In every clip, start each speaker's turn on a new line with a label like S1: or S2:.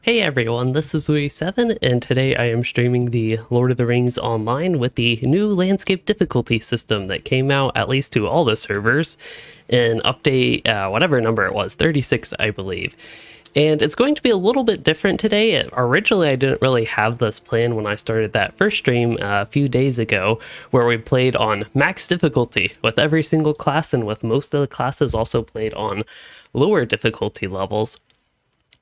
S1: Hey everyone, this is Louis7, and today I am streaming the Lord of the Rings Online with the new landscape difficulty system that came out, at least to all the servers, in update, whatever number it was, 36 I believe. And it's going to be a little bit different today. Originally, I didn't really have this plan when I started that first stream a few days ago, where we played on max difficulty with every single class, and with most of the classes also played on lower difficulty levels.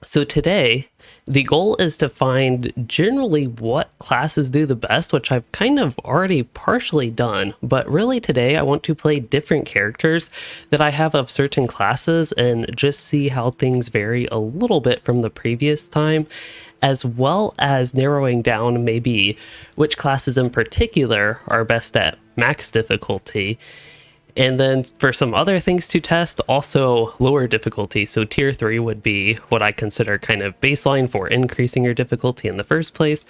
S1: So today, the goal is to find generally what classes do the best, which I've kind of already partially done, but really today I want to play different characters that I have of certain classes and just see how things vary a little bit from the previous time, as well as narrowing down maybe which classes in particular are best at max difficulty. And then for some other things to test, also lower difficulty. So tier 3 would be what I consider kind of baseline for increasing your difficulty in the first place.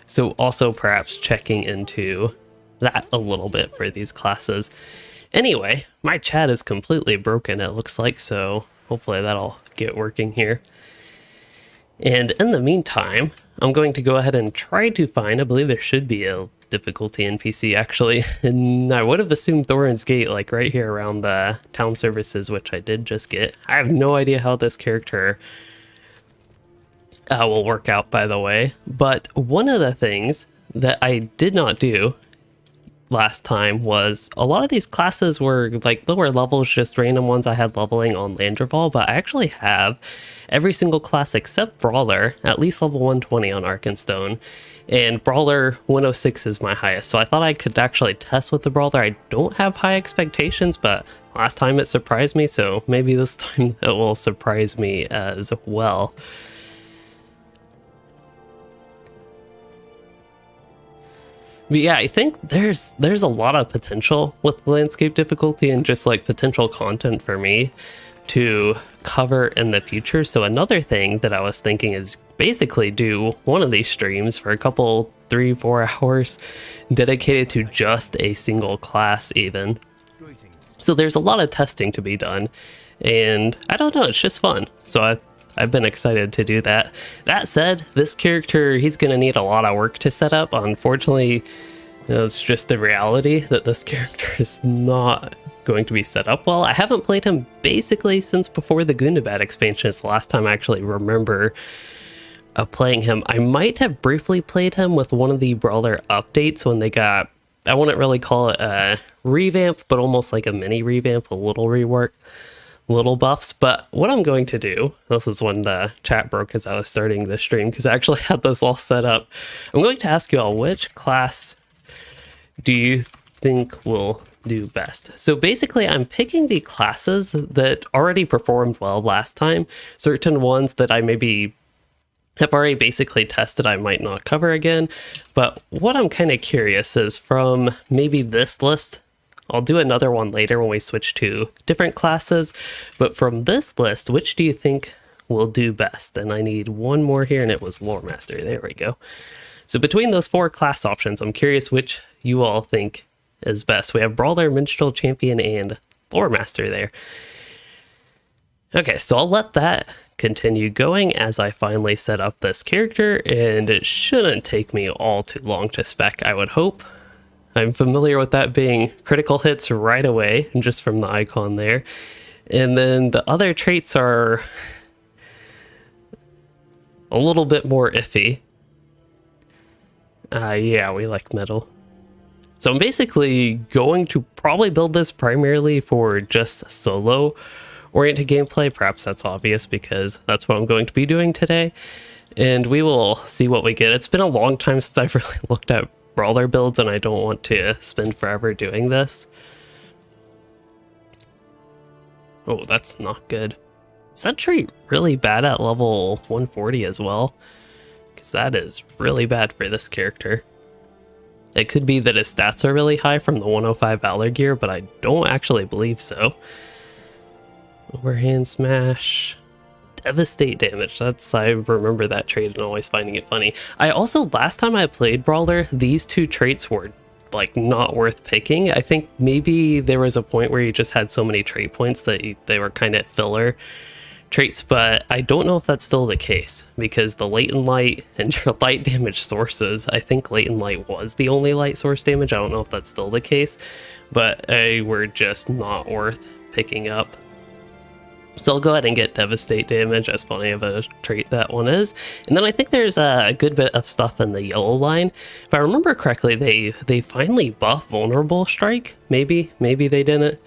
S1: So also perhaps checking into that a little bit for these classes. Anyway, my chat is completely broken, it looks like, so hopefully that'll get working here. And in the meantime, I'm going to go ahead and try to find, I believe there should be a difficulty NPC actually, and I would have assumed Thorin's Gate, like right here around the town services, which I did just get. I have no idea how this character will work out, by the way, but one of the things that I did not do last time was a lot of these classes were like lower levels, just random ones I had leveling on Landreval, but I actually have every single class except Brawler at least level 120 on Arkenstone, and Brawler 106 is my highest, so I thought I could actually test with the Brawler. I don't have high expectations, but last time it surprised me, so maybe this time it will surprise me as well. But yeah, I think there's a lot of potential with landscape difficulty and just like potential content for me to cover in the future. So another thing that I was thinking is basically do one of these streams for a couple 3-4 hours dedicated to just a single class even. So there's a lot of testing to be done, and I don't know, it's just fun. So I've been excited to do that. That said, this character, he's going to need a lot of work to set up. Unfortunately, it's just the reality that this character is not going to be set up well. I haven't played him basically since before the Gundabad expansion. It's the last time I actually remember playing him. I might have briefly played him with one of the Brawler updates when they got, I wouldn't really call it a revamp, but almost like a mini revamp, a little rework. Little buffs. But what I'm going to do, this is when the chat broke as I was starting the stream, because I actually had this all set up. I'm going to ask you all, which class do you think will do best? So basically I'm picking the classes that already performed well last time, certain ones that I maybe have already basically tested I might not cover again. But what I'm kind of curious is from maybe this list, I'll do another one later when we switch to different classes, but from this list, which do you think will do best? And I need one more here, and it was Lore Master. There we go. So between those 4 class options, I'm curious which you all think is best. We have Brawler, Minstrel, Champion, and Lore Master there. Okay, so I'll let that continue going as I finally set up this character, and it shouldn't take me all too long to spec, I would hope. I'm familiar with that being critical hits right away, just from the icon there. And then the other traits are a little bit more iffy. Yeah, we like metal. So I'm basically going to probably build this primarily for just solo-oriented gameplay. Perhaps that's obvious because that's what I'm going to be doing today. And we will see what we get. It's been a long time since I've really looked at Brawler builds, and I don't want to spend forever doing this. Oh, that's not good. Is that trait really bad at level 140 as well? Because that is really bad for this character. It could be that his stats are really high from the 105 Valor gear, but I don't actually believe so. Overhand smash. Devastate damage. I remember that trait and always finding it funny. I also, last time I played Brawler, these 2 traits were like not worth picking. I think maybe there was a point where you just had so many trait points that they were kind of filler traits, but I don't know if that's still the case because the latent light and your light damage sources, I think latent light was the only light source damage. I don't know if that's still the case, but they were just not worth picking up. So I'll go ahead and get devastate damage, as funny of a trait that one is. And then I think there's a good bit of stuff in the yellow line. If I remember correctly, they finally buff vulnerable strike. Maybe they didn't.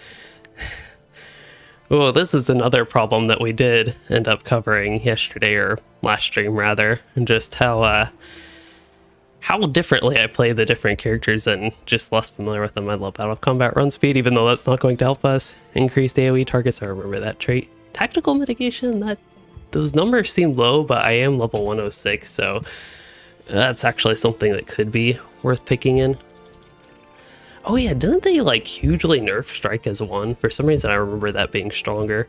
S1: Oh, this is another problem that we did end up covering yesterday, or last stream rather, and just how differently I play the different characters and just less familiar with them. I love out of combat run speed, even though that's not going to help us. Increased AoE targets, I remember that trait. Tactical mitigation, those numbers seem low, but I am level 106, so that's actually something that could be worth picking in. Oh yeah, didn't they like hugely nerf strike as one? For some reason I remember that being stronger.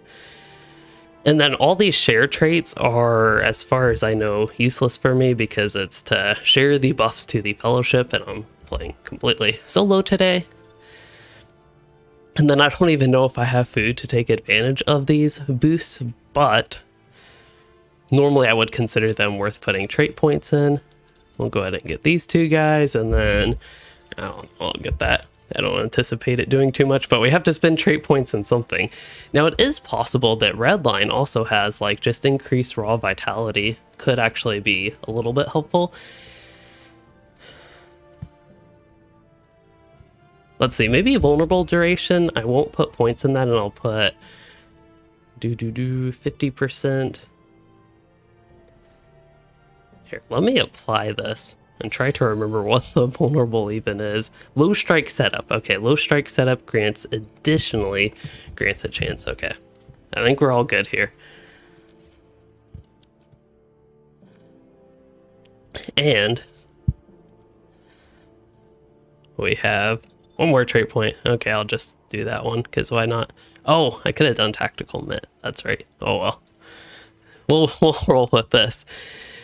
S1: And then all these share traits are, as far as I know, useless for me because it's to share the buffs to the fellowship, and I'm playing completely solo today. And then I don't even know if I have food to take advantage of these boosts, but normally I would consider them worth putting trait points in. We'll go ahead and get these two guys, and then I'll get that. I don't anticipate it doing too much, but we have to spend trait points in something. Now, it is possible that Redline also has like just increased raw vitality. Could actually be a little bit helpful. Let's see, maybe vulnerable duration. I won't put points in that, and I'll put 50%. Here, let me apply this and try to remember what the vulnerable even is. Low strike setup. Okay, low strike setup grants a chance. Okay, I think we're all good here. And we have one more trait point. Okay, I'll just do that one, because why not? Oh, I could have done tactical mitt. That's right. Oh well. We'll roll with this.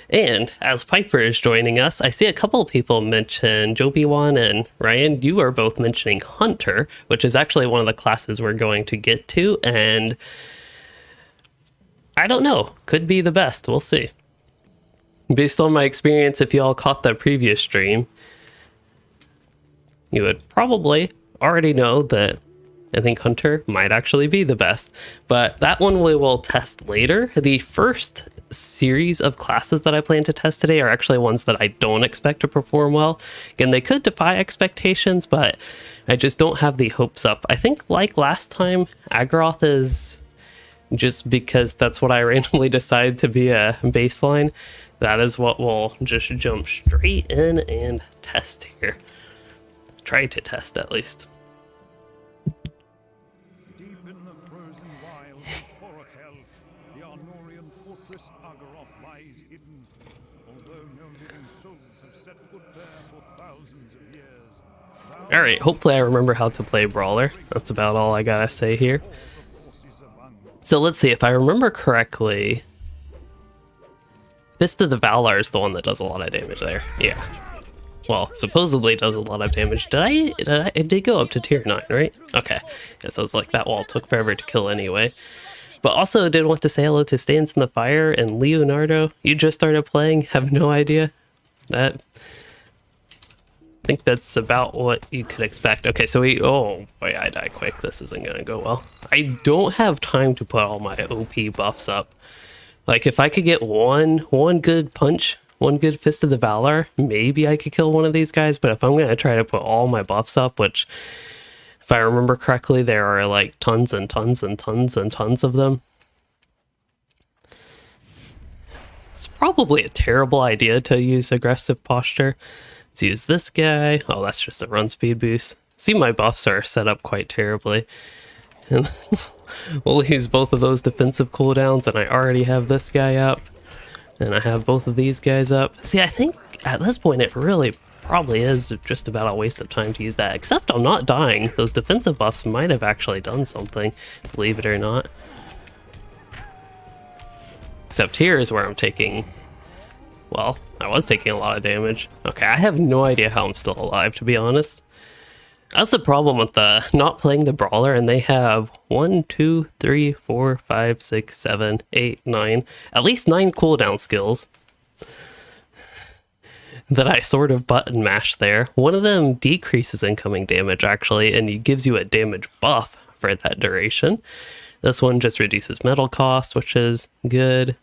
S1: And as Piper is joining us, I see a couple of people mention Joby1 and Ryan. You are both mentioning Hunter, which is actually one of the classes we're going to get to, and I don't know. Could be the best. We'll see. Based on my experience, if you all caught the previous stream, you would probably already know that I think Hunter might actually be the best, but that one we will test later. The first series of classes that I plan to test today are actually ones that I don't expect to perform well. Again, they could defy expectations, but I just don't have the hopes up. I think like last time, Agroth is just because that's what I randomly decided to be a baseline. That is what we'll just jump straight in and test here. Try to test at least.
S2: Deep in the frozen wilds of Horachel, the Arnorian fortress Agaroth lies hidden, although no living souls have set foot there for thousands of years.
S1: Alright, hopefully I remember how to play Brawler. That's about all I gotta say here. So let's see, if I remember correctly, Fist of the Valar is the one that does a lot of damage there. Yeah. Well, supposedly does a lot of damage. It did go up to tier 9, right? Okay. Guess I was like, that wall took forever to kill anyway. But also did want to say hello to Stands in the Fire and Leonardo. You just started playing, have no idea. I think that's about what you could expect. Okay, so oh boy, I die quick. This isn't gonna go well. I don't have time to put all my OP buffs up. Like, if I could get one good punch, one good Fist of the Valor, maybe I could kill one of these guys, but if I'm going to try to put all my buffs up, which, if I remember correctly, there are like tons and tons and tons and tons of them, it's probably a terrible idea to use aggressive posture. Let's use this guy. Oh, that's just a run speed boost. See, my buffs are set up quite terribly. And we'll use both of those defensive cooldowns, and I already have this guy up. And I have both of these guys up. See, I think at this point it really probably is just about a waste of time to use that. Except I'm not dying. Those defensive buffs might have actually done something, believe it or not. Except here is where I'm taking... Well, I was taking a lot of damage. Okay, I have no idea how I'm still alive, to be honest. That's the problem with not playing the brawler, and they have 1, 2, 3, 4, 5, 6, 7, 8, 9, at least 9 cooldown skills that I sort of button mash there. One of them decreases incoming damage actually, and it gives you a damage buff for that duration. This one just reduces metal cost, which is good.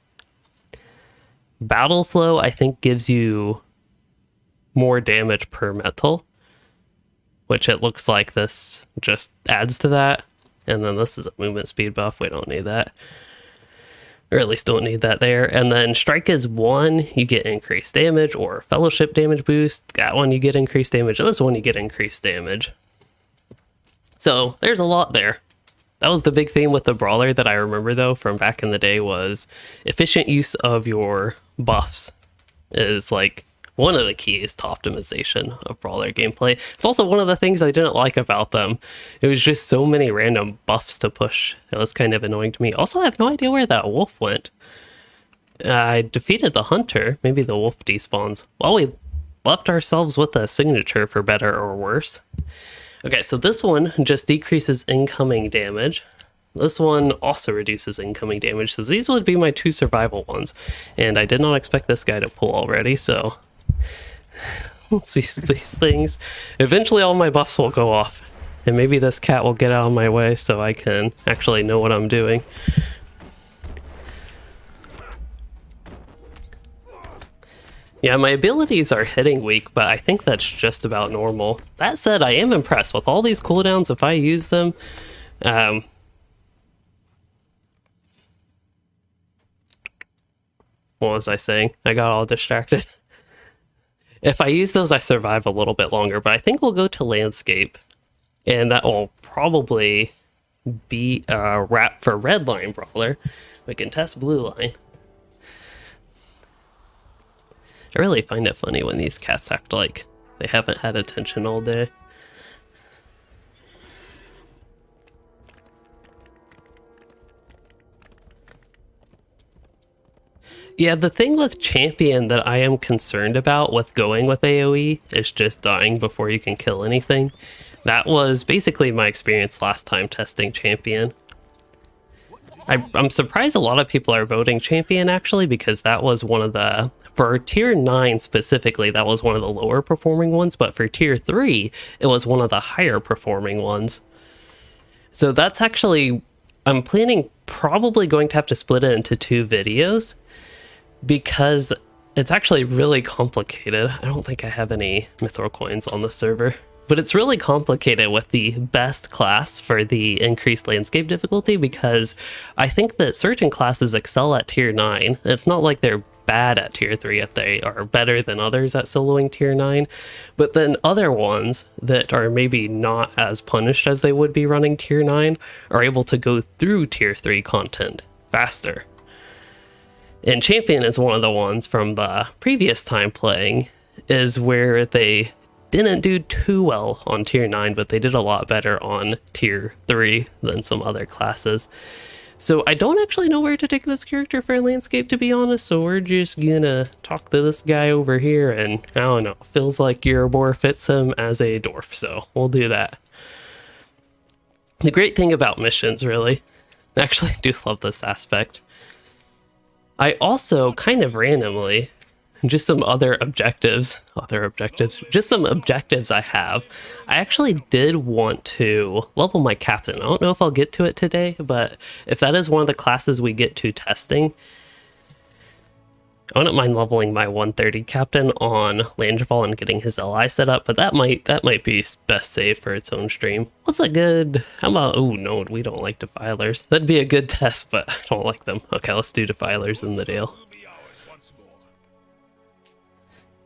S1: Battle flow, I think, gives you more damage per metal, which it looks like this just adds to that. And then this is a movement speed buff. We don't need that. Or at least don't need that there. And then strike is 1, you get increased damage, or fellowship damage boost. That one you get increased damage. This one you get increased damage. So there's a lot there. That was the big theme with the brawler that I remember though from back in the day, was efficient use of your buffs is like one of the keys to optimization of brawler gameplay. It's also one of the things I didn't like about them. It was just so many random buffs to push. It was kind of annoying to me. Also, I have no idea where that wolf went. I defeated the hunter. Maybe the wolf despawns. Well, we left ourselves with a signature for better or worse. Okay, so this one just decreases incoming damage. This one also reduces incoming damage. So these would be my 2 survival ones. And I did not expect this guy to pull already, so let's use these things. Eventually all my buffs will go off, and maybe this cat will get out of my way so I can actually know what I'm doing. Yeah, my abilities are hitting weak, but I think that's just about normal. That said, I am impressed with all these cooldowns. If I use them, what was I saying? I got all distracted. If I use those, I survive a little bit longer, but I think we'll go to landscape, and that will probably be a wrap for red line brawler. We can test blue line. I really find it funny when these cats act like they haven't had attention all day. Yeah, the thing with champion that I am concerned about with going with AoE is just dying before you can kill anything. That was basically my experience last time testing champion. I'm surprised a lot of people are voting champion actually, because that was one of the, for tier 9 specifically, that was one of the lower performing ones, but for tier 3, it was one of the higher performing ones. So that's actually, I'm planning probably going to have to split it into 2 videos, because it's actually really complicated. I don't think I have any mithril coins on the server, but it's really complicated with the best class for the increased landscape difficulty, because I think that certain classes excel at tier 9. It's not like they're bad at tier 3 if they are better than others at soloing tier 9, but then other ones that are maybe not as punished as they would be running tier 9 are able to go through tier 3 content faster. And champion is one of the ones from the previous time playing, is where they didn't do too well on tier 9, but they did a lot better on tier 3 than some other classes. So I don't actually know where to take this character for landscape, to be honest, so we're just gonna talk to this guy over here, and I don't know, feels like Yerobor fits him as a dwarf, so we'll do that. The great thing about missions, really, I actually do love this aspect. I also, kind of randomly, just some other objectives I have. I actually did want to level my captain. I don't know if I'll get to it today, but if that is one of the classes we get to testing, I wouldn't mind leveling my 130 captain on Landfall and getting his LI set up, but that might be best saved for its own stream. What's a good, how about, oh no, we don't like defilers. That'd be a good test, but I don't like them. Okay, let's do defilers in the deal.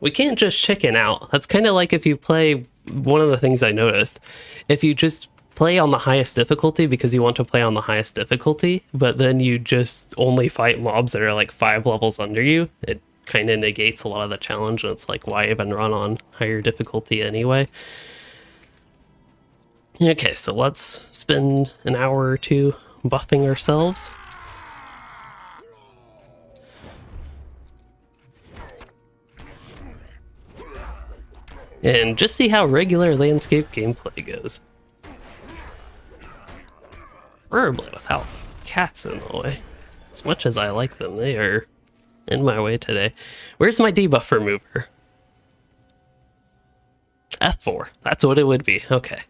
S1: We can't just chicken out. That's kind of like if you play, one of the things I noticed, if you just play on the highest difficulty because you want to play on the highest difficulty, but then you just only fight mobs that are like 5 levels under you, it kind of negates a lot of the challenge, and it's like, why even run on higher difficulty anyway? Okay, so let's spend an hour or 2 buffing ourselves. and just see how regular landscape gameplay goes. Preferably without cats in the way. As much as I like them, they are in my way today. Where's my debuff remover? F4. That's what it would be. Okay.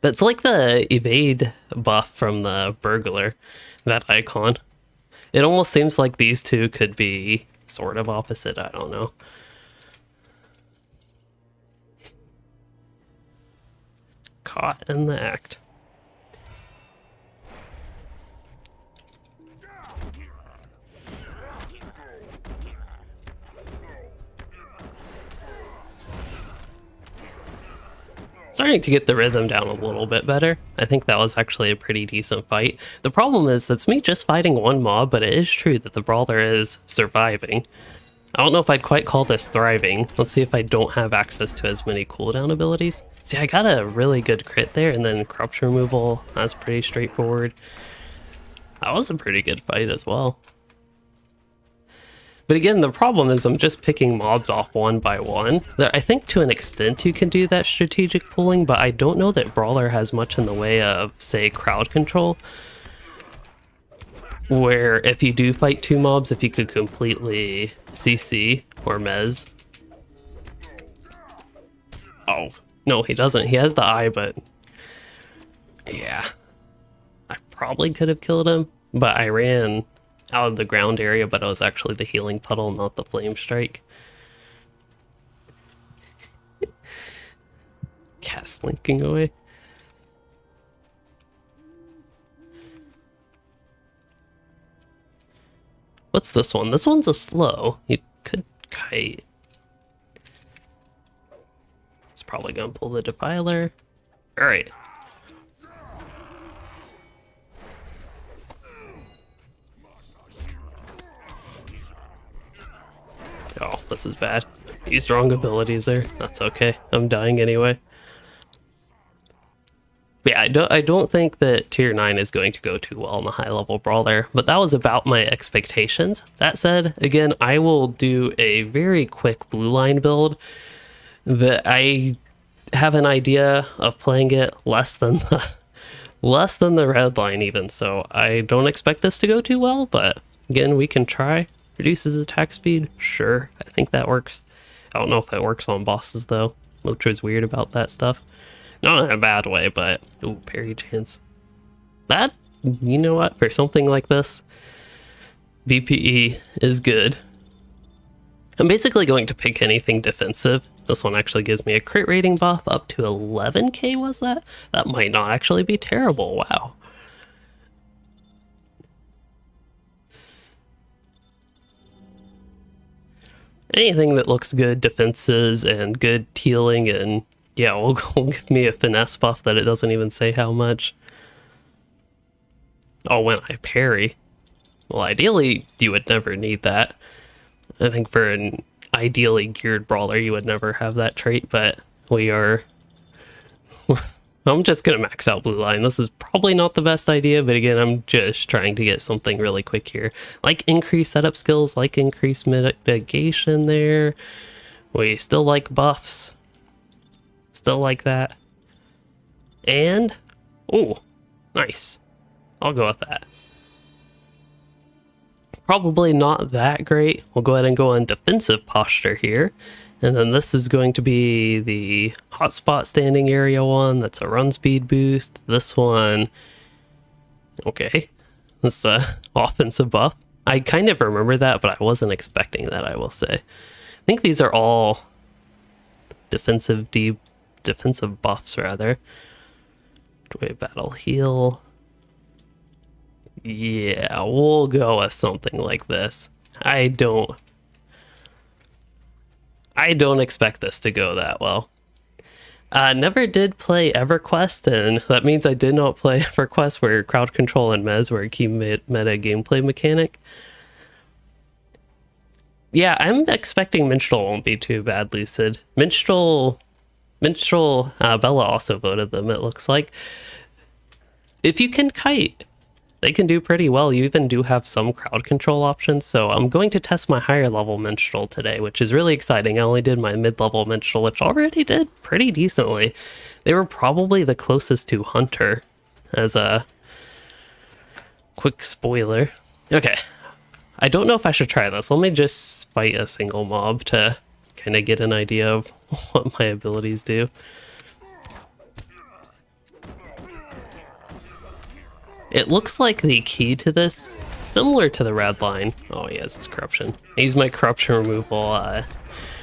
S1: That's like the evade buff from the burglar, that icon. It almost seems like these two could be sort of opposite. I don't know. Caught in the act. Starting to get the rhythm down a little bit better. I think that was actually a pretty decent fight. The problem is that's me just fighting one mob, but it is true that the brawler is surviving. I don't know if I'd quite call this thriving. Let's see if I don't have access to as many cooldown abilities. See, I got a really good crit there, and then corruption removal. That's pretty straightforward. That was a pretty good fight as well. But again, the problem is I'm just picking mobs off one by one. I think to an extent you can do that strategic pulling, but I don't know that Brawler has much in the way of, say, crowd control. Where if you do fight two mobs, if you could completely CC or Mez. Oh, no, he doesn't. He has the eye, but yeah. I probably could have killed him, but I ran out of the ground area, but it was actually the healing puddle, not the flame strike. Cat slinking away. What's this one? This one's a slow. You could kite. It's probably gonna pull the defiler. All right. Oh, this is bad. Used wrong abilities there. That's okay. I'm dying anyway. Yeah, I don't think that tier 9 is going to go too well in a high level brawler, but that was about my expectations. That said, again, I will do a very quick blue line build that I have an idea of playing it less than the red line even, so I don't expect this to go too well, but again, we can try. Reduces attack speed? Sure, I think that works. I don't know if it works on bosses though. LOTRO's weird about that stuff. Not in a bad way, but... Ooh, parry chance. That, you know what, for something like this, BPE is good. I'm basically going to pick anything defensive. This one actually gives me a crit rating buff up to 11k, was that? That might not actually be terrible, wow. Anything that looks good, defenses and good healing, and yeah, will give me a finesse buff that it doesn't even say how much. Oh, when I parry. Well, ideally, you would never need that. I think for an ideally geared brawler, you would never have that trait, but we are... I'm just going to max out blue line. This is probably not the best idea, but again, I'm just trying to get something really quick here. Like increased setup skills, like increased mitigation there. We still like buffs. Still like that. And, oh, nice. I'll go with that. Probably not that great. We'll go ahead and go on defensive posture here. And then this is going to be the hotspot standing area one. That's a run speed boost. This one, okay. This is a offensive buff. I kind of remember that, but I wasn't expecting that, I will say. I think these are all defensive buffs, rather. Joy battle heal. Yeah, we'll go with something like this. I don't expect this to go that well. Never did play EverQuest, and that means I did not play EverQuest where crowd control and Mez were a key meta gameplay mechanic. Yeah, I'm expecting Minstrel won't be too bad, Lucid. Minstrel, Bella also voted them, it looks like. If you can kite, they can do pretty well. You even do have some crowd control options, so I'm going to test my higher level minstrel today, which is really exciting. I only did my mid-level minstrel, which already did pretty decently. They were probably the closest to hunter, as a quick spoiler. Okay, I don't know if I should try this. Let me just fight a single mob to kind of get an idea of what my abilities do. It looks like the key to this, similar to the red line. Oh, he has his corruption. I use my corruption removal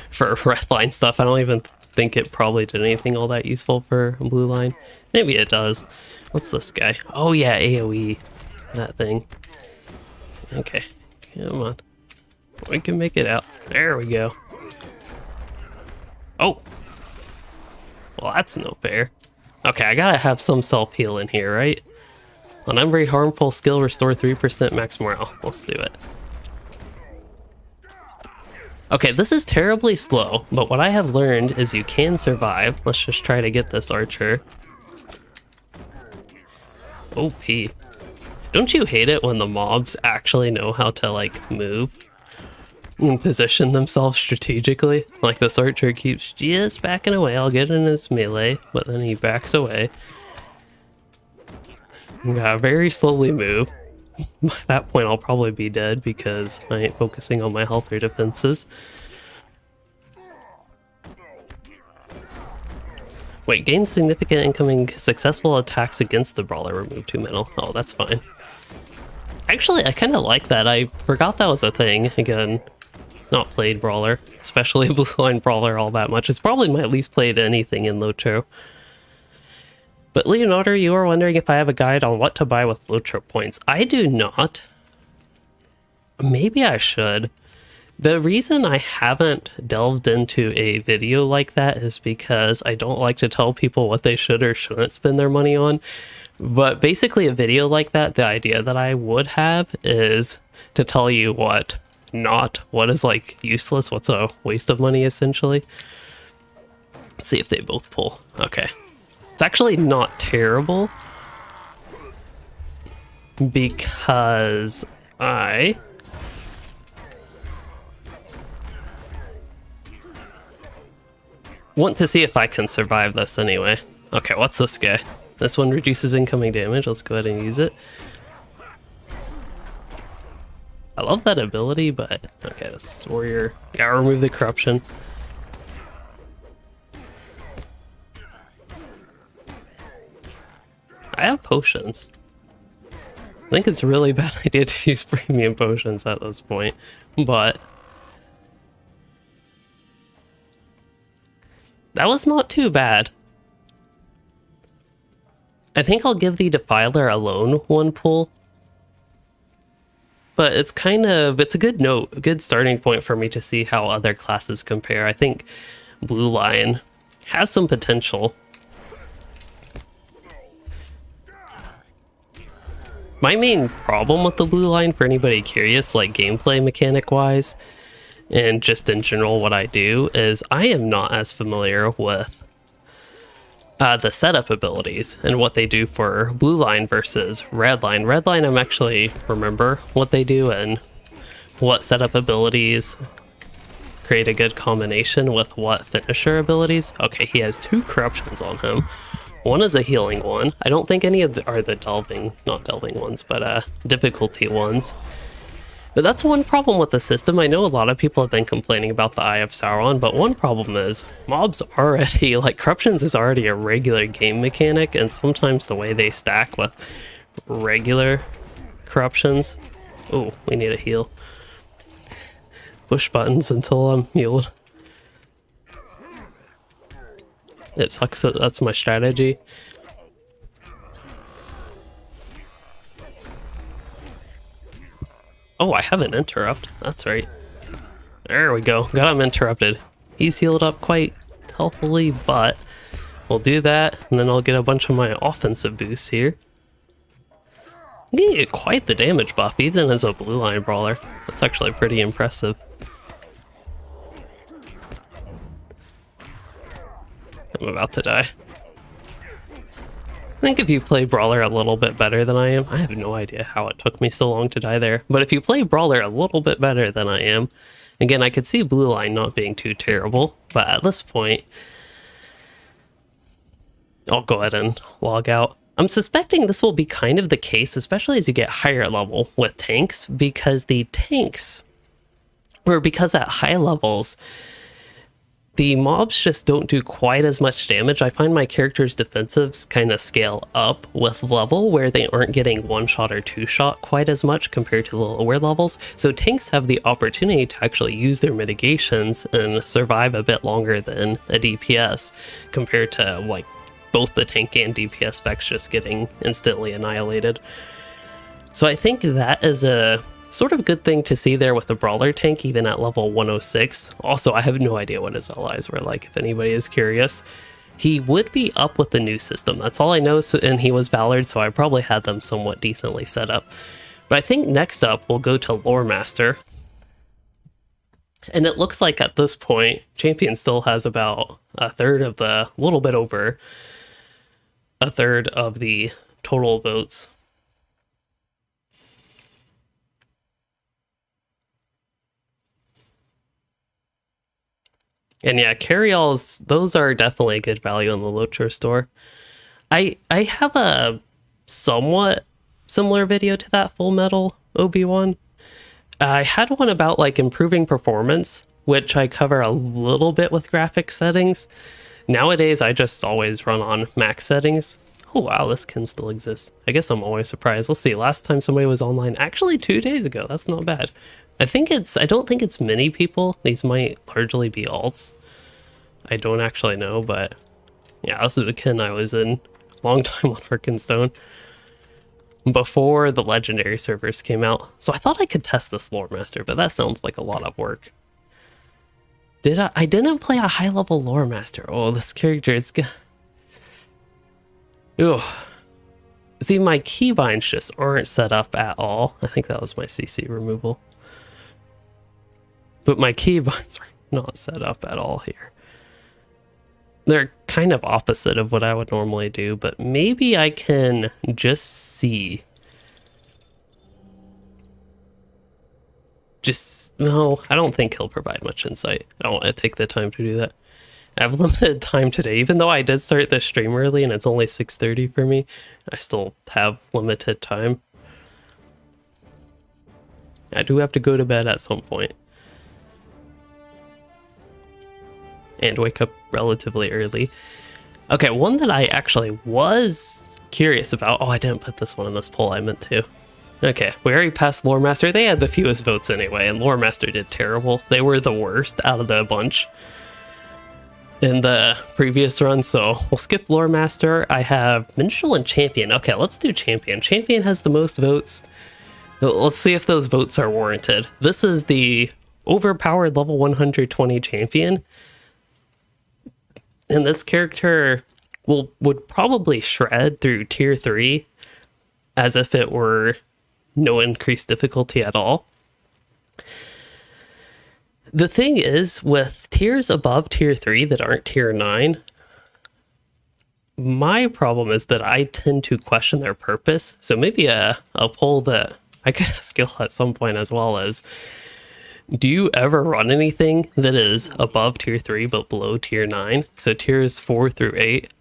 S1: for red line stuff. I don't even think it probably did anything all that useful for blue line. Maybe it does. What's this guy? Oh yeah, AoE. That thing. Okay, come on. We can make it out. There we go. Oh. Well, that's no fair. Okay, I gotta have some self-heal in here, right? An unvery harmful skill, restore 3% max morale. Let's do it. Okay, this is terribly slow, but what I have learned is you can survive. Let's just try to get this archer. OP. Don't you hate it when the mobs actually know how to, like, move and position themselves strategically? Like, this archer keeps just backing away. I'll get in his melee, but then he backs away. Gotta very slowly move. By that point, I'll probably be dead because I ain't focusing on my health or defenses. Wait, gain significant incoming successful attacks against the brawler. Remove 2 metal. Oh, that's fine. Actually, I kind of like that. I forgot that was a thing. Again, not played brawler, especially blue line brawler all that much. It's probably my least played anything in LOTRO. But Leonardo, you are wondering if I have a guide on what to buy with LOTRO points. I do not. Maybe I should. The reason I haven't delved into a video like that is because I don't like to tell people what they should or shouldn't spend their money on. But basically a video like that, the idea that I would have is to tell you what is like useless, what's a waste of money essentially. Let's see if they both pull. Okay. It's actually not terrible because I want to see if I can survive this anyway. Okay, what's this guy? This one reduces incoming damage. Let's go ahead and use it. I love that ability, but okay, this warrior. Gotta remove the corruption. I have potions. I think it's a really bad idea to use premium potions at this point, but that was not too bad. I think I'll give the Defiler alone 1 pull, but it's a good note, a good starting point for me to see how other classes compare. I think Blue Lion has some potential. My main problem with the blue line, for anybody curious, like gameplay mechanic wise, and just in general what I do, is I am not as familiar with the setup abilities and what they do for blue line versus red line. Red line, I'm actually remember what they do and what setup abilities create a good combination with what finisher abilities. Okay, he has 2 corruptions on him. One is a healing one. I don't think any of the are the not delving ones, but difficulty ones. But that's one problem with the system. I know a lot of people have been complaining about the Eye of Sauron, but one problem is mobs already, like corruptions is already a regular game mechanic, and sometimes the way they stack with regular corruptions. Oh, we need a heal. Push buttons until I'm healed. It sucks that that's my strategy. Oh, I have an interrupt. That's right. There we go. Got him interrupted. He's healed up quite healthily, but we'll do that, and then I'll get a bunch of my offensive boosts here. I'm gonna get quite the damage buff, even as a blue line brawler. That's actually pretty impressive. I'm about to die. I think if you play Brawler a little bit better than I am, I have no idea how it took me so long to die there, but if you play Brawler a little bit better than I am, again, I could see Blue Line not being too terrible, but at this point, I'll go ahead and log out. I'm suspecting this will be kind of the case, especially as you get higher level with tanks, because the tanks, or because at high levels, the mobs just don't do quite as much damage. I find my character's defensives kind of scale up with level, where they aren't getting one shot or two shot quite as much compared to the lower levels. So tanks have the opportunity to actually use their mitigations and survive a bit longer than a DPS, compared to like both the tank and DPS specs just getting instantly annihilated. So I think that is a sort of good thing to see there with the Brawler tank, even at level 106. Also, I have no idea what his allies were like, if anybody is curious. He would be up with the new system, that's all I know, and he was Valor'd, so I probably had them somewhat decently set up. But I think next up, we'll go to Lore Master. And it looks like at this point, Champion still has about a little bit over a third of the total votes. And yeah, carry-alls, those are definitely a good value in the LOTRO store. I have a somewhat similar video to that Full Metal OB1. I had one about like improving performance, which I cover a little bit with graphics settings. Nowadays, I just always run on max settings. Oh wow, this can still exist. I guess I'm always surprised. Let's see, last time somebody was online, actually 2 days ago, that's not bad. I don't think it's many people. These might largely be alts. I don't actually know, but yeah, this is the kin I was in a long time on Arkenstone before the legendary servers came out. So I thought I could test this Lore Master, but that sounds like a lot of work. I didn't play a high level Lore Master. Oh, this character is Ew. See, my keybinds just aren't set up at all. I think that was my CC removal. But my keybinds are not set up at all here. They're kind of opposite of what I would normally do, but maybe I can just see. No, I don't think he'll provide much insight. I don't want to take the time to do that. I have limited time today, even though I did start the stream early and it's only 6:30 for me. I still have limited time. I do have to go to bed at some point. And wake up relatively early. Okay, one that I actually was curious about. Oh, I didn't put this one in this poll, I meant to. Okay, we already passed Lore Master. They had the fewest votes anyway, and Lore Master did terrible. They were the worst out of the bunch in the previous run, so we'll skip Lore Master. I have Minstrel and Champion. Okay, let's do Champion. Champion has the most votes. Let's see if those votes are warranted. This is the overpowered level 120 Champion. And this character would probably shred through tier 3 as if it were no increased difficulty at all. The thing is, with tiers above tier 3 that aren't tier 9, my problem is that I tend to question their purpose. So maybe a poll that I could ask you at some point as well as, do you ever run anything that is above tier 3 but below tier 9? So tiers 4 through 8.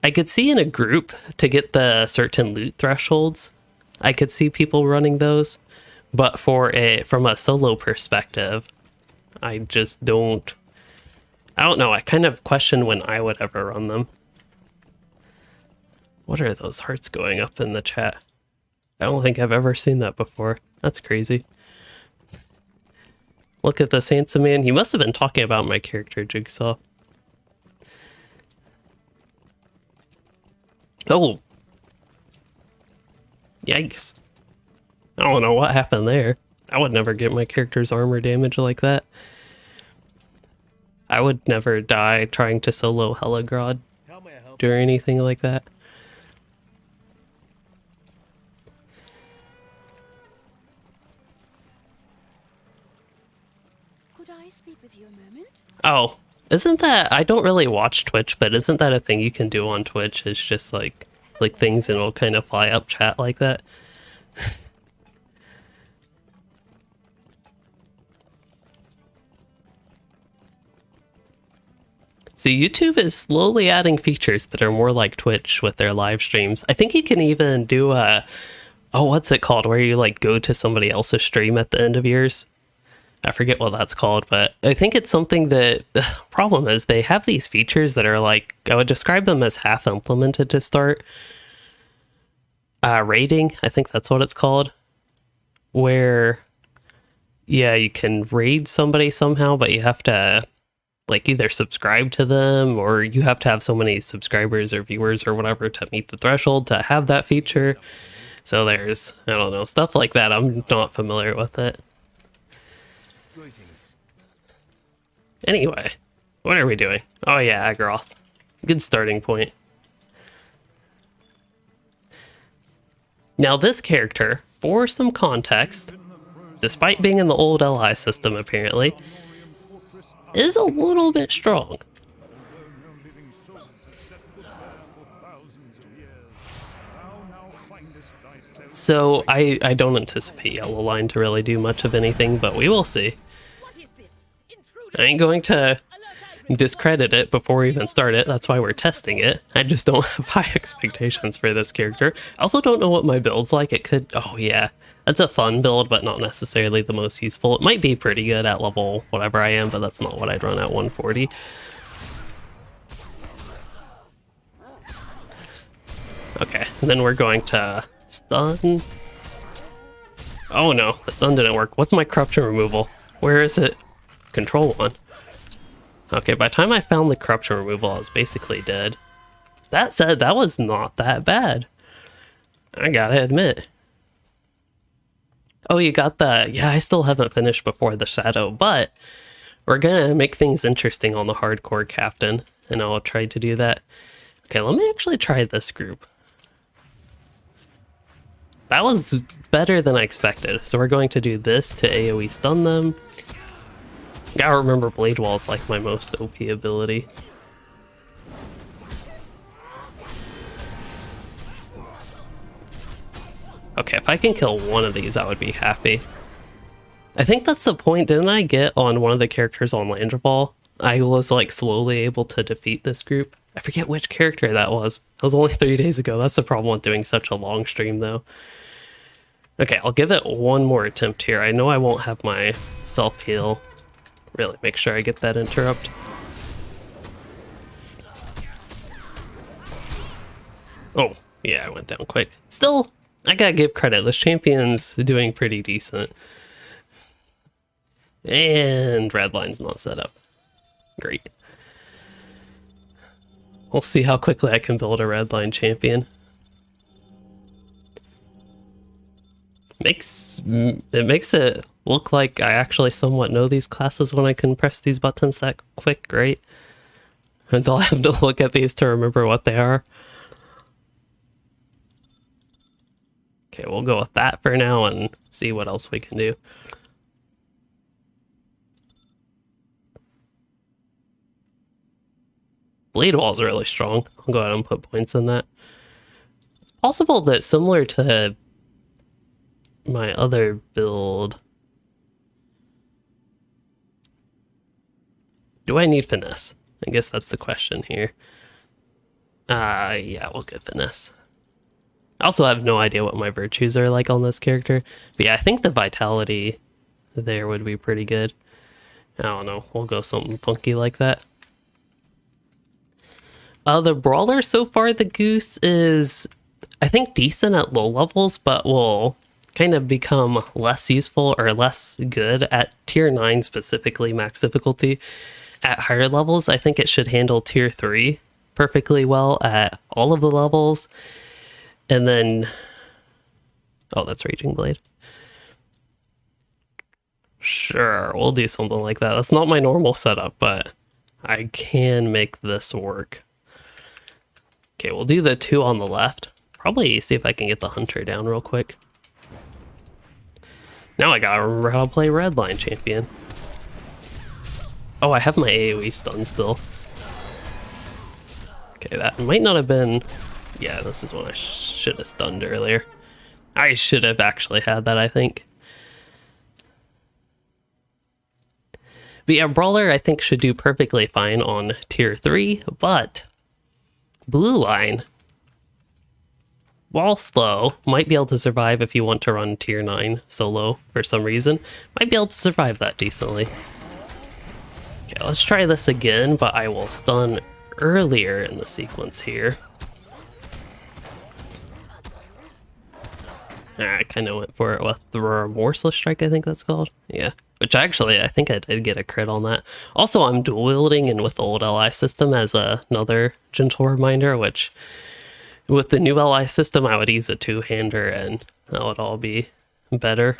S1: I could see in a group to get the certain loot thresholds, I could see people running those. But from a solo perspective, I just don't. I don't know. I kind of question when I would ever run them. What are those hearts going up in the chat? I don't think I've ever seen that before. That's crazy. Look at this handsome man. He must have been talking about my character, Jigsaw. Oh. Yikes. I don't know what happened there. I would never get my character's armor damage like that. I would never die trying to solo Helagrod or anything like that.
S3: Could I speak with you a moment?
S1: Oh, isn't that... I don't really watch Twitch, but isn't that a thing you can do on Twitch? It's just like click things and it'll kind of fly up chat like that. So YouTube is slowly adding features that are more like Twitch with their live streams. I think you can even do a, oh, what's it called? Where you like go to somebody else's stream at the end of yours. I forget what that's called, but I think it's something that the problem is they have these features that are like, I would describe them as half implemented to start. Raiding, I think that's what it's called. Where, yeah, you can raid somebody somehow, but you have to like either subscribe to them or you have to have so many subscribers or viewers or whatever to meet the threshold to have that feature. So there's, I don't know, stuff like that. I'm not familiar with it. Anyway, what are we doing? Oh yeah, Agroth. Good starting point. Now this character, for some context, despite being in the old LI system apparently, is a little bit strong. So I don't anticipate Yellow Line to really do much of anything, but we will see. I ain't going to discredit it before we even start it. That's why we're testing it. I just don't have high expectations for this character. I also don't know what my build's like. It could, oh yeah, that's a fun build, but not necessarily the most useful. It might be pretty good at level whatever I am, but that's not what I'd run at 140. Okay, and then we're going to stun. Oh no, the stun didn't work. What's my corruption removal? Where is it? Control 1. Okay, by the time I found the corruption removal, I was basically dead. That said, that was not that bad. I gotta admit. Oh, you got the... Yeah, I still haven't finished before the shadow, but we're gonna make things interesting on the hardcore captain, and I'll try to do that. Okay, let me actually try this group. That was better than I expected. So we're going to do this to AoE stun them. Gotta remember Blade Wall's like my most OP ability. Okay, if I can kill one of these, I would be happy. I think that's the point. Didn't I get on one of the characters on Landfall? I was like slowly able to defeat this group. I forget which character that was. That was only 3 days ago. That's the problem with doing such a long stream though. Okay, I'll give it one more attempt here. I know I won't have my self-heal. Really make sure I get that interrupt. Oh, yeah, I went down quick. Still, I gotta give credit. This champion's doing pretty decent. And red line's not set up. Great. We'll see how quickly I can build a red line champion. It makes it look like I actually somewhat know these classes when I can press these buttons that quick, great. Until I have to look at these to remember what they are. Okay, we'll go with that for now and see what else we can do. Blade Wall's really strong. I'll go ahead and put points in that. Possible that similar to my other build, do I need finesse? I guess that's the question here. Yeah, we'll get finesse. I also have no idea what my virtues are like on this character, but yeah, I think the vitality there would be pretty good. I don't know, we'll go something funky like that. The brawler so far, the Goose, is I think decent at low levels, but will kind of become less useful or less good at tier 9 specifically, max difficulty. At higher levels, I think it should handle tier 3 perfectly well at all of the levels. And then, oh, that's Raging Blade. Sure, we'll do something like that. That's not my normal setup, but I can make this work. Okay, we'll do the 2 on the left. Probably see if I can get the Hunter down real quick. Now I gotta remember how to play Redline Champion. Oh, I have my AoE stun still. Okay, that might not have been Yeah, this is what I should have stunned earlier. I should have actually had that, I think. But yeah, Brawler I think should do perfectly fine on tier 3, but Blue Line, while slow, might be able to survive if you want to run tier 9 solo for some reason. Might be able to survive that decently. Okay, let's try this again, but I will stun earlier in the sequence here. I kind of went for it with the Remorseless Strike, I think that's called. Yeah, which actually, I think I did get a crit on that. Also, I'm dual wielding and with the old LI system as another gentle reminder, which with the new LI system, I would use a two-hander and that would all be better.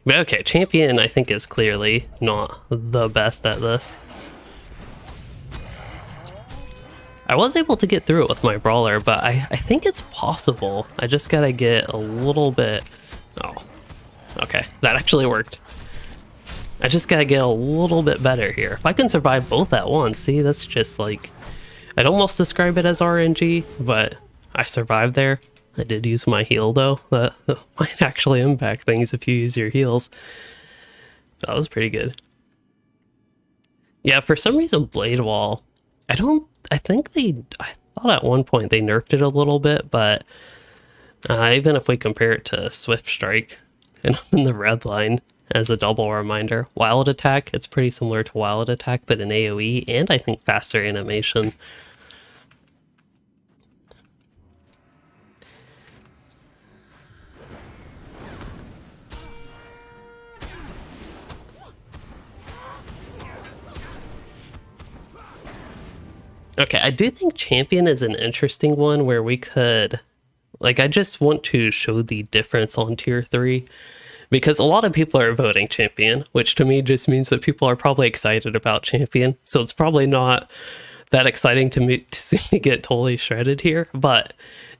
S1: But okay, Champion I think is clearly not the best at this. I was able to get through it with my Brawler, but I think it's possible. I just gotta get a little bit... Oh, okay, that actually worked. I just gotta get a little bit better here. If I can survive both at once, see, that's just like... I'd almost describe it as RNG, but I survived there. I did use my heal though. That might actually impact things if you use your heals. That was pretty good. Yeah, for some reason Blade Wall, I thought at one point they nerfed it a little bit, but even if we compare it to Swift Strike, and I'm in the red line as a double reminder, Wild Attack, it's pretty similar to Wild Attack, but in AoE, and I think faster animation. Okay, I do think Champion is an interesting one where we could... Like, I just want to show the difference on tier 3. Because a lot of people are voting Champion, which to me just means that people are probably excited about Champion. So it's probably not that exciting to me to see me get totally shredded here. But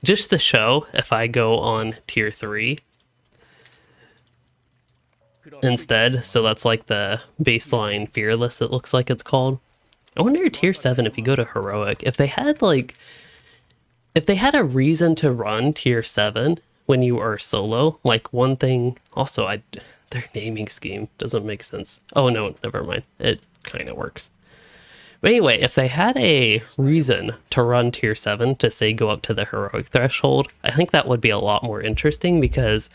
S1: just to show, if I go on tier 3 instead, so that's like the baseline Fearless, it looks like it's called. I wonder tier 7 if you go to Heroic, if they had a reason to run tier 7 when you are solo, like one thing, also their naming scheme doesn't make sense. Oh no, never mind. It kind of works. But anyway, if they had a reason to run tier 7 to say go up to the Heroic threshold, I think that would be a lot more interesting because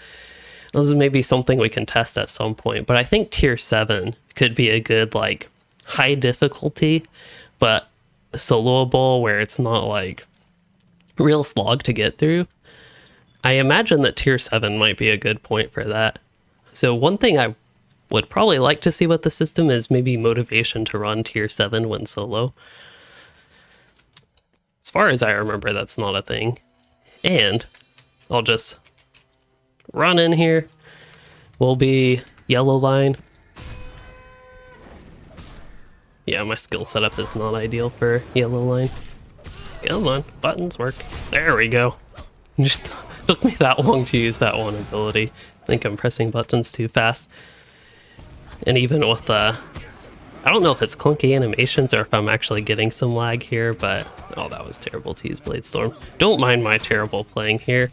S1: this is maybe something we can test at some point. But I think tier 7 could be a good like high difficulty, but soloable where it's not like real slog to get through. I imagine that tier 7 might be a good point for that. So one thing I would probably like to see with the system is maybe motivation to run tier 7 when solo. As far as I remember, that's not a thing. And I'll just run in here. We'll be yellow line. Yeah, my skill setup is not ideal for yellow line. Come on, buttons work. There we go. Just took me that long to use that one ability. I think I'm pressing buttons too fast. And even with I don't know if it's clunky animations or if I'm actually getting some lag here, but oh, that was terrible to use Blade Storm. Don't mind my terrible playing here.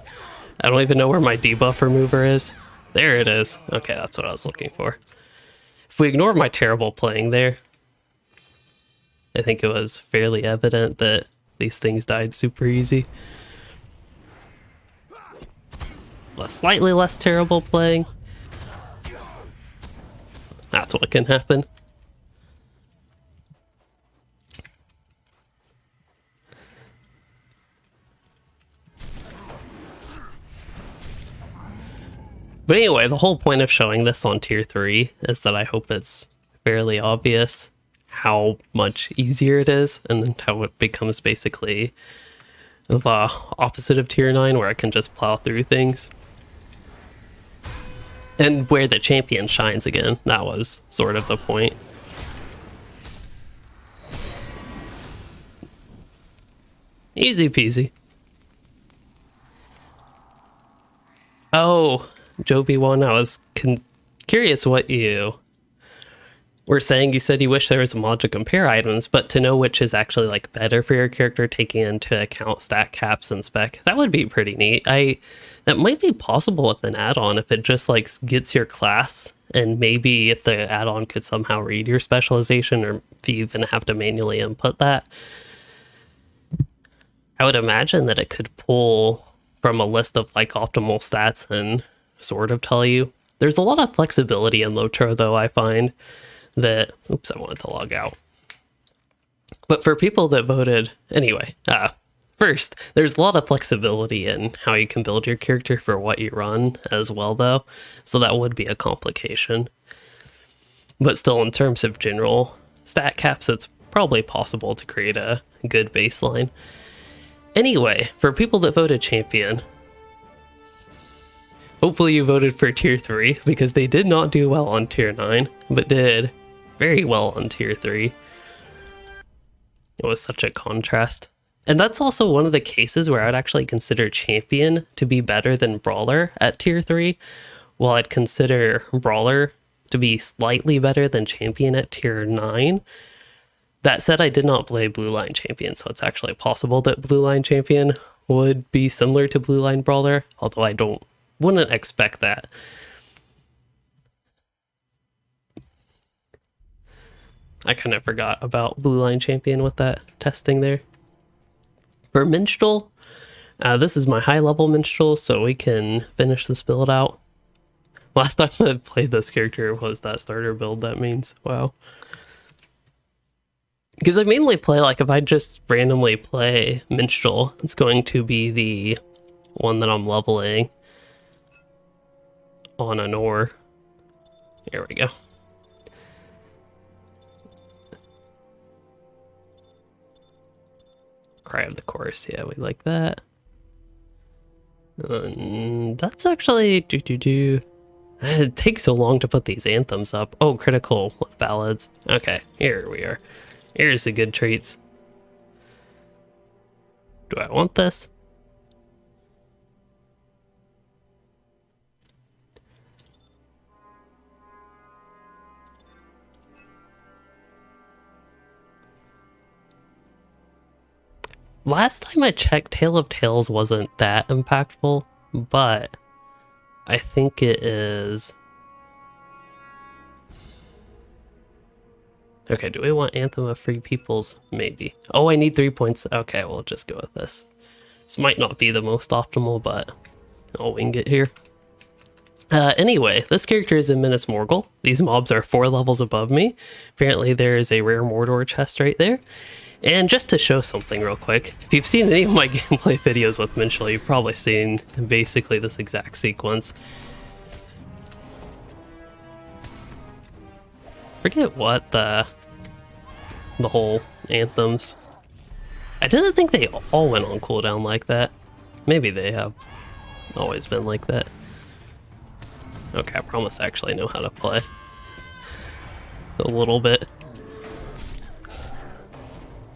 S1: I don't even know where my debuff remover is. There it is. Okay, that's what I was looking for. If we ignore my terrible playing there, I think it was fairly evident that these things died super easy. Slightly less terrible playing. That's what can happen. But anyway, the whole point of showing this on tier 3 is that I hope it's fairly obvious how much easier it is and how it becomes basically the opposite of tier 9 where I can just plow through things. And where the champion shines again, that was sort of the point. Easy peasy. Oh, Joby1, I was curious what you were saying you said you wish there was a mod to compare items, but to know which is actually like better for your character, taking into account stat caps and spec, that would be pretty neat. That might be possible with an add-on if it just like gets your class, and maybe if the add-on could somehow read your specialization, or if you even have to manually input that. I would imagine that it could pull from a list of like optimal stats and sort of tell you. There's a lot of flexibility in LOTRO though, I find that, oops, I wanted to log out. But for people that voted, anyway, first, there's a lot of flexibility in how you can build your character for what you run as well though, so that would be a complication. But still, in terms of general stat caps, it's probably possible to create a good baseline. Anyway, for people that voted champion, hopefully you voted for tier 3, because they did not do well on tier 9, but did very well on tier 3. It was such a contrast. And that's also one of the cases where I'd actually consider champion to be better than brawler at tier 3, while I'd consider brawler to be slightly better than champion at tier 9. That said, I did not play Blue Line Champion, so it's actually possible that Blue Line Champion would be similar to Blue Line Brawler, although I wouldn't expect that. I kind of forgot about Blue Line Champion with that testing there. For Minstrel, this is my high level Minstrel, so we can finish this build out. Last time I played this character was that starter build, that means, wow. Because I mainly play, like, if I just randomly play Minstrel, it's going to be the one that I'm leveling on an ore. There we go. Cry of the Chorus, yeah, we like that. That's actually... It takes so long to put these anthems up. Oh, critical with ballads. Okay, here we are. Here's the good treats. Do I want this? Last time I checked, Tale of Tales wasn't that impactful, but I think it is. Okay, do we want Anthem of Free Peoples? Maybe. Oh, I need 3 points. Okay, we'll just go with this. This might not be the most optimal, but I'll wing it here. Anyway, this character is in Minas Morgul. These mobs are 4 levels above me. Apparently there is a rare Mordor chest right there. And just to show something real quick, if you've seen any of my gameplay videos with Minstrel, you've probably seen basically this exact sequence. Forget what the whole anthems. I didn't think they all went on cooldown like that. Maybe they have always been like that. Okay, I promise I actually know how to play. A little bit.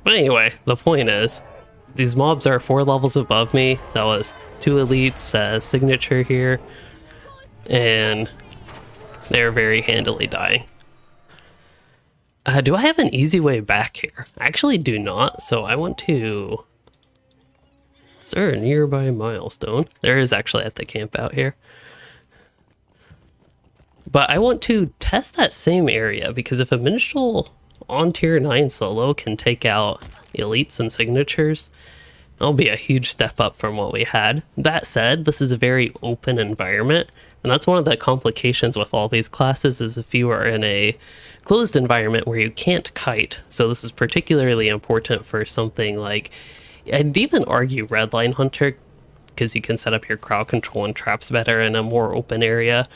S1: But anyway, the point is, these mobs are 4 levels above me. That was 2 elites, signature here, and they're very handily dying. Do I have an easy way back here? I actually do not, so I want to... Is there a nearby milestone? There is actually at the camp out here. But I want to test that same area, because if a Minstrel on tier 9 solo can take out elites and signatures, that'll be a huge step up from what we had. That said, this is a very open environment, and that's one of the complications with all these classes, is if you are in a closed environment where you can't kite. So this is particularly important for something like, I'd even argue Redline Hunter, because you can set up your crowd control and traps better in a more open area.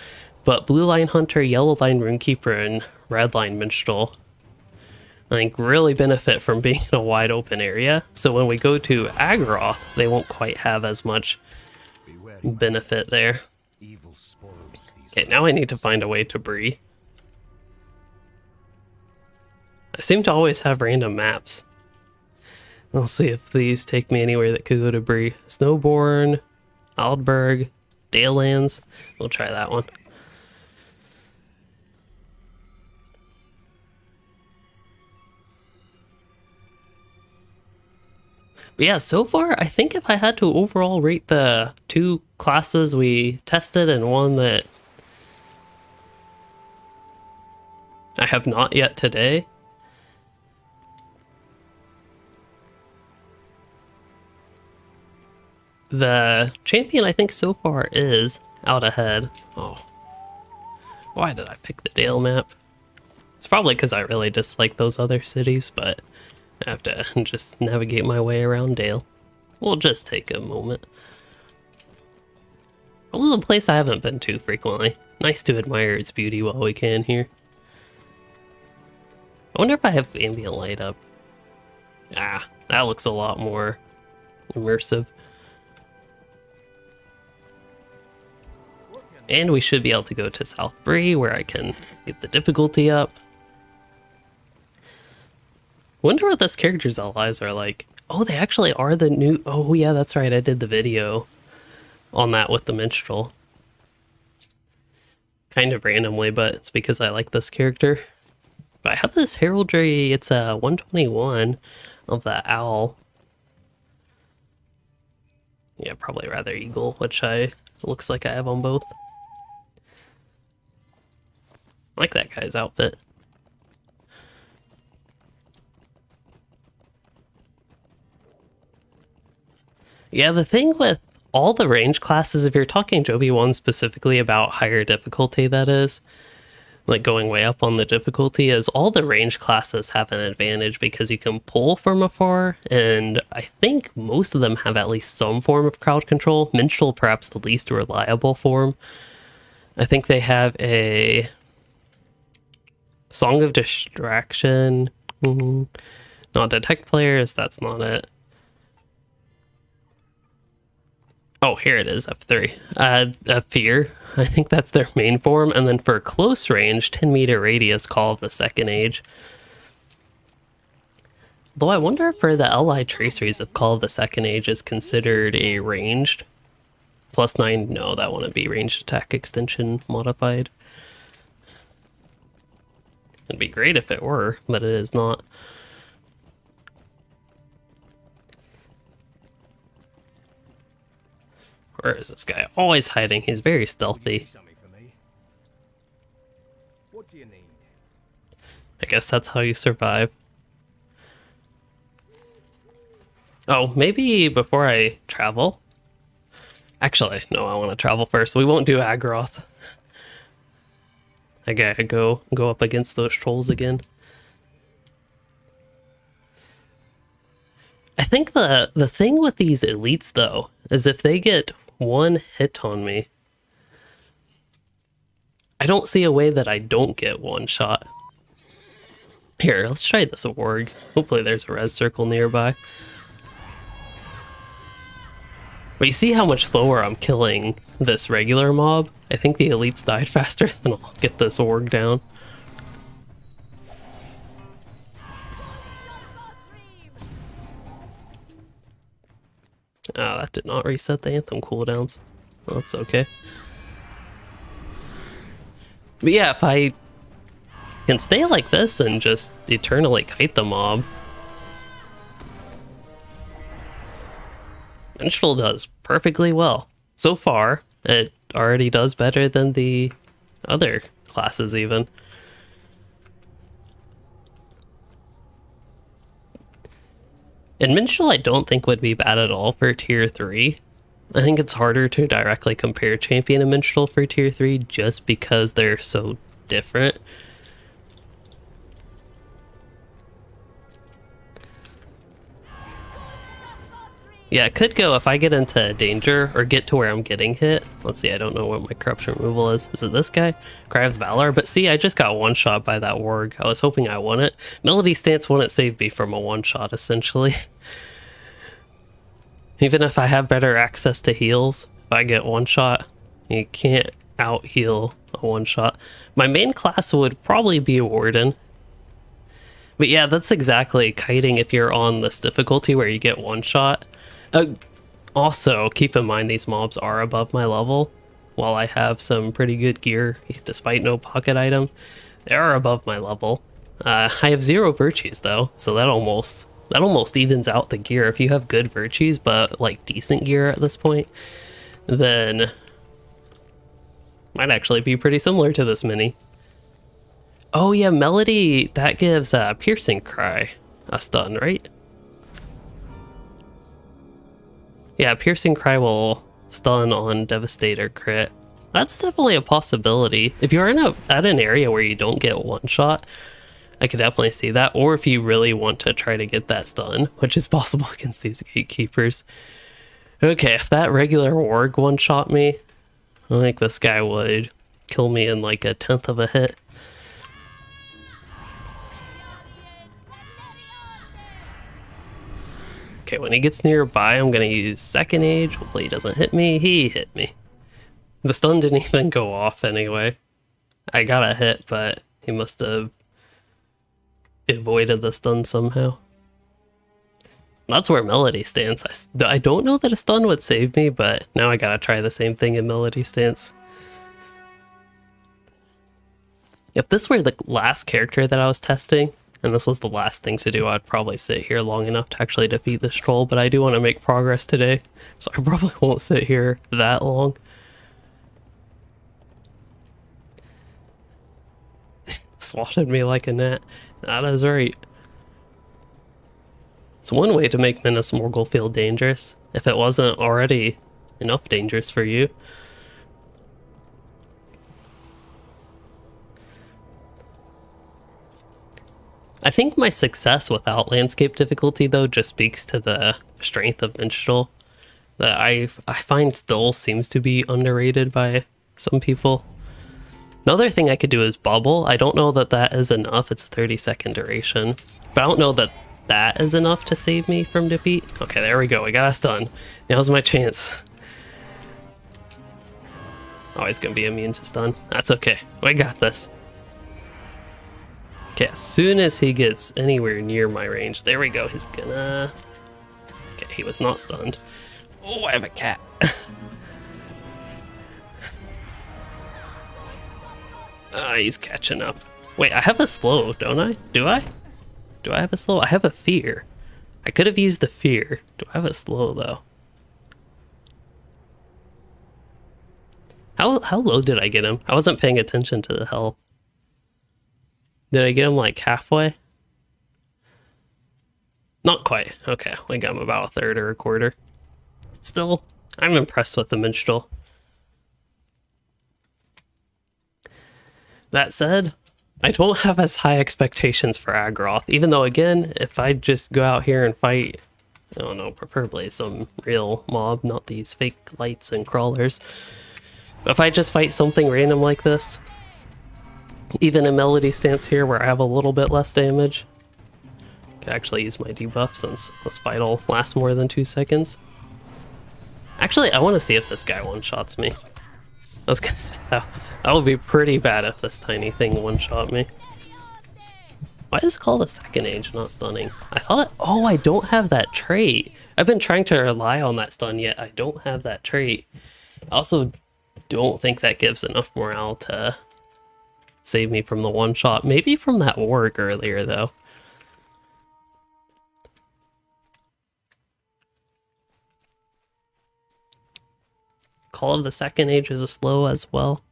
S1: But Blue Line Hunter, Yellow Line Runekeeper, and Red Line Minstrel, I think, really benefit from being in a wide open area. So when we go to Agraroth, they won't quite have as much benefit there. Okay, now I need to find a way to Bree. I seem to always have random maps. I'll see if these take me anywhere that could go to Bree. Snowborn, Aldberg, Dalelands. We'll try that one. But yeah, so far, I think if I had to overall rate the two classes we tested and one that I have not yet today, the champion I think so far is out ahead. Oh, why did I pick the Dale map? It's probably because I really dislike those other cities, but I have to just navigate my way around Dale. We'll just take a moment. This is a place I haven't been to frequently. Nice to admire its beauty while we can here. I wonder if I have ambient light up. Ah, that looks a lot more immersive. And we should be able to go to South Bree where I can get the difficulty up. Wonder what this character's allies are like. Oh, they actually are the new... Oh yeah, that's right, I did the video on that with the minstrel. Kind of randomly, but it's because I like this character. But I have this heraldry, it's a 121 of the owl. Yeah, probably rather eagle, which looks like I have on both. I like that guy's outfit. Yeah, the thing with all the range classes, if you're talking Joby 1 specifically about higher difficulty, that is, like going way up on the difficulty, is all the range classes have an advantage because you can pull from afar, and I think most of them have at least some form of crowd control. Minstrel perhaps the least reliable form. I think they have a Song of Distraction. Not detect players, that's not it. Oh, here it is, F3. Fear, I think that's their main form. And then for close range, 10-meter radius, Call of the Second Age. Though I wonder if for the Li traceries if Call of the Second Age is considered a ranged. +9, no, that wouldn't be ranged attack extension modified. It'd be great if it were, but it is not. Where is this guy? Always hiding. He's very stealthy.
S4: What do you need?
S1: I guess that's how you survive. Oh, maybe before I travel? Actually, no, I want to travel first. We won't do Agroth. I gotta go up against those trolls again. I think the thing with these elites, though, is if they get one hit on me, I don't see a way that I don't get one shot. Here, let's try this org. Hopefully there's a res circle nearby. But you see how much slower I'm killing this regular mob? I think the elites died faster than I'll get this org down. Oh, that did not reset the anthem cooldowns. Well, that's okay. But yeah, if I can stay like this and just eternally kite the mob, Minstrel does perfectly well. So far, it already does better than the other classes even. And Minstrel I don't think would be bad at all for tier 3. I think it's harder to directly compare Champion and Minstrel for tier 3 just because they're so different. Yeah, it could go if I get into danger or get to where I'm getting hit. Let's see, I don't know what my corruption removal is. Is it this guy? Cry of Valor? But see, I just got one-shot by that warg. I was hoping I won it. Melody Stance wouldn't save me from a one-shot, essentially. Even if I have better access to heals, if I get one-shot, you can't out-heal a one-shot. My main class would probably be a Warden. But yeah, that's exactly kiting if you're on this difficulty where you get one-shot. Also, keep in mind these mobs are above my level. While I have some pretty good gear, despite no pocket item, they are above my level. I have 0 virtues though, so that almost that almost evens out the gear. If you have good virtues, but like decent gear at this point, then might actually be pretty similar to this mini. Oh yeah, Melody, that gives Piercing Cry a stun, right? Yeah, Piercing Cry will stun on Devastator crit. That's definitely a possibility. If you're at an area where you don't get one shot, I could definitely see that. Or if you really want to try to get that stun, which is possible against these gatekeepers. Okay, if that regular warg one shot me, I think this guy would kill me in like a 1/10 of a hit. Okay, when he gets nearby, I'm gonna use Second Age. Hopefully he doesn't hit me. He hit me. The stun didn't even go off anyway. I got a hit, but he must have avoided the stun somehow. That's where Melody stance. I don't know that a stun would save me, but now I gotta try the same thing in Melody stance. If this were the last character that I was testing, and this was the last thing to do, I'd probably sit here long enough to actually defeat this troll, but I do want to make progress today, so I probably won't sit here that long. Swatted me like a gnat. That is right. It's one way to make Minas Morgul feel dangerous, if it wasn't already enough dangerous for you. I think my success without landscape difficulty though just speaks to the strength of Minstrel that I find still seems to be underrated by some people. Another thing I could do is bubble. I don't know that that is enough. It's 30-second duration, but I don't know that that is enough to save me from defeat. Okay, there we go. We got a stun. Now's my chance. Oh, he's gonna be immune to stun. That's okay. We got this. Okay, as soon as he gets anywhere near my range, there we go. He's gonna... Okay, he was not stunned. Oh, I have a cat. He's catching up. Wait, I have a slow, don't I? Do I? Do I have a slow? I have a fear. I could have used the fear. Do I have a slow, though? How low did I get him? I wasn't paying attention to the health. Did I get him like halfway? Not quite. Okay, we got him about a third or a quarter. Still, I'm impressed with the Minstrel. That said, I don't have as high expectations for Agroth, even though, again, if I just go out here and fight, I don't know, preferably some real mob, not these fake lights and crawlers. If I just fight something random like this, even a Melody stance here where I have a little bit less damage, I could actually use my debuff since this fight will last more than 2 seconds. Actually, I want to see if this guy one-shots me. I was gonna say that would be pretty bad if this tiny thing one-shot me. Why is it called a Second Age, not stunning? I thought oh, I don't have that trait. I've been trying to rely on that stun, yet I don't have that trait. I also don't think that gives enough morale to save me from the one-shot. Maybe from that warg earlier, though. Call of the Second Age is a slow as well.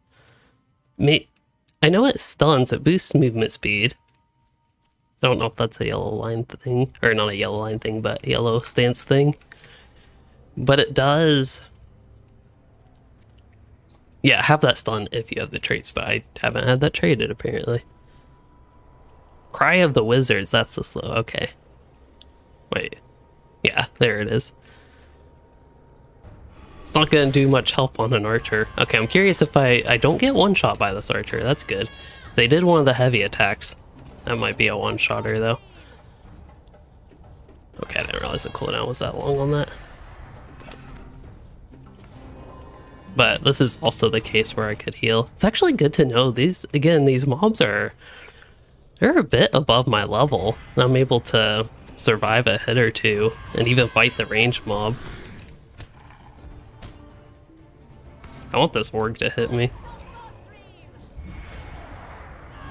S1: I know it stuns, it boosts movement speed. I don't know if that's a yellow line thing, or not a yellow line thing, but yellow stance thing. But it does... Yeah, have that stun if you have the traits, but I haven't had that traded apparently. Cry of the Wizards, that's the slow, okay. Wait, yeah, there it is. It's not gonna do much help on an archer. Okay, I'm curious if I don't get one shot by this archer, that's good. If they did one of the heavy attacks, that might be a one-shotter though. Okay, I didn't realize the cooldown was that long on that. But this is also the case where I could heal. It's actually good to know these mobs they're a bit above my level. I'm able to survive a hit or two and even fight the ranged mob. I want this warg to hit me.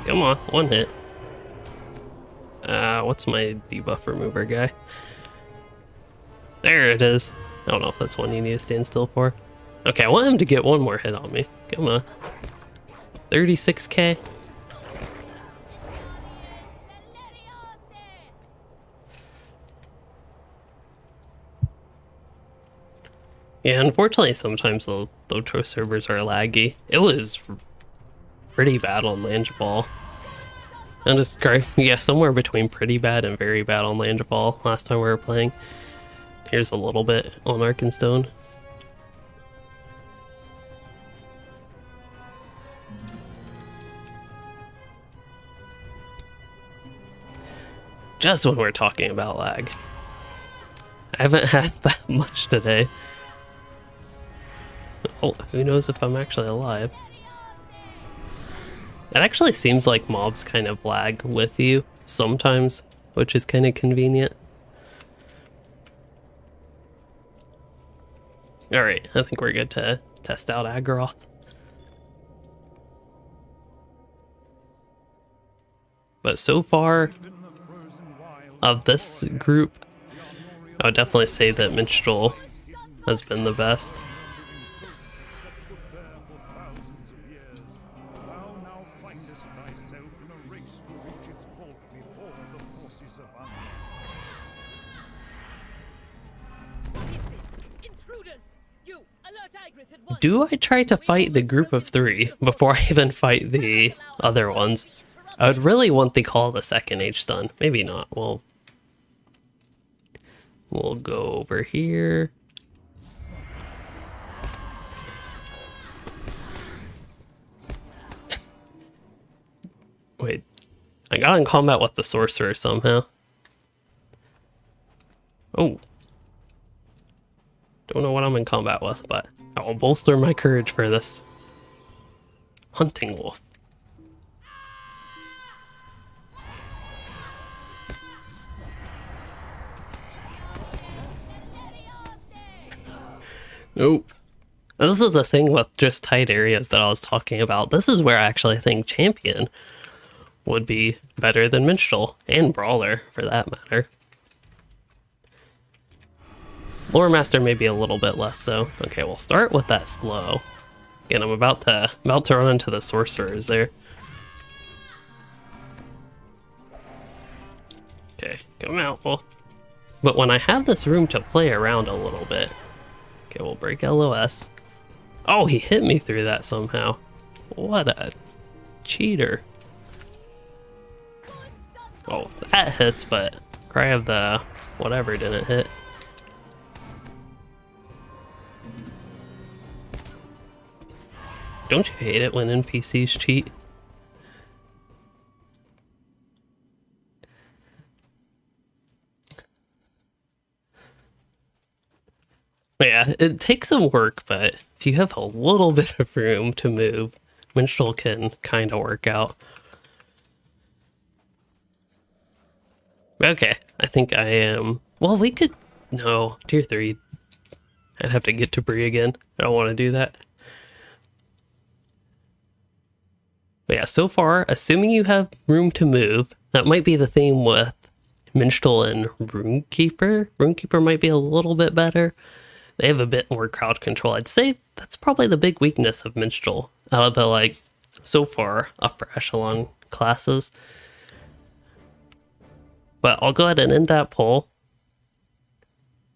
S1: Come on, one hit. What's my debuff remover guy? There it is. I don't know if that's one you need to stand still for. Okay, I want him to get one more hit on me. Come on. 36k. Yeah, unfortunately, sometimes the LOTRO servers are laggy. It was pretty bad on Landball. And just yeah, somewhere between pretty bad and very bad on Landball last time we were playing. Here's a little bit on Arkenstone. Just when we're talking about lag. I haven't had that much today. Oh, who knows if I'm actually alive. It actually seems like mobs kind of lag with you sometimes, which is kind of convenient. Alright, I think we're good to test out Agroth. But so far, of this group, I would definitely say that Minstrel has been the best. Do I try to fight the group of 3 before I even fight the other ones? I would really want the Call of the Second Age stun. Maybe not. We'll go over here. Wait, I got in combat with the sorcerer somehow. Oh. Don't know what I'm in combat with, but I will bolster my courage for this. Hunting wolf. Nope. And this is the thing with just tight areas that I was talking about. This is where I actually think Champion would be better than Minstrel, and Brawler, for that matter. Lore Master may be a little bit less so. Okay, we'll start with that slow. Again, I'm about to run into the sorcerers there. Okay, come out, well. But when I have this room to play around a little bit, okay, we'll break LOS. Oh, he hit me through that somehow. What a cheater. Oh, that hits, but Cry of the whatever didn't hit. Don't you hate it when NPCs cheat? Yeah, it takes some work, but if you have a little bit of room to move, Minstrel can kind of work out. Okay, I think I am... Well, we could... No, tier 3. I'd have to get to Bree again. I don't want to do that. But yeah, so far, assuming you have room to move, that might be the theme with Minstrel and Runekeeper. Runekeeper might be a little bit better. They have a bit more crowd control. I'd say that's probably the big weakness of Minstrel out of the, like, so far upper echelon classes. But I'll go ahead and end that poll.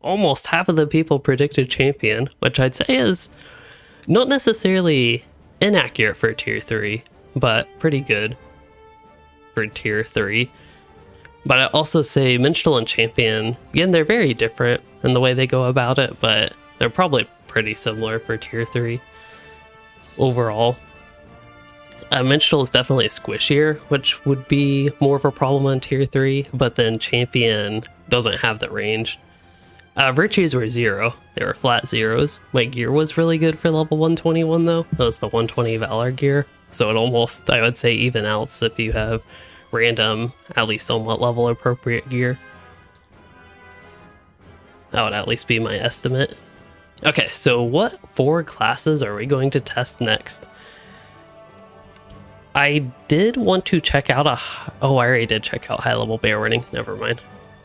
S1: Almost half of the people predicted Champion, which I'd say is not necessarily inaccurate for tier 3, but pretty good for tier 3. But I also say Minstrel and Champion, again, they're very different in the way they go about it, but they're probably pretty similar for tier 3 overall. Minstrel is definitely squishier, which would be more of a problem on tier 3, but then Champion doesn't have the range. Virtues were 0. They were flat zeros. My gear was really good for level 121 though. That was the 120 Valor gear. So it almost, I would say, even outs if you have random, at least somewhat level appropriate gear. That would at least be my estimate. Okay, so what 4 classes are we going to test next? I did want to check out oh, I already did check out high level bear warning. Never mind.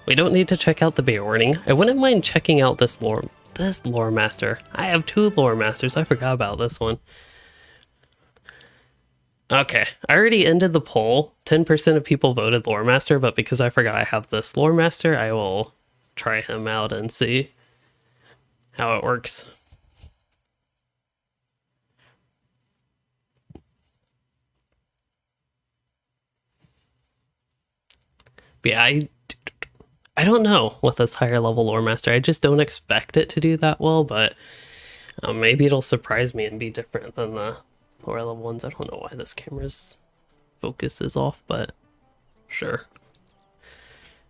S1: We don't need to check out the bear warning. I wouldn't mind checking out this lore master. I have 2 lore masters. I forgot about this one. Okay, I already ended the poll. 10% of people voted lore master, but because I forgot I have this lore master, I will try him out and see how it works. But yeah, I don't know with this higher level lore master. I just don't expect it to do that well, but maybe it'll surprise me and be different than the lower level ones. I don't know why this camera's focus is off, but sure.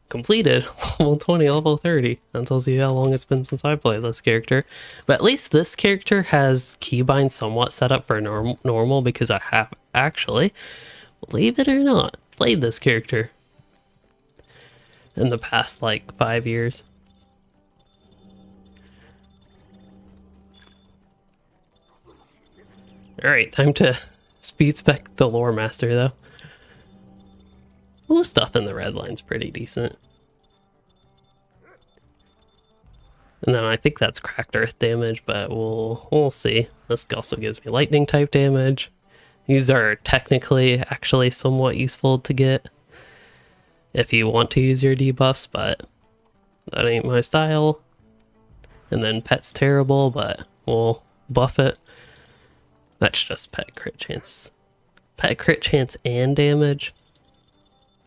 S1: Completed level 20, level 30. That tells you how long it's been since I played this character. But at least this character has keybind somewhat set up for normal because I have actually, believe it or not, played this character in the past like 5 years. Alright, time to speed spec the lore master though. Blue stuff in the red line's pretty decent. And then I think that's cracked earth damage, but we'll see. This also gives me lightning type damage. These are technically actually somewhat useful to get if you want to use your debuffs, but that ain't my style. And then pet's terrible, but we'll buff it. That's just pet crit chance. Pet crit chance and damage.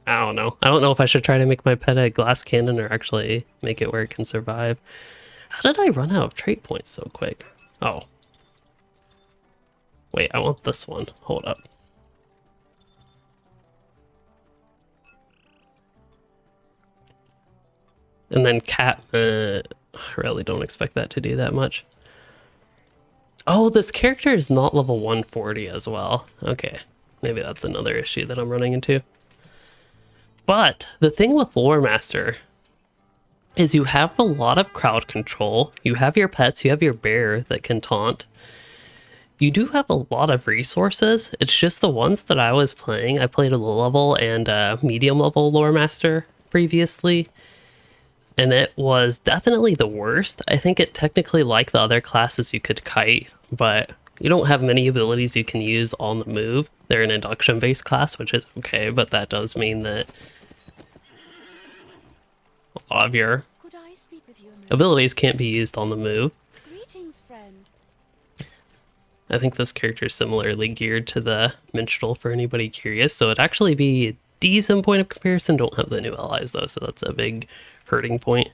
S1: I don't know. I don't know if I should try to make my pet a glass cannon or actually make it where it can survive. How did I run out of trait points so quick? Oh. Wait, I want this one. Hold up. And then cat, I really don't expect that to do that much. Oh, this character is not level 140 as well. Okay, maybe that's another issue that I'm running into. But the thing with Lore Master is you have a lot of crowd control. You have your pets, you have your bear that can taunt. You do have a lot of resources. It's just the ones that I was playing. I played a low level and medium level Lore Master previously. And it was definitely the worst. I think it technically, like the other classes, you could kite, but you don't have many abilities you can use on the move. They're an induction-based class, which is okay, but that does mean that a lot of your abilities can't be used on the move.
S3: Greetings, friend.
S1: I think this character is similarly geared to the Minstrel for anybody curious, so it'd actually be a decent point of comparison. Don't have the new allies though, so that's a big hurting point.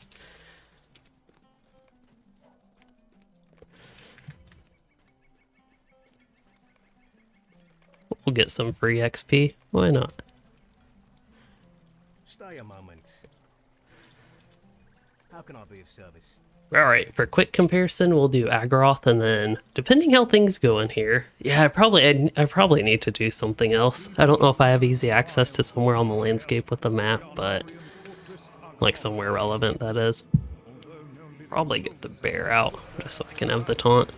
S1: We'll get some free XP. Why not?
S4: Stay a moment. How can I be of service?
S1: Alright, for quick comparison, we'll do Agaroth, and then, depending how things go in here, yeah, I probably need to do something else. I don't know if I have easy access to somewhere on the landscape with the map, but like somewhere relevant, that is. Probably get the bear out, just so I can have the taunt.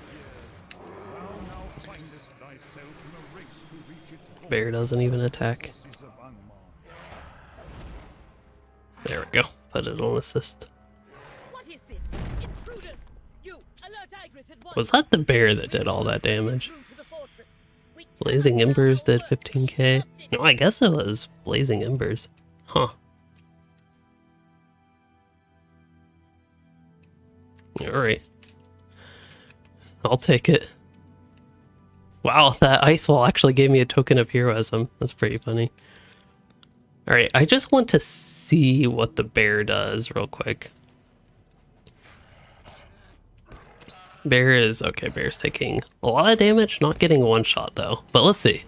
S1: Bear doesn't even attack. There we go. Put it on assist. Was that the bear that did all that damage? Blazing Embers did 15k. No, I guess it was Blazing Embers. Huh. Alright. I'll take it. Wow, that ice wall actually gave me a token of heroism. That's pretty funny. Alright, I just want to see what the bear does real quick. Bear is, okay, bear's taking a lot of damage, not getting one shot though. But let's see.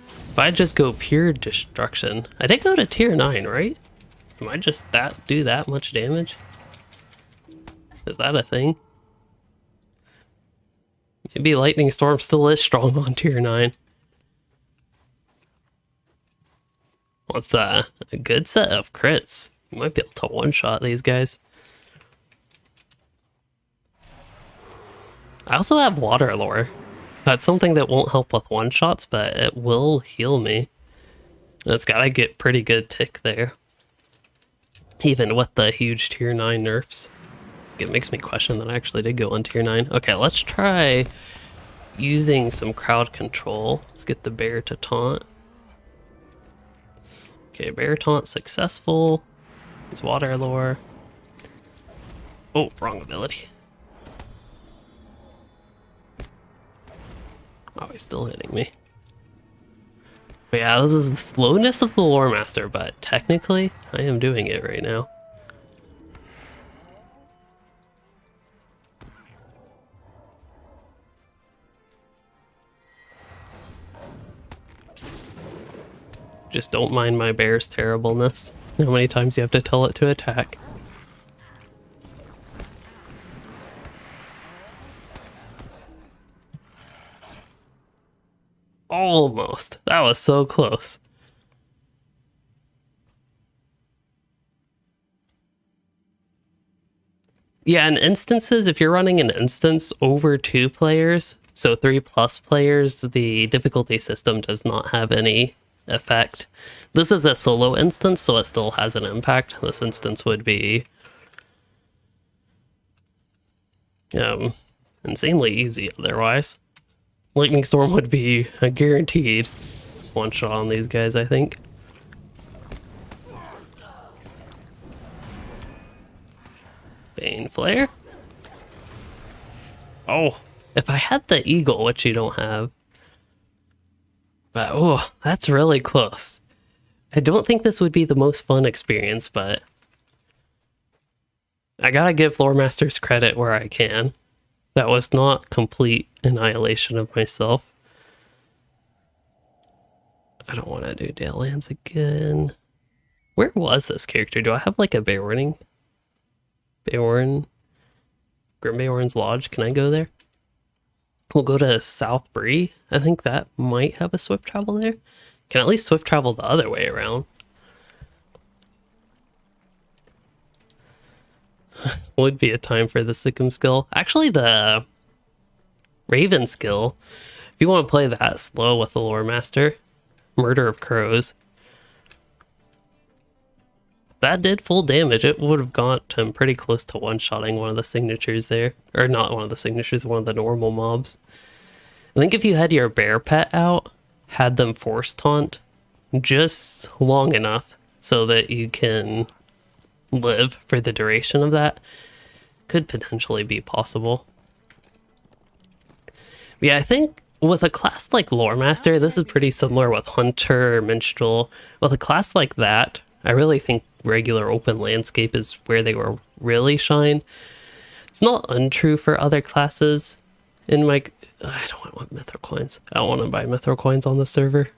S1: If I just go pure destruction, I did go to tier 9, right? Am I just do that much damage? Is that a thing? Maybe Lightning Storm still is strong on tier 9. With a good set of crits, you might be able to one-shot these guys. I also have water lore, That's something that won't help with one-shots, but it will heal me. And it's gotta get pretty good tick there. Even with the huge tier 9 nerfs. It makes me question that I actually did go on tier 9. Okay, let's try using some crowd control. Let's get the bear to taunt. Okay, bear taunt successful. It's water lore. Oh, wrong ability. Oh, he's still hitting me. But yeah, this is the slowness of the lore master, but technically, I am doing it right now. Just don't mind my bear's terribleness. How many times you have to tell it to attack. Almost. That was so close. Yeah, in instances, if you're running an instance over 2 players, so 3+ players, the difficulty system does not have any effect. This is a solo instance, so it still has an impact. This instance would be insanely easy otherwise. Lightning Storm would be a guaranteed one shot on these guys, I think. Bane Flare. Oh, if I had the Eagle, which you don't have. But, oh, that's really close. I don't think this would be the most fun experience, but I gotta give Lore Masters credit where I can. That was not complete annihilation of myself. I don't want to do Dalelands again. Where was this character? Do I have like a Beorning? Beorn? Grim Beorn's Lodge? Can I go there? We'll go to South Bree. I think that might have a swift travel there. Can at least swift travel the other way around. Would be a time for the Sikkim skill. Actually, the Raven skill, if you want to play that slow with the Lore Master, Murder of Crows, that did full damage. It would have got him pretty close to one-shotting one of the signatures there. Or not one of the signatures, one of the normal mobs. I think if you had your bear pet out, had them force taunt just long enough so that you can live for the duration of that, could potentially be possible. Yeah, I think with a class like Lore Master, this is pretty similar with Hunter or Minstrel. With a class like that, I really think regular open landscape is where they will really shine. It's not untrue for other classes. In my, I don't want Mithril coins. I don't want to buy Mithril coins on the server.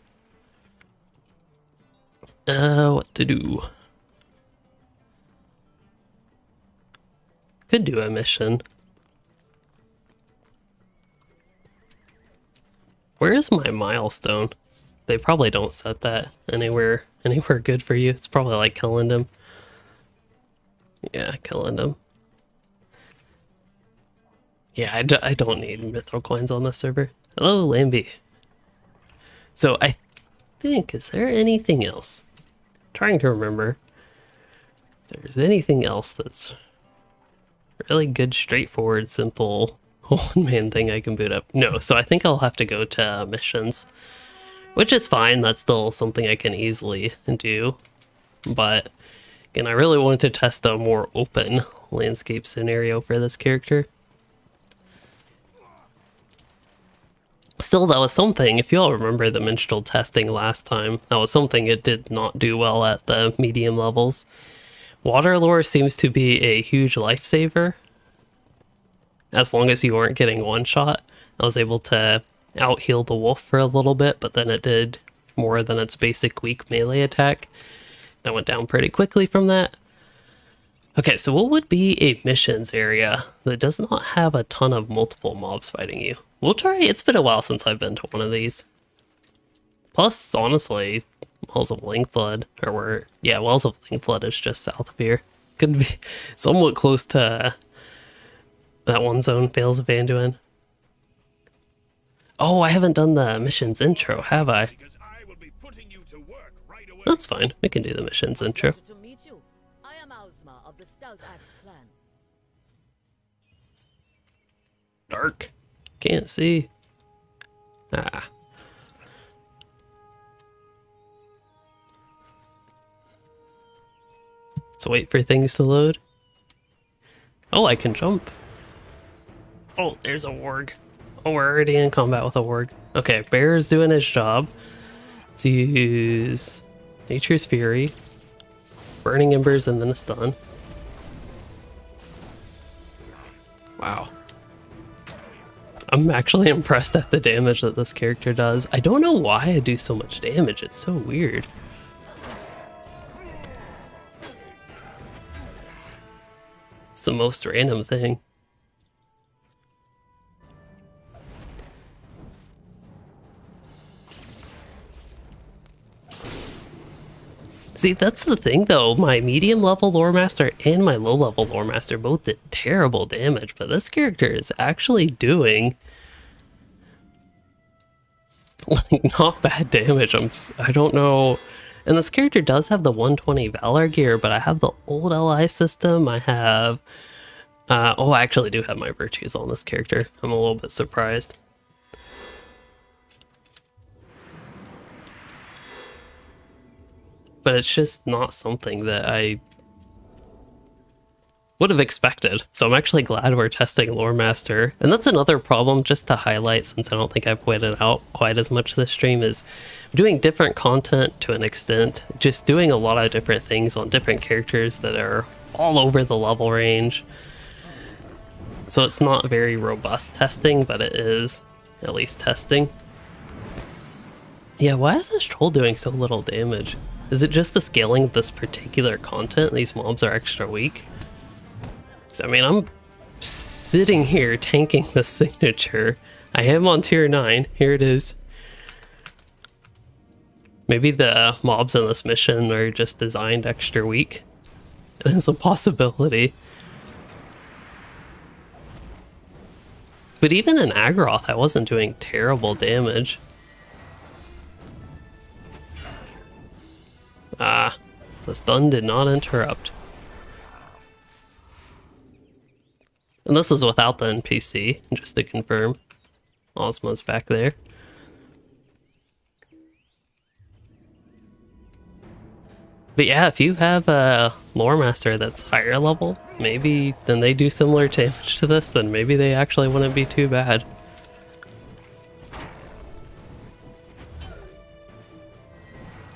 S1: What to do? Could do a mission. Where is my milestone? They probably don't set that anywhere good for you. It's probably like killing them. Yeah, killing them. Yeah, I don't need mithril coins on this server. Hello, Lambie. So I think, is there anything else? I'm trying to remember if there's anything else that's really good, straightforward, simple one-man thing I can boot up. No, so I think I'll have to go to missions, which is fine. That's still something I can easily do. But again, I really wanted to test a more open landscape scenario for this character. Still, that was something, if you all remember the minstrel testing last time, that was something it did not do well at the medium levels. Water lore seems to be a huge lifesaver. As long as you weren't getting one shot, I was able to out heal the wolf for a little bit, but then it did more than its basic weak melee attack. I went down pretty quickly from that. Okay, so what would be a missions area that does not have a ton of multiple mobs fighting you? We'll try. It's been a while since I've been to one of these. Plus, honestly, Wells of Lingflood, or where, yeah, Wells of Lingflood is just south of here. Could be somewhat close to that one zone, Vales of Anduin. Oh, I haven't done the missions intro, have I?
S2: Because I will be putting you to work right away.
S1: That's fine. We can do the missions intro.
S5: Pleasure to meet you. I am Ozma of the Stout Axe clan.
S1: Dark. Can't see. Ah. So wait for things to load. Oh, I can jump. Oh, there's a warg. Oh, we're already in combat with a warg. Okay, Bear is doing his job. Let's use Nature's Fury, Burning Embers, and then a stun. Wow. I'm actually impressed at the damage that this character does. I don't know why I do so much damage. It's so weird. It's the most random thing. See, that's the thing though. My medium level lore master and my low level lore master both did terrible damage, but this character is actually doing like not bad damage. I don't know. And this character does have the 120 Valor gear, but I have the old LI system. I have oh, I actually do have my virtues on this character. I'm a little bit surprised. But it's just not something that I would have expected. So I'm actually glad we're testing Lore Master. And that's another problem, just to highlight, since I don't think I've pointed out quite as much this stream, is doing different content to an extent. Just doing a lot of different things on different characters that are all over the level range. So it's not very robust testing, but it is at least testing. Yeah, why is this troll doing so little damage? Is it just the scaling of this particular content? These mobs are extra weak? 'Cause, I mean, I'm sitting here tanking the signature. I am on tier 9. Here it is. Maybe the mobs in this mission are just designed extra weak. It's a possibility. But even in Agroth, I wasn't doing terrible damage. Ah, the stun did not interrupt. And this was without the NPC, just to confirm. Ozma's back there. But yeah, if you have a lore master that's higher level, maybe then they do similar damage to this, then maybe they actually wouldn't be too bad.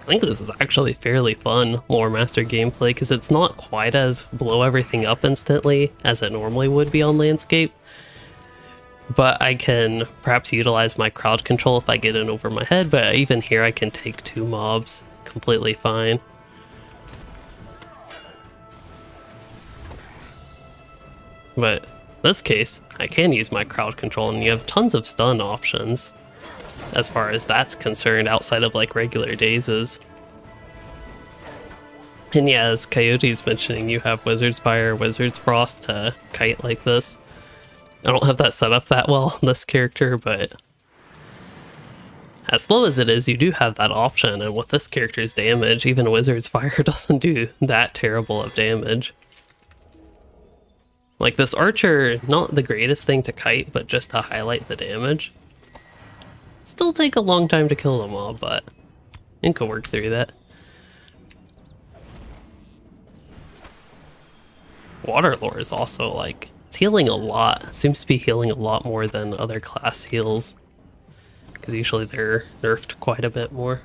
S1: I think this is actually fairly fun lore master gameplay because it's not quite as blow everything up instantly as it normally would be on landscape. But I can perhaps utilize my crowd control if I get in over my head, but even here I can take 2 mobs completely fine. But in this case, I can use my crowd control and you have tons of stun options as far as that's concerned outside of like regular dazes. And yeah, as Coyote's mentioning, you have Wizard's Fire, Wizard's Frost to kite like this. I don't have that set up that well in this character, but as low as it is, you do have that option, and with this character's damage, even Wizard's Fire doesn't do that terrible of damage. Like this Archer, not the greatest thing to kite, but just to highlight the damage. Still take a long time to kill them all, but you can work through that. Water Lore is also like, it's healing a lot. Seems to be healing a lot more than other class heals. Because usually they're nerfed quite a bit more.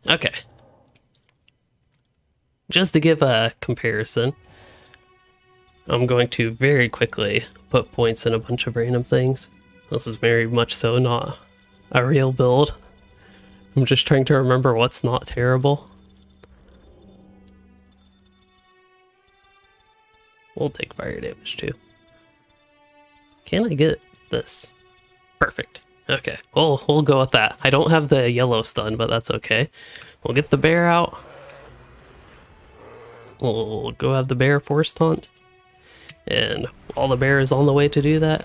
S1: Okay. Just to give a comparison, I'm going to very quickly put points in a bunch of random things. This is very much so not a real build. I'm just trying to remember what's not terrible. We'll take fire damage too. Can I get this? Perfect. Okay, we'll go with that. I don't have the yellow stun, but that's okay. We'll get the bear out. We'll go have the bear force taunt. And while the bear is on the way to do that,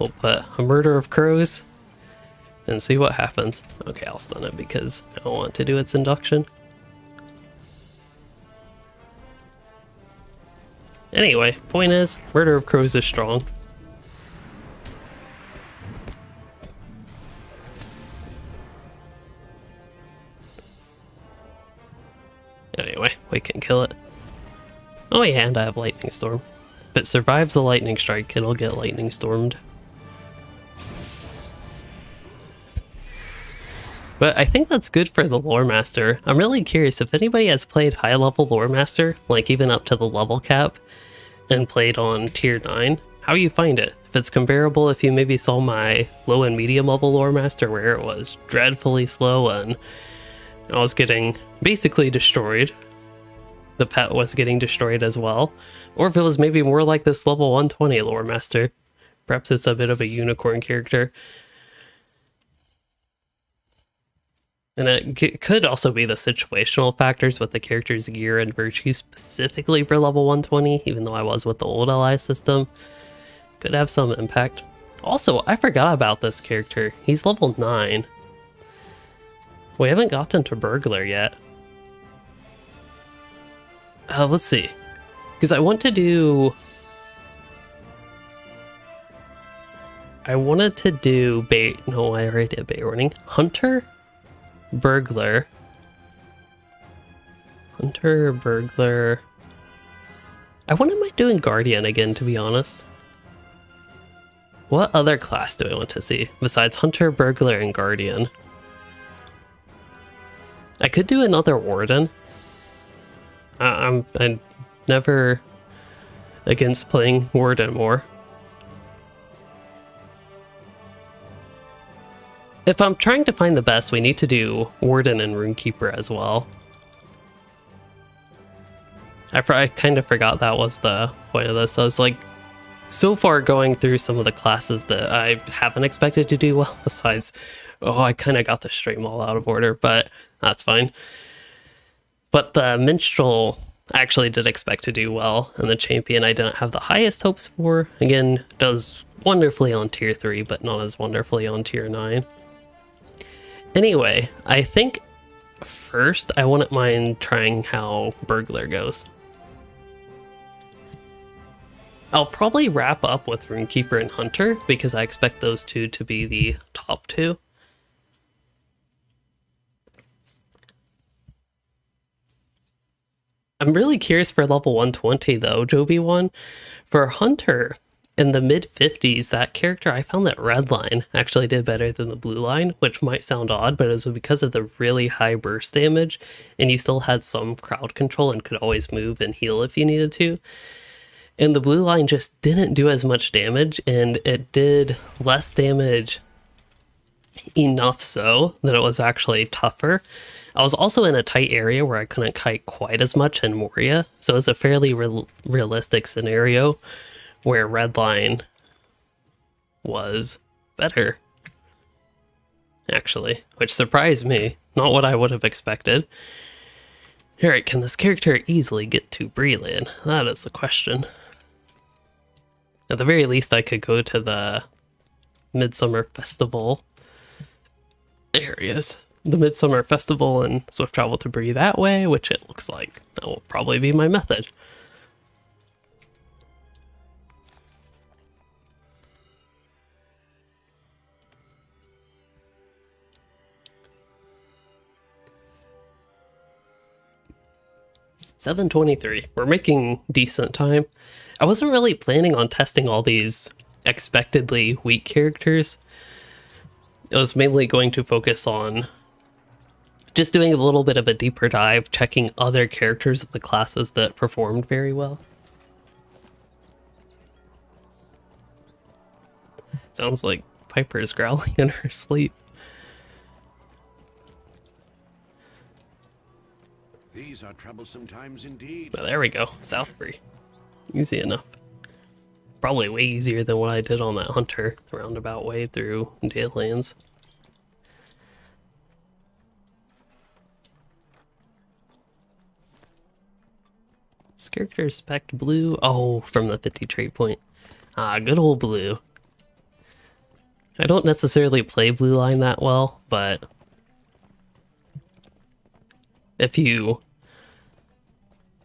S1: We'll put a murder of crows and see what happens. Okay, I'll stun it because I don't want to do its induction. Anyway, point is, murder of crows is strong. Anyway, we can kill it. Oh yeah, and I have lightning storm. If it survives the lightning strike, it'll get lightning stormed. But I think that's good for the Lore Master. I'm really curious if anybody has played high level Lore Master, like even up to the level cap, and played on tier 9, how you find it. If it's comparable, if you maybe saw my low and medium level Lore Master where it was dreadfully slow and I was getting basically destroyed. The pet was getting destroyed as well. Or if it was maybe more like this level 120 Lore Master. Perhaps it's a bit of a unicorn character. And it could also be the situational factors with the character's gear and virtue specifically for level 120, even though I was with the old LI system. Could have some impact. Also, I forgot about this character. He's level 9. We haven't gotten to Burglar yet. Let's see. Because I want to do... I wanted to do bait... No, I already did bait warning. Hunter? Burglar. Hunter, Burglar. I wouldn't mind doing Guardian again, to be honest. What other class do I want to see besides Hunter, Burglar, and Guardian? I could do another Warden. I'm never against playing Warden more. If I'm trying to find the best, we need to do Warden and Runekeeper as well. I kind of forgot that was the point of this. I was like, so far going through some of the classes that I haven't expected to do well, besides, oh, I kind of got the stream all out of order, but that's fine. But the Minstrel I actually did expect to do well, and the Champion I didn't have the highest hopes for. Again, does wonderfully on tier 3, but not as wonderfully on tier 9. Anyway, I think first I wouldn't mind trying how Burglar goes. I'll probably wrap up with Runekeeper and Hunter because I expect those two to be the top two. I'm really curious for level 120 though, Joby1. For Hunter, in the mid-50s, that character, I found that red line actually did better than the blue line, which might sound odd, but it was because of the really high burst damage, and you still had some crowd control and could always move and heal if you needed to. And the blue line just didn't do as much damage, and it did less damage enough so that it was actually tougher. I was also in a tight area where I couldn't kite quite as much in Moria, so it was a fairly realistic scenario where Redline was better, actually, which surprised me. Not what I would have expected. Alright, can this character easily get to Breland? That is the question. At the very least, I could go to the Midsummer Festival. There he is. The Midsummer Festival and swift travel to Bree that way, which it looks like that will probably be my method. $7:23. We're making decent time. I wasn't really planning on testing all these expectedly weak characters. I was mainly going to focus on just doing a little bit of a deeper dive, checking other characters of the classes that performed very well. Sounds like Piper's growling in her sleep.
S6: These are troublesome times indeed.
S1: But there we go, Southbury. Easy enough. Probably way easier than what I did on that Hunter roundabout way through Dalelands. This character spec'd blue. Oh, from the 50 trait point. Ah, good old blue. I don't necessarily play blue line that well, but if you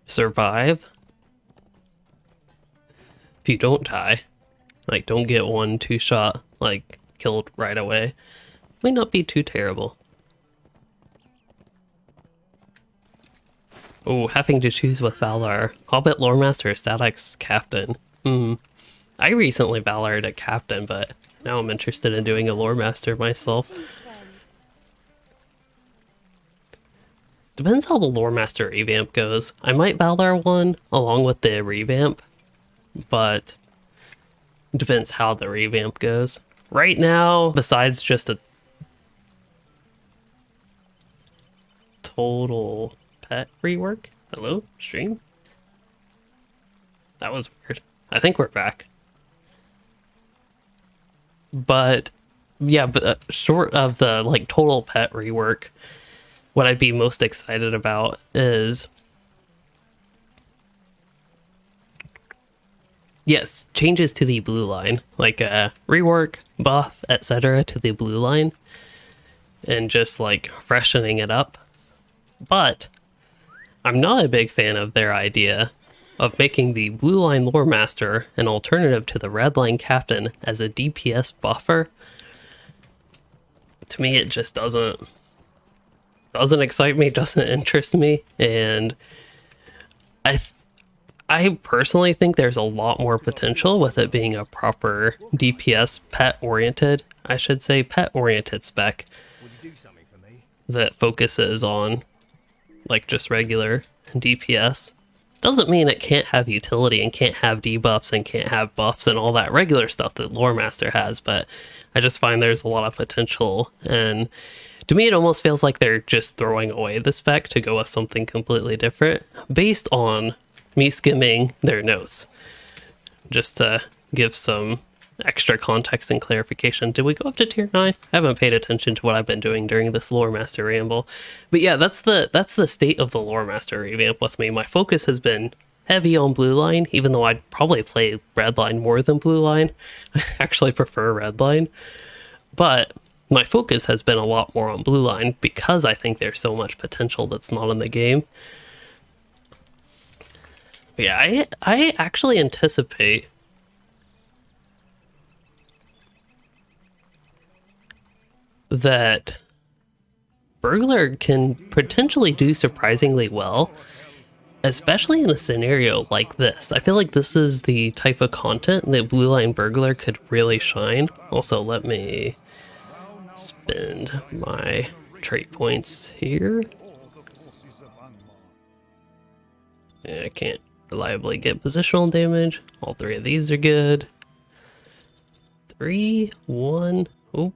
S1: survive, if you don't die, like don't get 1-2 shot, like killed right away, might not be too terrible. Oh, having to choose with Valar. Hobbit Lore Master or Statics Captain. I recently Valared at Captain, but now I'm interested in doing a Lore Master myself. Depends how the Lore Master revamp goes. I might Valar one along with the revamp, but depends how the revamp goes. Right now, besides just a total pet rework. Hello, stream? That was weird. I think we're back. But yeah, but short of the like total pet rework, what I'd be most excited about is, yes, changes to the blue line, like rework, buff, etc. to the blue line, and just like freshening it up. But I'm not a big fan of their idea of making the blue line lore master an alternative to the red line captain as a DPS buffer. To me, it just doesn't excite me, doesn't interest me, and I personally think there's a lot more potential with it being a proper DPS pet-oriented, I should say pet-oriented spec
S4: Would you do something for me?
S1: that focuses on like just regular DPS. Doesn't mean it can't have utility and can't have debuffs and can't have buffs and all that regular stuff that Lore Master has, but I just find there's a lot of potential, and to me it almost feels like they're just throwing away the spec to go with something completely different based on me skimming their notes. Just to give some extra context and clarification. Did we go up to tier 9? I haven't paid attention to what I've been doing during this Lore Master ramble. But yeah, that's the state of the Lore Master revamp with me. My focus has been heavy on blue line, even though I'd probably play red line more than blue line. I actually prefer red line. But my focus has been a lot more on blue line because I think there's so much potential that's not in the game. But yeah, I actually anticipate that Burglar can potentially do surprisingly well, especially in a scenario like this. I feel like this is the type of content that Blue Line Burglar could really shine. Also, let me spend my trait points here. Yeah, I can't reliably get positional damage. All three of these are good. 3, 1, oop.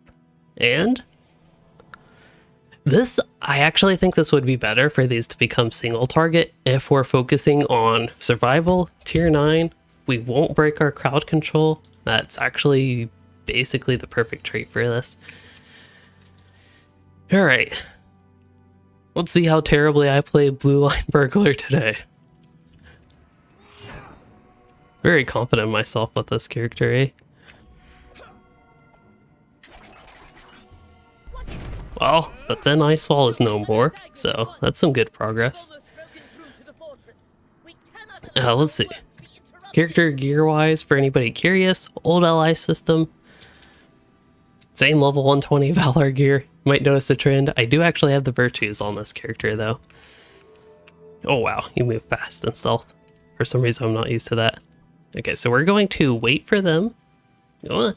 S1: And this, I actually think this would be better for these to become single target if we're focusing on survival, tier 9. We won't break our crowd control. That's actually basically the perfect trait for this. Alright. Let's see how terribly I play Blue Line Burglar today. Very confident in myself with this character, eh? Well, the thin ice wall is no more, so that's some good progress. Let's see. Character gear-wise, for anybody curious, old LI system. Same level 120 Valar gear. You might notice a trend. I do actually have the virtues on this character, though. Oh wow, you move fast and stealth. For some reason, I'm not used to that. Okay, so we're going to wait for them. And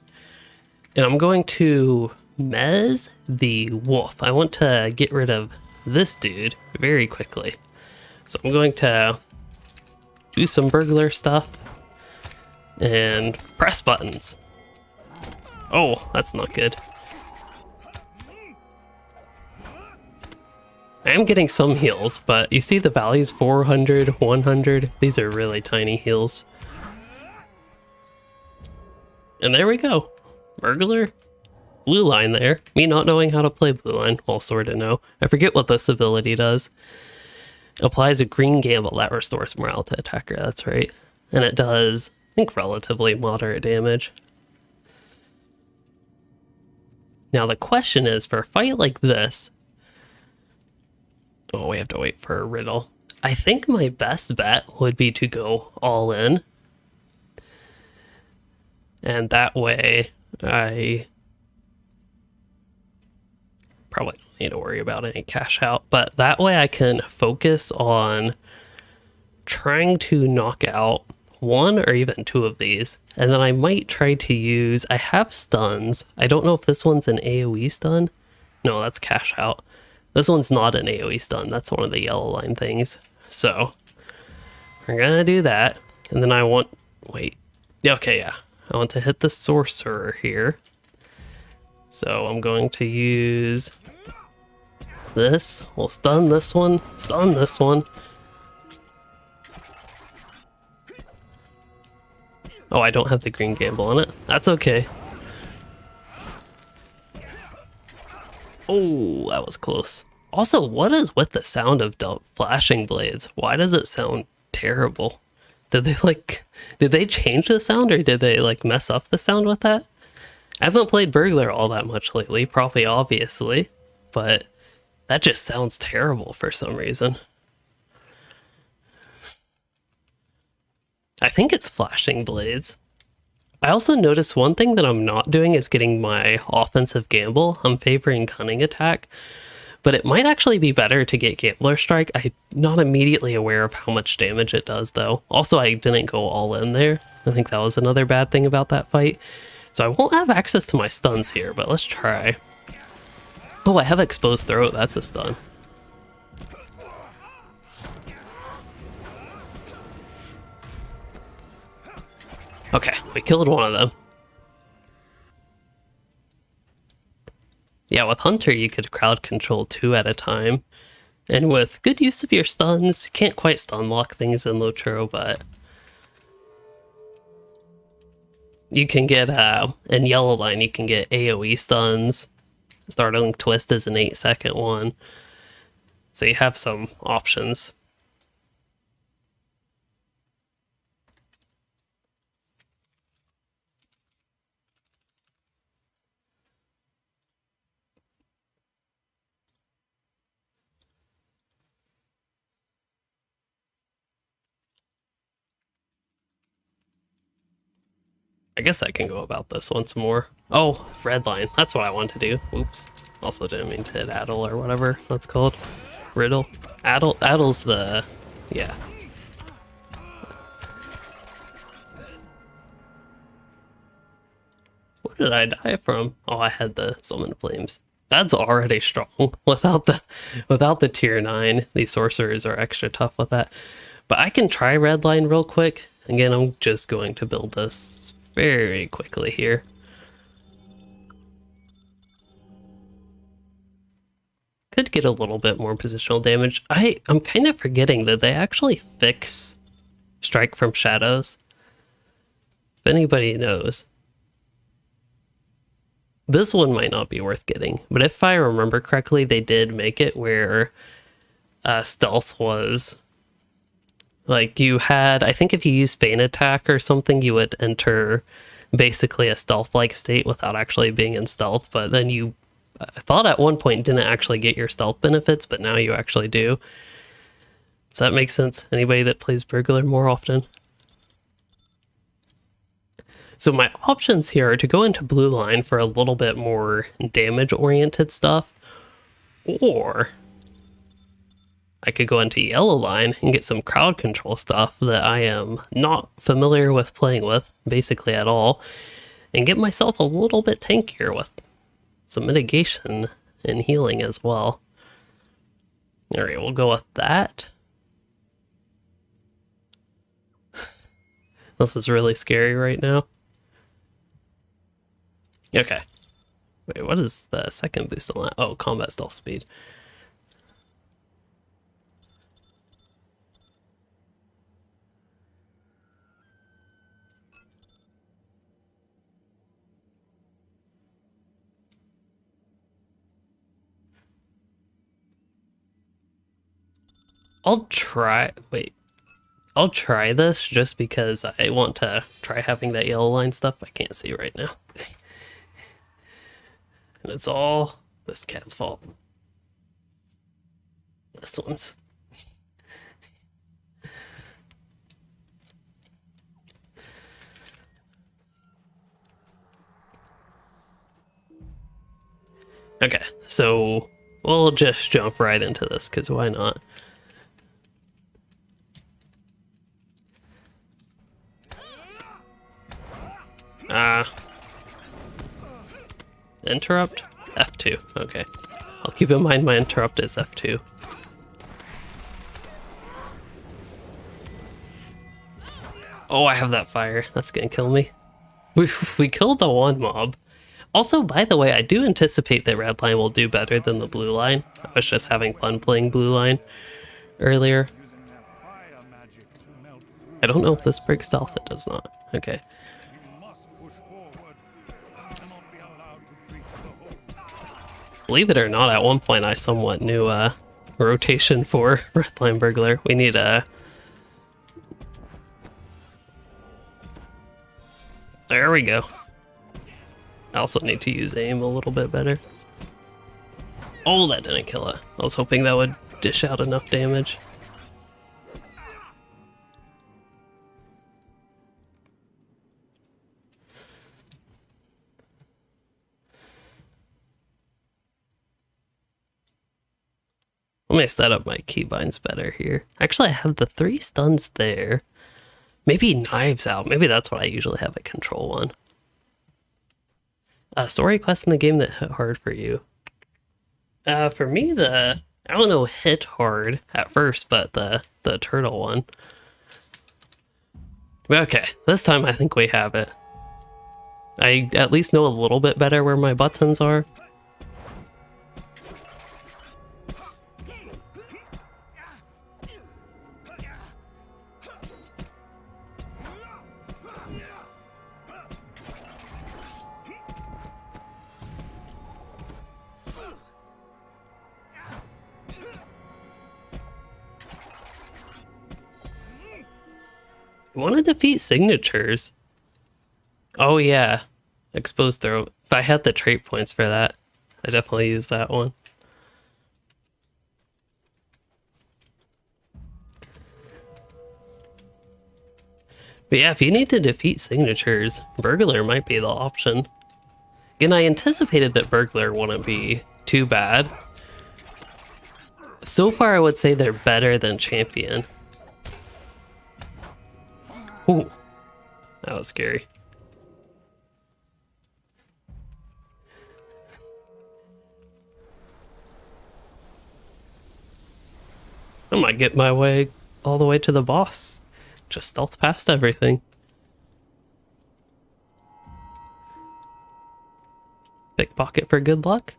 S1: I'm going to Mez the wolf. I want to get rid of this dude very quickly. So I'm going to do some burglar stuff and press buttons. Oh, that's not good. I am getting some heals, but you see the values 400, 100. These are really tiny heals. And there we go. Burglar. Blue line there. Me not knowing how to play blue line. Well, sort of know. I forget what this ability does. Applies a green gamble that restores morale to attacker. That's right. And it does, I think, relatively moderate damage. Now the question is, for a fight like this... Oh, we have to wait for a riddle. I think my best bet would be to go all in. And that way, I probably don't need to worry about any cash out. But that way I can focus on trying to knock out one or even two of these. And then I might try to use... I have stuns. I don't know if this one's an AoE stun. No, that's cash out. This one's not an AoE stun. That's one of the yellow line things. So we're gonna do that. And then I want... Wait. Yeah, okay, yeah. I want to hit the sorcerer here. So I'm going to use this. We'll stun this one. Stun this one. Oh, I don't have the green gamble on it. That's okay. Oh, that was close. Also, what is with the sound of flashing blades? Why does it sound terrible? Did they change the sound, or did they like mess up the sound with that? I haven't played Burglar all that much lately, probably obviously, but that just sounds terrible for some reason. I think it's flashing blades. I also noticed one thing that I'm not doing is getting my offensive gamble. I'm favoring cunning attack, but it might actually be better to get Gambler Strike. I'm not immediately aware of how much damage it does though. Also, I didn't go all in there. I think that was another bad thing about that fight. So I won't have access to my stuns here, but let's try. Oh, I have Exposed Throat. That's a stun. Okay, we killed one of them. Yeah, with Hunter, you could crowd control 2 at a time. And with good use of your stuns, you can't quite stun lock things in LOTRO, but you can get, in Yellow Line, you can get AoE stuns. Startling Twist is an 8-second one. So you have some options. I guess I can go about this once more. Oh, red line. That's what I want to do. Oops. Also didn't mean to hit Addle or whatever that's called. Riddle. Addle's the... yeah. What did I die from? Oh, I had the Summon Flames. That's already strong. Without the tier 9, these sorcerers are extra tough with that. But I can try red line real quick. Again, I'm just going to build this very quickly here. Could get a little bit more positional damage. I'm kind of forgetting that they actually fix Strike from Shadows. If anybody knows. This one might not be worth getting, but if I remember correctly, they did make it where stealth was... like you had, I think if you used Feint Attack or something, you would enter basically a stealth-like state without actually being in stealth, but then you, I thought at one point didn't actually get your stealth benefits, but now you actually do. Does that make sense? Anybody that plays Burglar more often? So my options here are to go into blue line for a little bit more damage-oriented stuff, or I could go into yellow line and get some crowd control stuff that I am not familiar with playing with, basically at all, and get myself a little bit tankier with some mitigation and healing as well. Alright, we'll go with that. This is really scary right now. Okay. Wait, what is the second boost on that? Oh, combat stealth speed. I'll try this just because I want to try having that yellow line stuff. I can't see right now. And it's all this cat's fault. This one's. Okay, so we'll just jump right into this, because why not? Interrupt? F2, okay. I'll keep in mind my interrupt is F2. Oh, I have that fire. That's gonna kill me. We killed the one mob. Also, by the way, I do anticipate that red line will do better than the blue line. I was just having fun playing blue line earlier. I don't know if this breaks stealth. It does not. Okay. Believe it or not, at one point I somewhat knew rotation for red line burglar. We need a... There we go. I also need to use aim a little bit better. Oh, that didn't kill it. I was hoping that would dish out enough damage. Let me set up my keybinds better here. Actually, I have the 3 stuns there. Maybe knives out. Maybe that's what I usually have at control 1. Story quest in the game that hit hard for you. For me, I don't know, hit hard at first, but the turtle one. Okay, this time I think we have it. I at least know a little bit better where my buttons are. I want to defeat signatures. Oh yeah, exposed throat. If I had the trait points for that, I definitely use that one. But yeah, if you need to defeat signatures, burglar might be the option. Again, I anticipated that burglar wouldn't be too bad. So far, I would say they're better than champion. Ooh, that was scary. I might get my way all the way to the boss. Just stealth past everything. Pickpocket for good luck.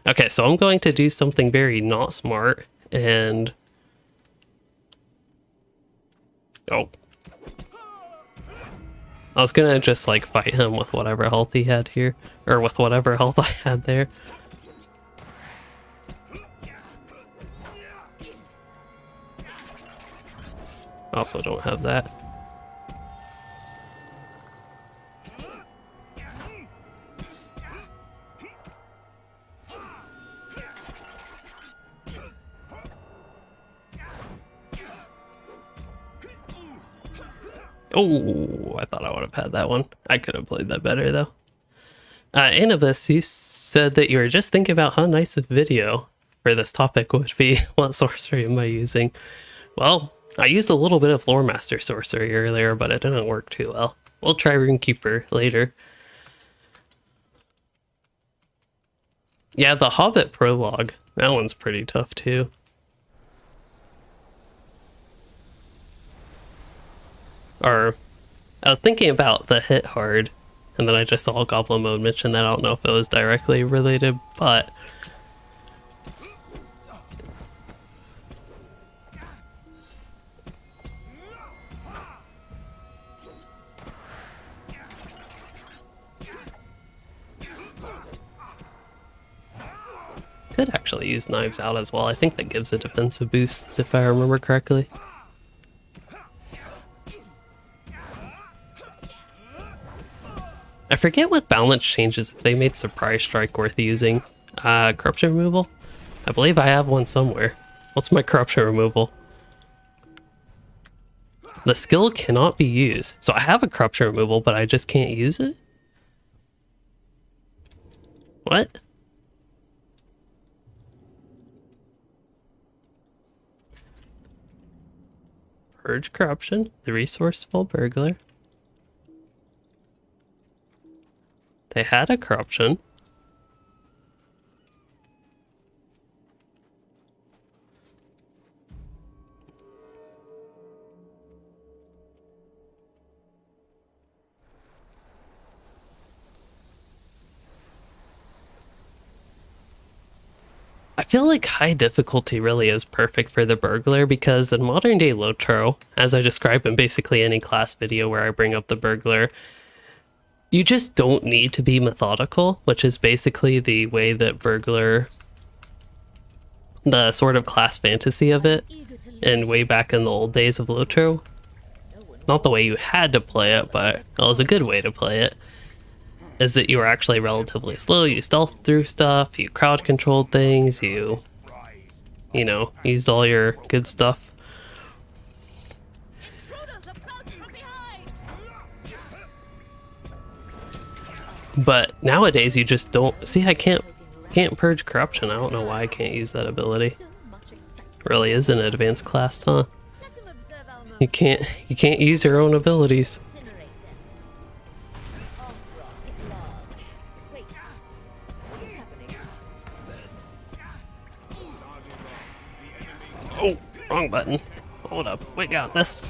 S1: Okay, so I'm going to do something very not smart and... Oh. I was gonna just like fight him with whatever health he had here, or with whatever health I had there. Also don't have that. Oh, I thought I would have had that one. I could have played that better though. Anubis, he said that you were just thinking about how nice a video for this topic would be. What sorcery am I using? Well, I used a little bit of Lore Master sorcery earlier, but it didn't work too well. We'll try Runekeeper later. Yeah, the Hobbit prologue. That one's pretty tough too. Or, I was thinking about the hit hard, and then I just saw Goblin Mode mention that. I don't know if it was directly related, but... Could actually use Knives Out as well. I think that gives a defensive boost, if I remember correctly. I forget with balance changes if they made Surprise Strike worth using. Corruption removal? I believe I have one somewhere. What's my corruption removal? The skill cannot be used. So I have a corruption removal, but I just can't use it? What? Purge corruption, the resourceful burglar. They had a corruption. I feel like high difficulty really is perfect for the burglar because in modern day LOTRO, as I describe in basically any class video where I bring up the burglar, you just don't need to be methodical, which is basically the way that burglar, the sort of class fantasy of it, and way back in the old days of LOTRO. Not the way you had to play it, but it was a good way to play it. Is that you were actually relatively slow, you stealth through stuff, you crowd controlled things, you know, used all your good stuff. But nowadays you just don't see. I can't purge corruption. I don't know why I can't use that ability. Really is an advanced class, huh? You can't use your own abilities. Oh, wrong button. Hold up. We got this.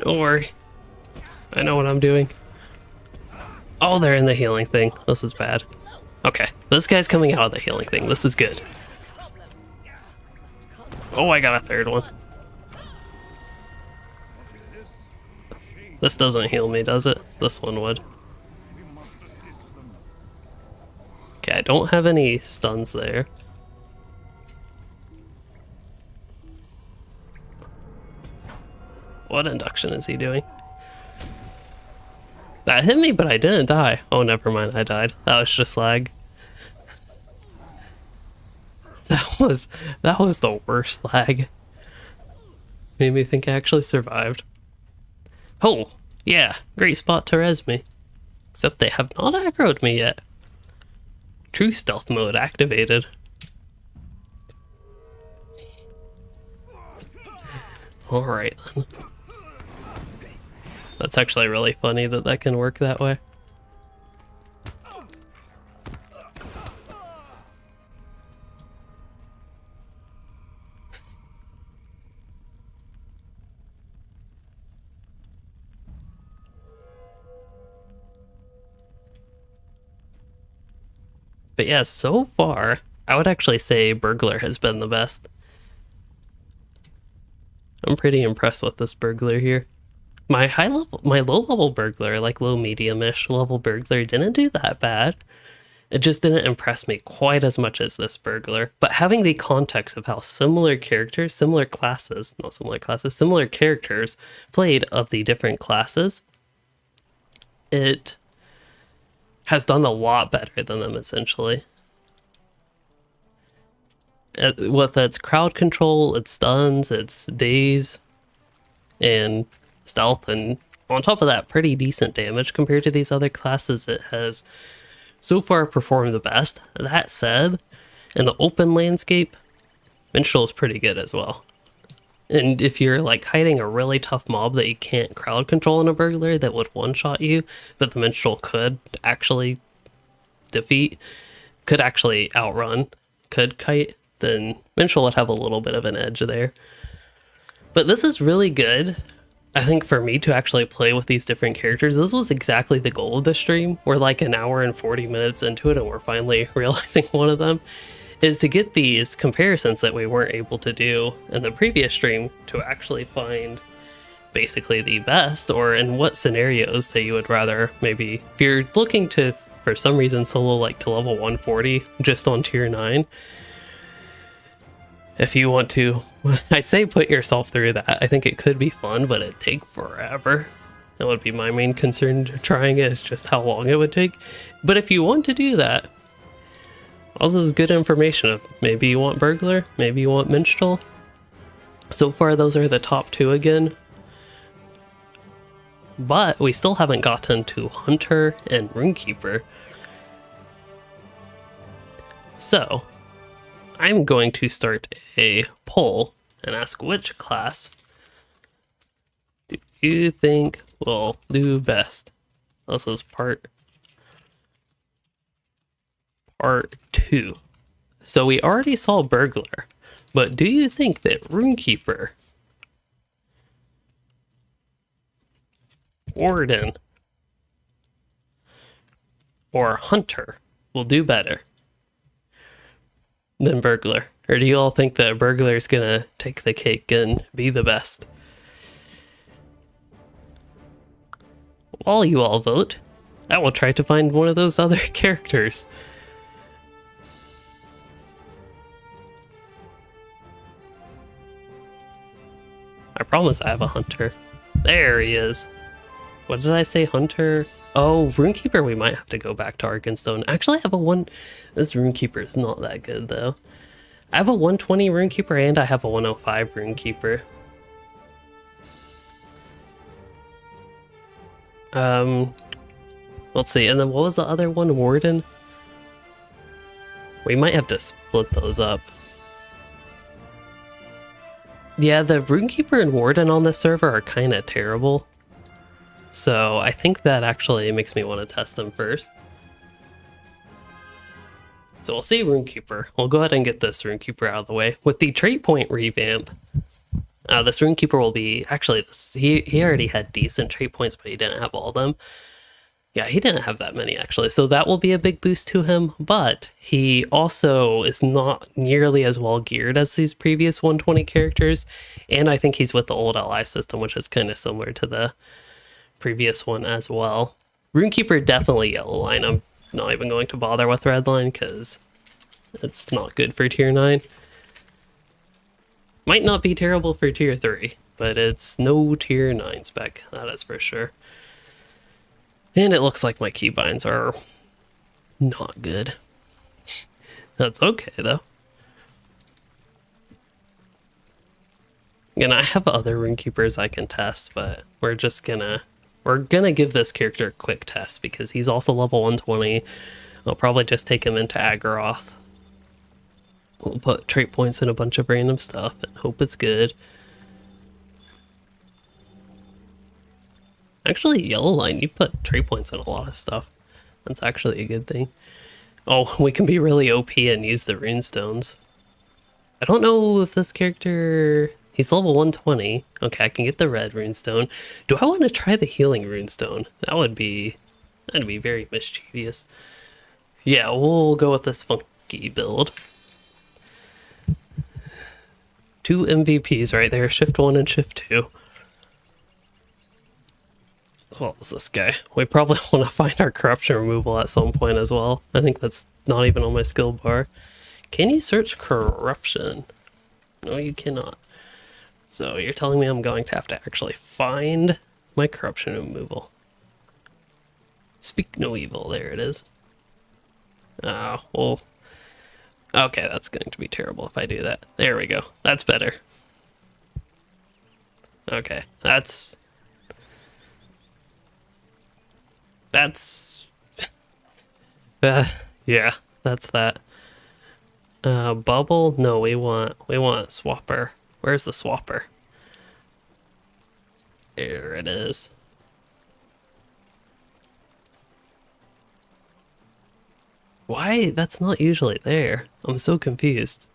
S1: Don't worry. I know what I'm doing. Oh, they're in the healing thing. This is bad. Okay, this guy's coming out of the healing thing. This is good. Oh, I got a third one. This doesn't heal me, does it? This one would. Okay, I don't have any stuns there. What induction is he doing? That hit me, but I didn't die. Oh, never mind, I died. That was just lag. That was the worst lag. Made me think I actually survived. Oh, yeah, great spot to res me. Except they have not aggroed me yet. True stealth mode activated. Alright then. That's actually really funny that that can work that way. But yeah, so far, I would actually say Burglar has been the best. I'm pretty impressed with this Burglar here. My low level Burglar, like low medium-ish level Burglar, didn't do that bad. It just didn't impress me quite as much as this Burglar. But having the context of how similar characters, similar characters played of the different classes, it has done a lot better than them, essentially. With its crowd control, its stuns, its daze, and stealth, and on top of that, pretty decent damage compared to these other classes, it has so far performed the best. That said, in the open landscape, Minstrel is pretty good as well. And if you're like hiding a really tough mob that you can't crowd control in a Burglar that would one-shot you, that the Minstrel could actually defeat, could actually outrun, could kite, then Minstrel would have a little bit of an edge there. But this is really good, I think, for me to actually play with these different characters. This was exactly the goal of the stream. We're like an hour and 40 minutes into it and we're finally realizing one of them is to get these comparisons that we weren't able to do in the previous stream to actually find basically the best, or in what scenarios that you would rather maybe, if you're looking to, for some reason, solo like to level 140 just on tier 9, if you want to, I say put yourself through that. I think it could be fun, but it'd take forever. That would be my main concern trying it, is just how long it would take. But if you want to do that, also is good information of maybe you want burglar, maybe you want minstrel. So far those are the top two again. But we still haven't gotten to hunter and runekeeper. So I'm going to start a poll and ask which class do you think will do best. This is part 2. So we already saw burglar, but do you think that runekeeper, warden, or hunter will do better than burglar? Or do you all think that burglar is gonna take the cake and be the best? While you all vote, I will try to find one of those other characters. I promise I have a hunter. There he is. What did I say, hunter? Oh, runekeeper, we might have to go back to Arkenstone. Actually, I have a one... This runekeeper is not that good, though. I have a 120 runekeeper and I have a 105 runekeeper. Let's see, and then what was the other one? Warden? We might have to split those up. Yeah, the runekeeper and warden on this server are kind of terrible. So I think that actually makes me want to test them first. So we'll see runekeeper. We'll go ahead and get this runekeeper out of the way. With the trait point revamp, this runekeeper will be... Actually, he already had decent trait points, but he didn't have all of them. Yeah, he didn't have that many, actually. So that will be a big boost to him. But he also is not nearly as well geared as these previous 120 characters. And I think he's with the old ally system, which is kind of similar to the previous one as well. Runekeeper, definitely yellow line. I'm not even going to bother with red line because it's not good for tier 9. Might not be terrible for tier 3, but it's no tier 9 spec, that is for sure. And it looks like my keybinds are not good. That's okay though. And I have other runekeepers I can test, but we're gonna give this character a quick test because he's also level 120. I'll probably just take him into Agaroth. We'll put trait points in a bunch of random stuff and hope it's good. Actually, yellow line, you put trait points in a lot of stuff. That's actually a good thing. Oh, we can be really OP and use the runestones. I don't know if this character... He's level 120. Okay, I can get the red runestone. Do I want to try the healing runestone? That'd be very mischievous. Yeah, we'll go with this funky build. 2 MVPs right there, shift 1 and shift 2. As well as this guy. We probably want to find our corruption removal at some point as well. I think that's not even on my skill bar. Can you search corruption? No, you cannot. So you're telling me I'm going to have to actually find my corruption removal. Speak no evil, there it is. Oh, well. Okay, that's going to be terrible if I do that. There we go. That's better. Okay, that's... yeah, that's that. Bubble? No, we want swapper. Where's the swapper? There it is. Why? That's not usually there. I'm so confused.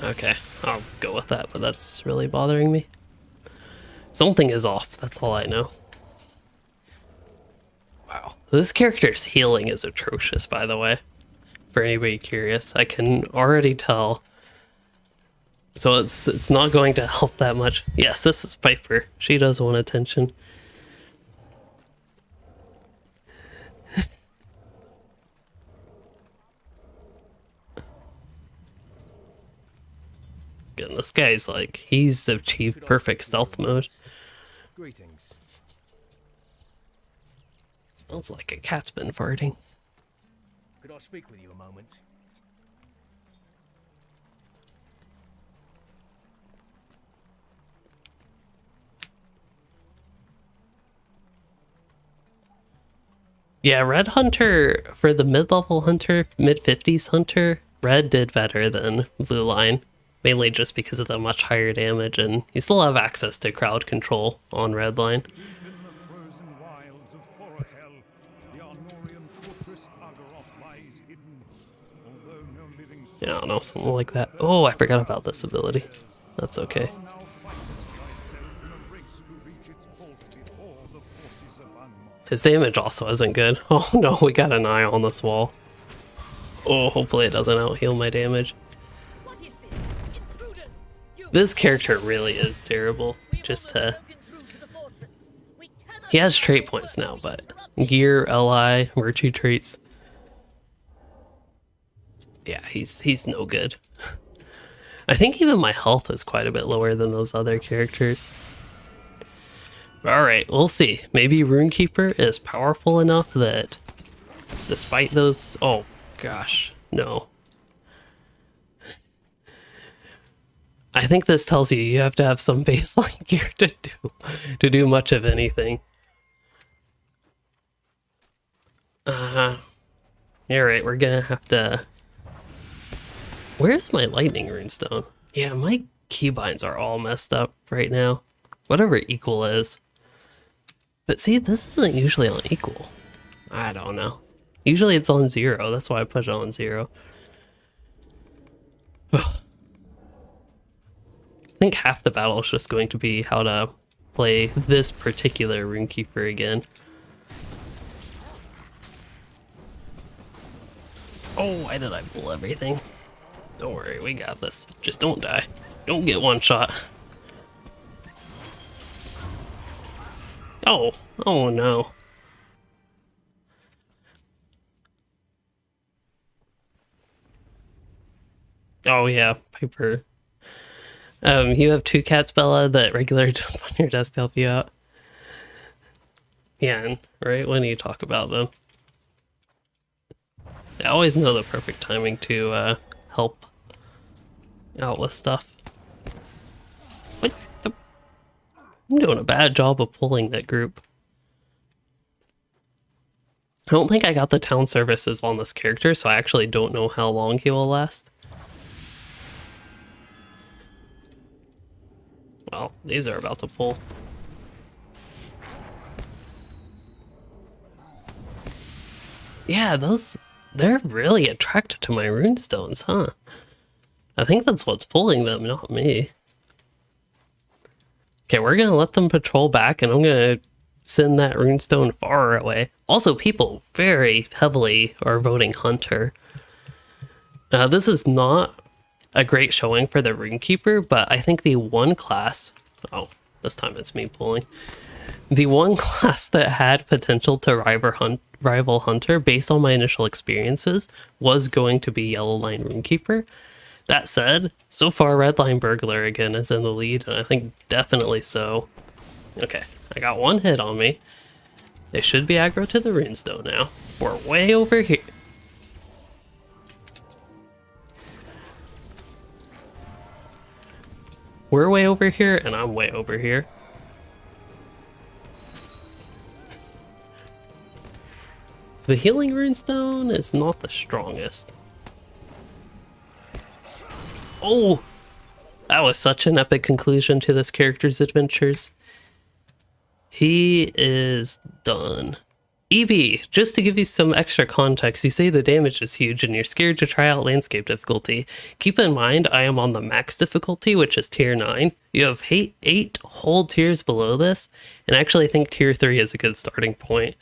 S1: Okay, I'll go with that, but that's really bothering me. Something is off, that's all I know. Wow. This character's healing is atrocious, by the way. For anybody curious, I can already tell. So it's not going to help that much. Yes, this is Piper. She does want attention. And this guy's like, he's achieved perfect stealth mode.
S4: Greetings.
S1: Smells like a cat's been farting.
S4: Could I speak with you a moment?
S1: Yeah, Red Hunter, for the mid-level Hunter, mid-50s Hunter, Red did better than Blue Line. Mainly just because of the much higher damage, and you still have access to crowd control on Red Line.
S2: Deep in the frozen wilds of Forochel, the Arnorian fortress Agaroth lies hidden, although no living soul
S1: Yeah, I don't know, something like that. Oh, I forgot about this ability. That's okay.
S2: now fights thyself in a race to reach its vault before the forces of Angmar.
S1: His damage also isn't good. Oh no, we got an eye on this wall. Oh, hopefully it doesn't out-heal my damage.
S5: What is this? Intruders! You
S1: This character really is terrible. Just to...
S5: broken through to the fortress. We cannot
S1: He has trait points now, but gear, LI, virtue traits. Yeah, he's no good. I think even my health is quite a bit lower than those other characters. Alright, we'll see. Maybe Runekeeper is powerful enough that despite those... Oh, gosh. No. I think this tells you you have to have some baseline gear to do much of anything. You're right, we're gonna have to... Where's my lightning runestone? Yeah, my keybinds are all messed up right now. Whatever equal is. But see, this isn't usually on equal. I don't know. Usually it's on 0, that's why I put it on 0. I think half the battle is just going to be how to play this particular Runekeeper again. Oh, why did I pull everything? Don't worry, we got this. Just don't die. Don't get one shot. Oh, oh no. Oh yeah, Piper. You have 2 cats, Bella, that regularly jump on your desk to help you out. Yeah, and right when you talk about them. I always know the perfect timing to help out with stuff. What the? I'm doing a bad job of pulling that group. I don't think I got the town services on this character, so I actually don't know how long he will last. Well, these are about to pull. Yeah, they're really attracted to my runestones, huh? I think that's what's pulling them, not me. Okay, we're gonna let them patrol back, and I'm gonna send that runestone far away. Also, people very heavily are voting Hunter. This is not a great showing for the Runekeeper, but I think the one class... Oh, this time it's me pulling. The one class that had potential to rival Hunter, based on my initial experiences, was going to be Yellow Line Runekeeper. That said, so far Red Line Burglar again is in the lead, and I think definitely so. Okay, I got one hit on me. They should be aggro to the runestone now. We're way over here. We're way over here, and I'm way over here. The healing runestone is not the strongest. Oh! That was such an epic conclusion to this character's adventures. He is done. EB, just to give you some extra context, you say the damage is huge and you're scared to try out landscape difficulty. Keep in mind, I am on the max difficulty, which is tier 9. You have 8 whole tiers below this, and I actually think tier 3 is a good starting point.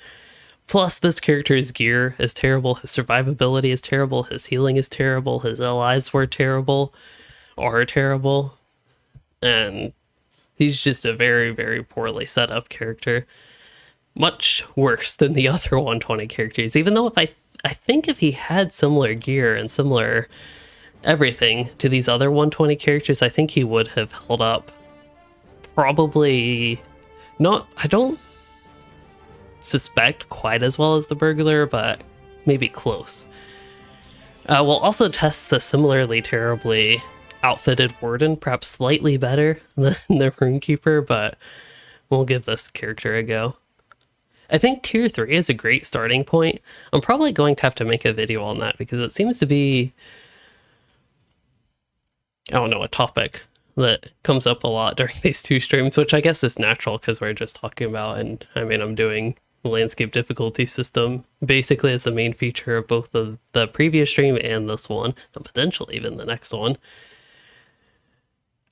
S1: Plus, this character's gear is terrible, his survivability is terrible, his healing is terrible, his LIs were terrible, are terrible, and he's just a very, very poorly set up character. Much worse than the other 120 characters, even though if I think if he had similar gear and similar everything to these other 120 characters, I think he would have held up probably not, I don't suspect quite as well as the burglar, but maybe close. We'll also test the similarly terribly outfitted warden, perhaps slightly better than the runekeeper, but we'll give this character a go. I think tier 3 is a great starting point. I'm probably going to have to make a video on that because it seems to be, I don't know, a topic that comes up a lot during these two streams, which I guess is natural because we're just talking about, and I mean, I'm doing the landscape difficulty system basically as the main feature of both the previous stream and this one, and potentially even the next one.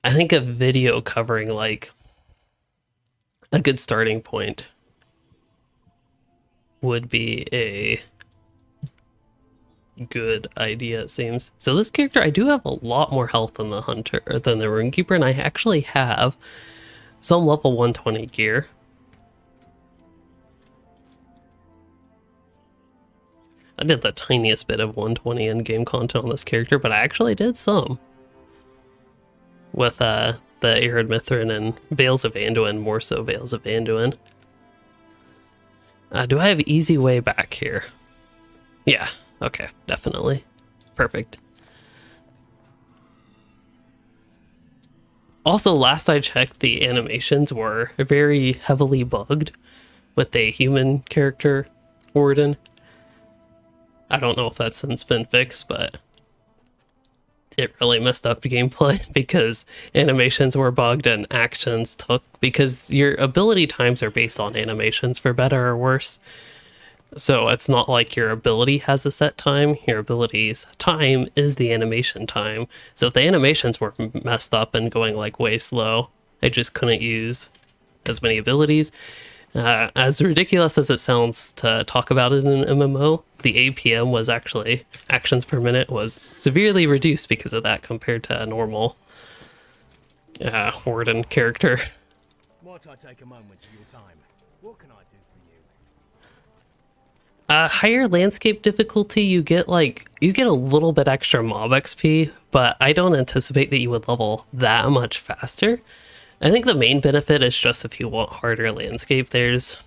S1: I think a video covering like a good starting point would be a good idea, it seems. So this character, I do have a lot more health than the hunter, or than the runekeeper, and I actually have some level 120 gear. I did the tiniest bit of 120 in-game content on this character, but I actually did some. With the Arid Mithrin and Veils of Anduin, more so Veils of Anduin. Do I have easy way back here? Yeah, okay, definitely. Perfect. Also, last I checked, the animations were very heavily bugged with a human character warden. I don't know if that's since been fixed, but it really messed up the gameplay because animations were bugged and actions took, because your ability times are based on animations for better or worse. So it's not like your ability has a set time, your ability's time is the animation time. So if the animations were messed up and going like way slow, I just couldn't use as many abilities. As ridiculous as it sounds to talk about it in an MMO, the APM was actually, actions per minute, was severely reduced because of that compared to a normal warden character.
S4: Might I take a moment of your time? What can I do for you?
S1: Higher landscape difficulty, you get a little bit extra mob XP, but I don't anticipate that you would level that much faster. I think the main benefit is just if you want harder landscape, there's,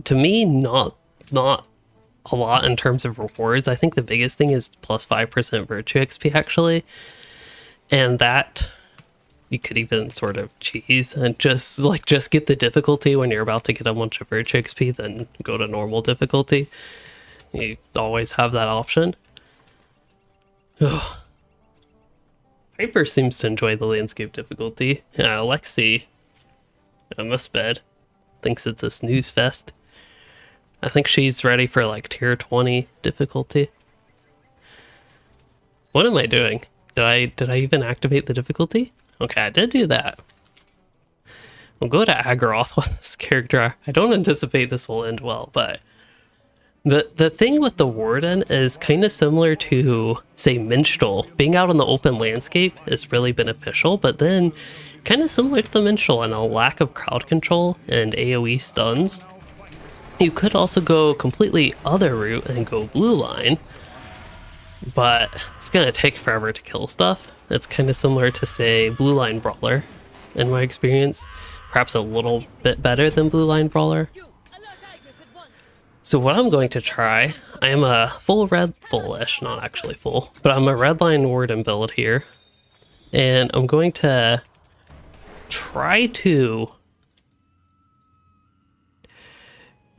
S1: to me, not a lot in terms of rewards. I think the biggest thing is plus 5% virtue XP actually, and that you could even sort of cheese and just get the difficulty when you're about to get a bunch of virtue XP, then go to normal difficulty. You always have that option. Piper seems to enjoy the landscape difficulty. Alexi, on this bed, thinks it's a snooze fest. I think she's ready for like tier 20 difficulty. What am I doing? Did I even activate the difficulty? Okay, I did do that. We'll go to Agraroth with this character. I don't anticipate this will end well, but the thing with the warden is kind of similar to, say, minstrel. Being out in the open landscape is really beneficial, but then kind of similar to the minstrel and a lack of crowd control and AoE stuns. You could also go completely other route and go blue line, but it's gonna take forever to kill stuff. It's kind of similar to, say, blue line brawler in my experience. Perhaps a little bit better than blue line brawler. So what I'm going to try, I am a fullish, not actually full, but I'm a redline warden build here. And I'm going to try to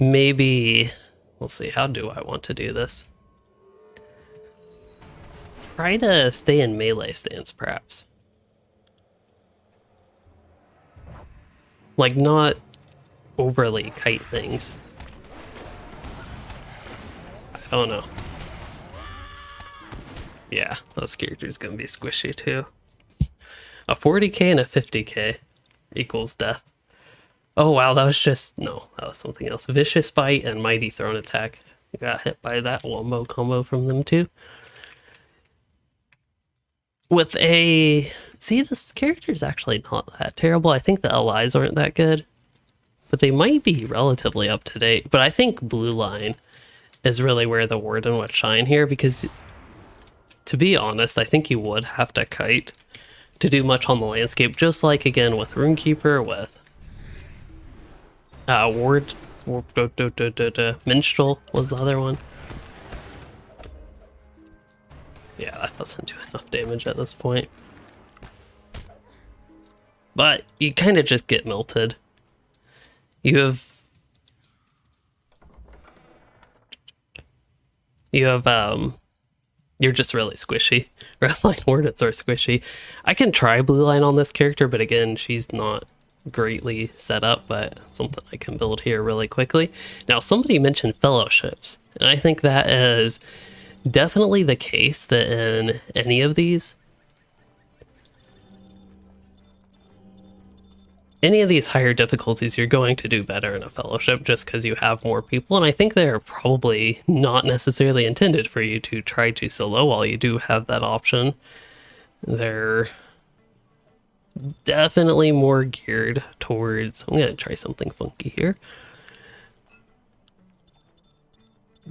S1: maybe, let's see, how do I want to do this? Try to stay in melee stance, perhaps. Like, not overly kite things. I don't know. Yeah, this character's gonna be squishy too. A 40k and a 50k equals death. Oh wow, that was just, no, that was something else. Vicious Bite and Mighty Throne Attack. You got hit by that wombo combo from them too. With a, see, this character's actually not that terrible. I think the allies aren't that good, but they might be relatively up to date. But I think blue line is really where the warden would shine here, because to be honest, I think you would have to kite to do much on the landscape, just like again with Runekeeper, with Minstrel was the other one. Yeah, that doesn't do enough damage at this point. But you kind of just get melted. You have you're just really squishy. Redline Wardens are squishy. I can try blue line on this character, but again, she's not greatly set up, but something I can build here really quickly. Now, somebody mentioned fellowships, and I think that is definitely the case that in any of these higher difficulties, you're going to do better in a fellowship just because you have more people. And I think they're probably not necessarily intended for you to try to solo while you do have that option. They're definitely more geared towards, I'm going to try something funky here.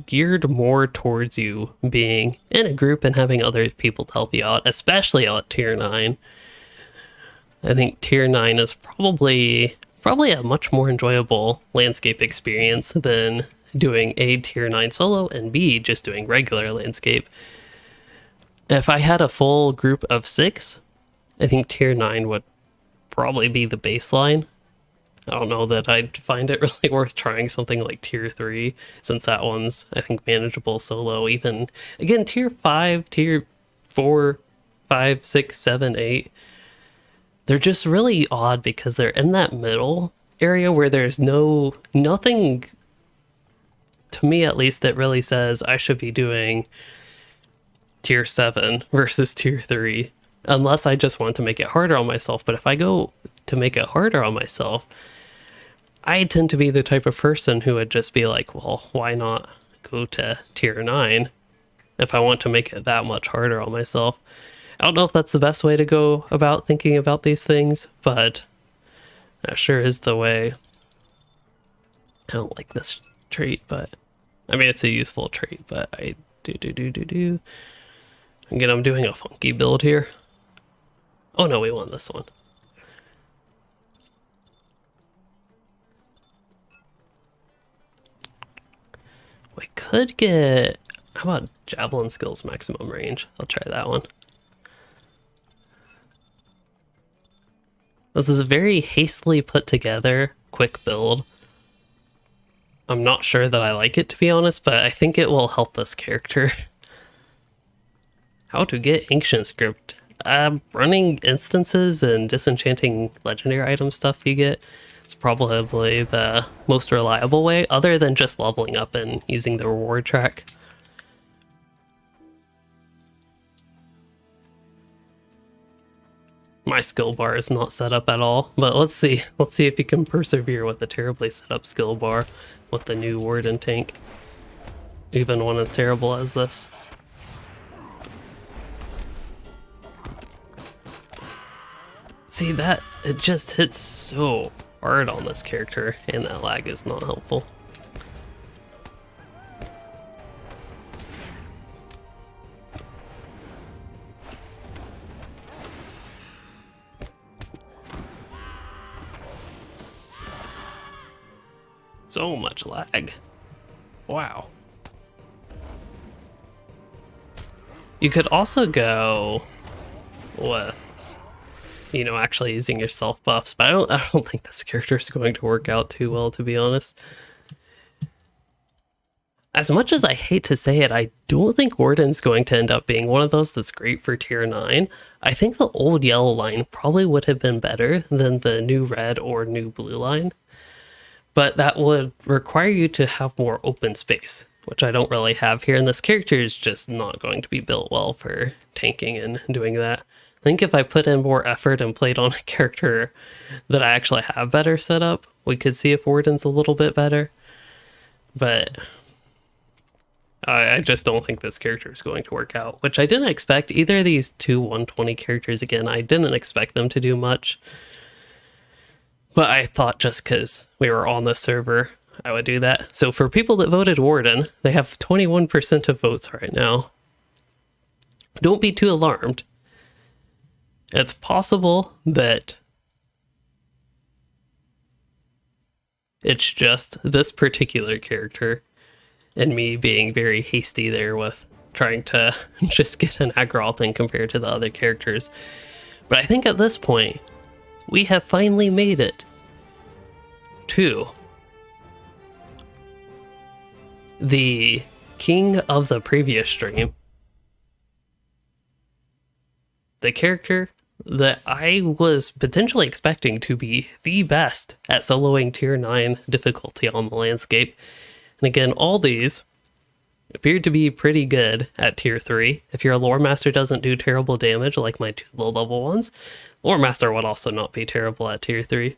S1: Geared more towards you being in a group and having other people to help you out, especially at tier 9. I think tier 9 is probably a much more enjoyable landscape experience than doing A, tier 9 solo, and B, just doing regular landscape. If I had a full group of 6, I think tier 9 would probably be the baseline. I don't know that I'd find it really worth trying something like tier 3, since that one's, I think, manageable solo. Even, again, tier 5, tier 4, 5, 6, 7, 8, they're just really odd because they're in that middle area where there's nothing, to me at least, that really says I should be doing tier 7 versus tier 3, unless I just want to make it harder on myself. But if I go to make it harder on myself, I tend to be the type of person who would just be like, well, why not go to tier 9 if I want to make it that much harder on myself? I don't know if that's the best way to go about thinking about these things, but that sure is the way. I don't like this trait, but I mean, it's a useful trait, but I do. Again, I'm doing a funky build here. Oh no, we won this one. We could get, how about Javelin Skills maximum range? I'll try that one. This is a very hastily put together, quick build. I'm not sure that I like it, to be honest, but I think it will help this character. How to get Ancient Script. Running instances and disenchanting legendary item stuff you get is probably the most reliable way, other than just leveling up and using the reward track. My skill bar is not set up at all, but let's see if you can persevere with a terribly set up skill bar with the new Warden tank, even one as terrible as this. See that, it just hits so hard on this character, and that lag is not helpful. So much lag. Wow. You could also go with, you know, actually using your self buffs, but I don't think this character is going to work out too well, to be honest. As much as I hate to say it, I don't think Warden's going to end up being one of those that's great for tier 9. I think the old yellow line probably would have been better than the new red or new blue line. But that would require you to have more open space, which I don't really have here. And this character is just not going to be built well for tanking and doing that. I think if I put in more effort and played on a character that I actually have better set up, we could see if Warden's a little bit better. But I just don't think this character is going to work out, which I didn't expect. Either of these two 120 characters, again, I didn't expect them to do much. But I thought just because we were on the server, I would do that. So for people that voted Warden, they have 21% of votes right now. don't be too alarmed. It's possible that it's just this particular character and me being very hasty there with trying to just get an aggro thing compared to the other characters. But I think at this point, we have finally made it to the king of the previous stream. The character that I was potentially expecting to be the best at soloing tier 9 difficulty on the landscape. And again, all these appeared to be pretty good at tier 3. If your lore master doesn't do terrible damage like my 2 low level ones, lore master would also not be terrible at tier 3.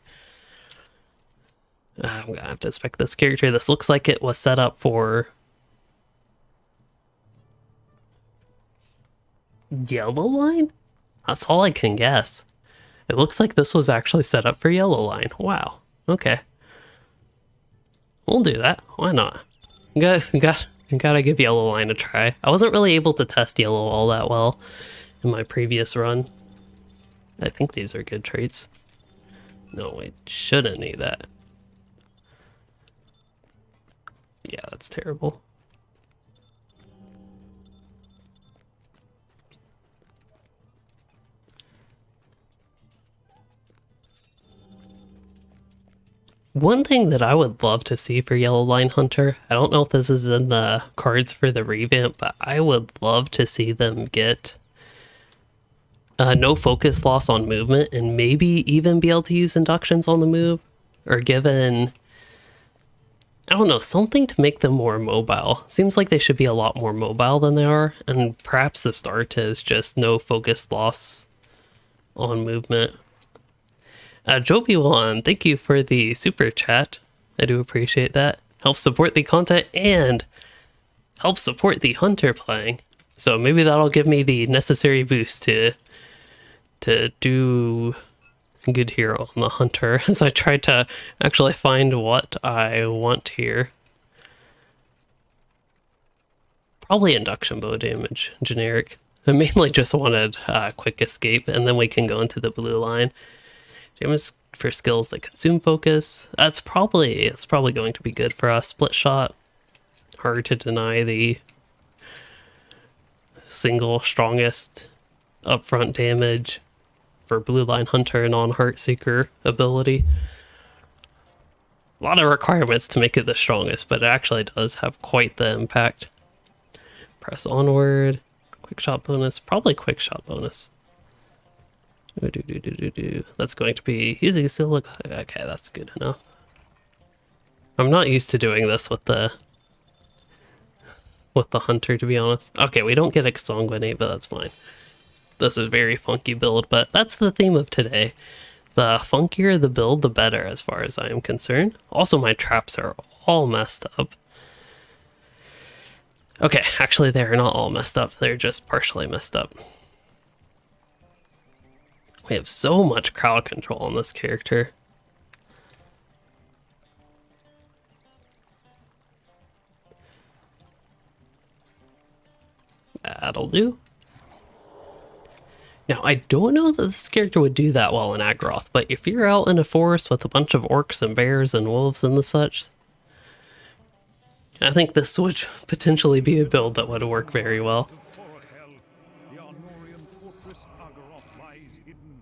S1: I'm gonna have to inspect this character. This looks like it was set up for yellow line? That's all I can guess. It looks like this was actually set up for yellow line. Wow. Okay. We'll do that. Why not? Gotta give yellow line a try. I wasn't really able to test yellow all that well in my previous run. I think these are good traits. No, we shouldn't need that. Yeah, that's terrible. One thing that I would love to see for Yellow Line Hunter, I don't know if this is in the cards for the revamp, but I would love to see them get no focus loss on movement and maybe even be able to use inductions on the move, or given, I don't know, something to make them more mobile. Seems like they should be a lot more mobile than they are, and perhaps the start is just no focus loss on movement. Joby1, thank you for the super chat. I do appreciate that. Helps support the content and helps support the hunter playing. So maybe that'll give me the necessary boost to do good here on the hunter as I try to actually find what I want here. Probably induction bow damage, generic. I mainly just wanted quick escape, and then we can go into the blue line. Damage for skills that consume focus. It's probably going to be good for us. Split shot. Hard to deny the single strongest upfront damage for Blue Line Hunter and on Heartseeker ability. A lot of requirements to make it the strongest, but it actually does have quite the impact. Press onward. Quick shot bonus. Probably quick shot bonus. That's going to be using silica. Okay, that's good enough. I'm not used to doing this with the hunter, to be honest. Okay, we don't get exsanguinate, but that's fine. This is a very funky build, but that's the theme of today. The funkier the build, the better, as far as I am concerned. Also, my traps are all messed up. Okay, actually, they're not all messed up. They're just partially messed up. We have so much crowd control on this character. That'll do. Now, I don't know that this character would do that well in Agroth, but if you're out in a forest with a bunch of orcs and bears and wolves and the such, I think this would potentially be a build that would work very well.
S2: The Arnorian fortress Agaroth lies hidden,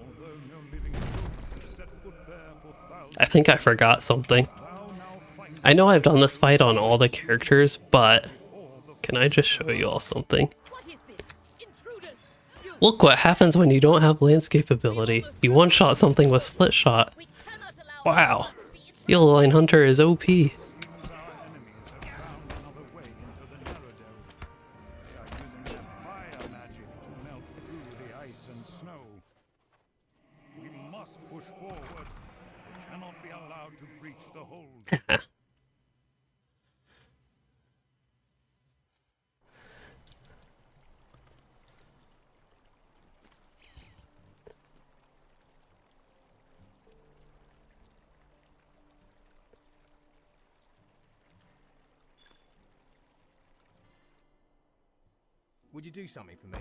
S2: although no living souls have set foot there for thousands.
S1: I think I forgot something. I know I've done this fight on all the characters, but can I just show you all something?
S5: What is this? Intruders! You
S1: Look what happens when you don't have landscape ability. You one-shot something with split shot.
S5: we cannot allow
S1: Wow. Yellow Line Hunter is OP.
S2: Our enemies have found another way into the Narrow. They are using their fire magic to melt through the ice and snow. We must push forward. We cannot be allowed to breach the hold.
S4: Would you do something for me?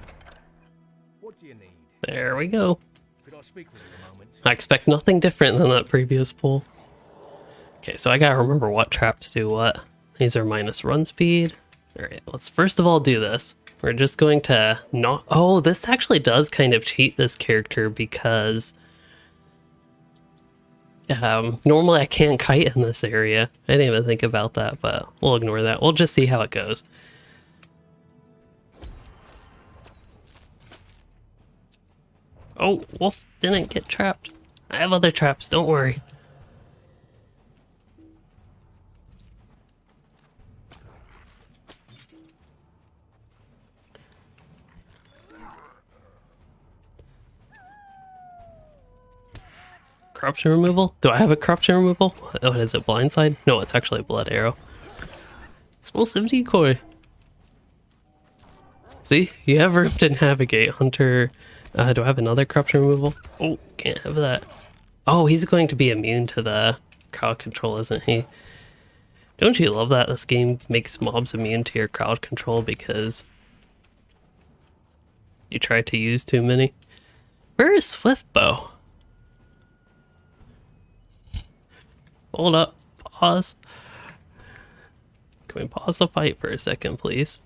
S4: What do you need?
S1: There we go.
S4: Could I speak with you a moment?
S1: I expect nothing different than that previous pull. Okay, so I gotta remember what traps do what. These are minus run speed. Alright, let's first of all do this. We're just going to not... Oh, this actually does kind of cheat this character because... normally I can't kite in this area. I didn't even think about that, but we'll ignore that. We'll just see how it goes. Oh, Wolf didn't get trapped. I have other traps, don't worry. Corruption removal? Do I have a corruption removal? Oh, is it blindside? No, it's actually a blood arrow. Explosive decoy. See, you have room to navigate, Hunter. Do I have another corruption removal? Oh, can't have that. Oh, he's going to be immune to the crowd control, isn't he? Don't you love that this game makes mobs immune to your crowd control because you try to use too many? Where is Swiftbow? Hold up. Pause. Can we pause the fight for a second, please?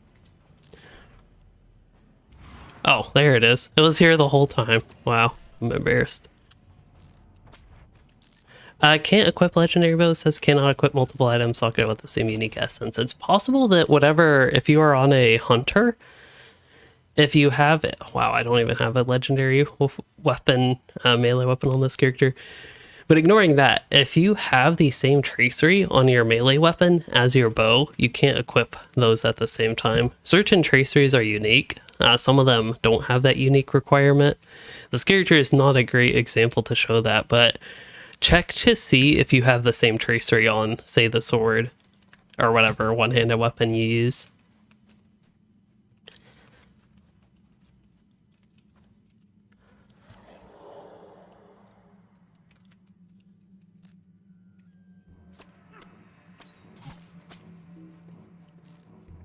S1: Oh, there it is. It was here the whole time. Wow, I'm embarrassed. Can't equip legendary bows, says cannot equip multiple items locked with the same unique essence. It's possible that whatever, if you are on a hunter, if you have it, wow, I don't even have a legendary weapon, melee weapon on this character. But ignoring that, if you have the same tracery on your melee weapon as your bow, you can't equip those at the same time. Certain traceries are unique. Some of them don't have that unique requirement. This character is not a great example to show that, but check to see if you have the same tracery on, say, the sword or whatever one-handed weapon you use.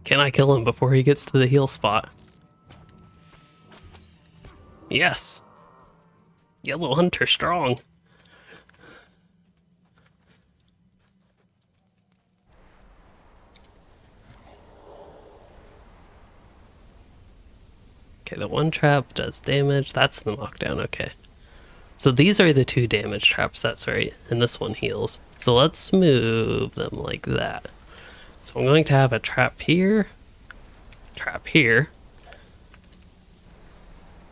S1: Can I kill him before he gets to the heal spot? Yes. Yellow Hunter strong. Okay, the one trap does damage. That's the knockdown, okay. So these are the two damage traps, that's right. And this one heals. So let's move them like that. So I'm going to have a trap here,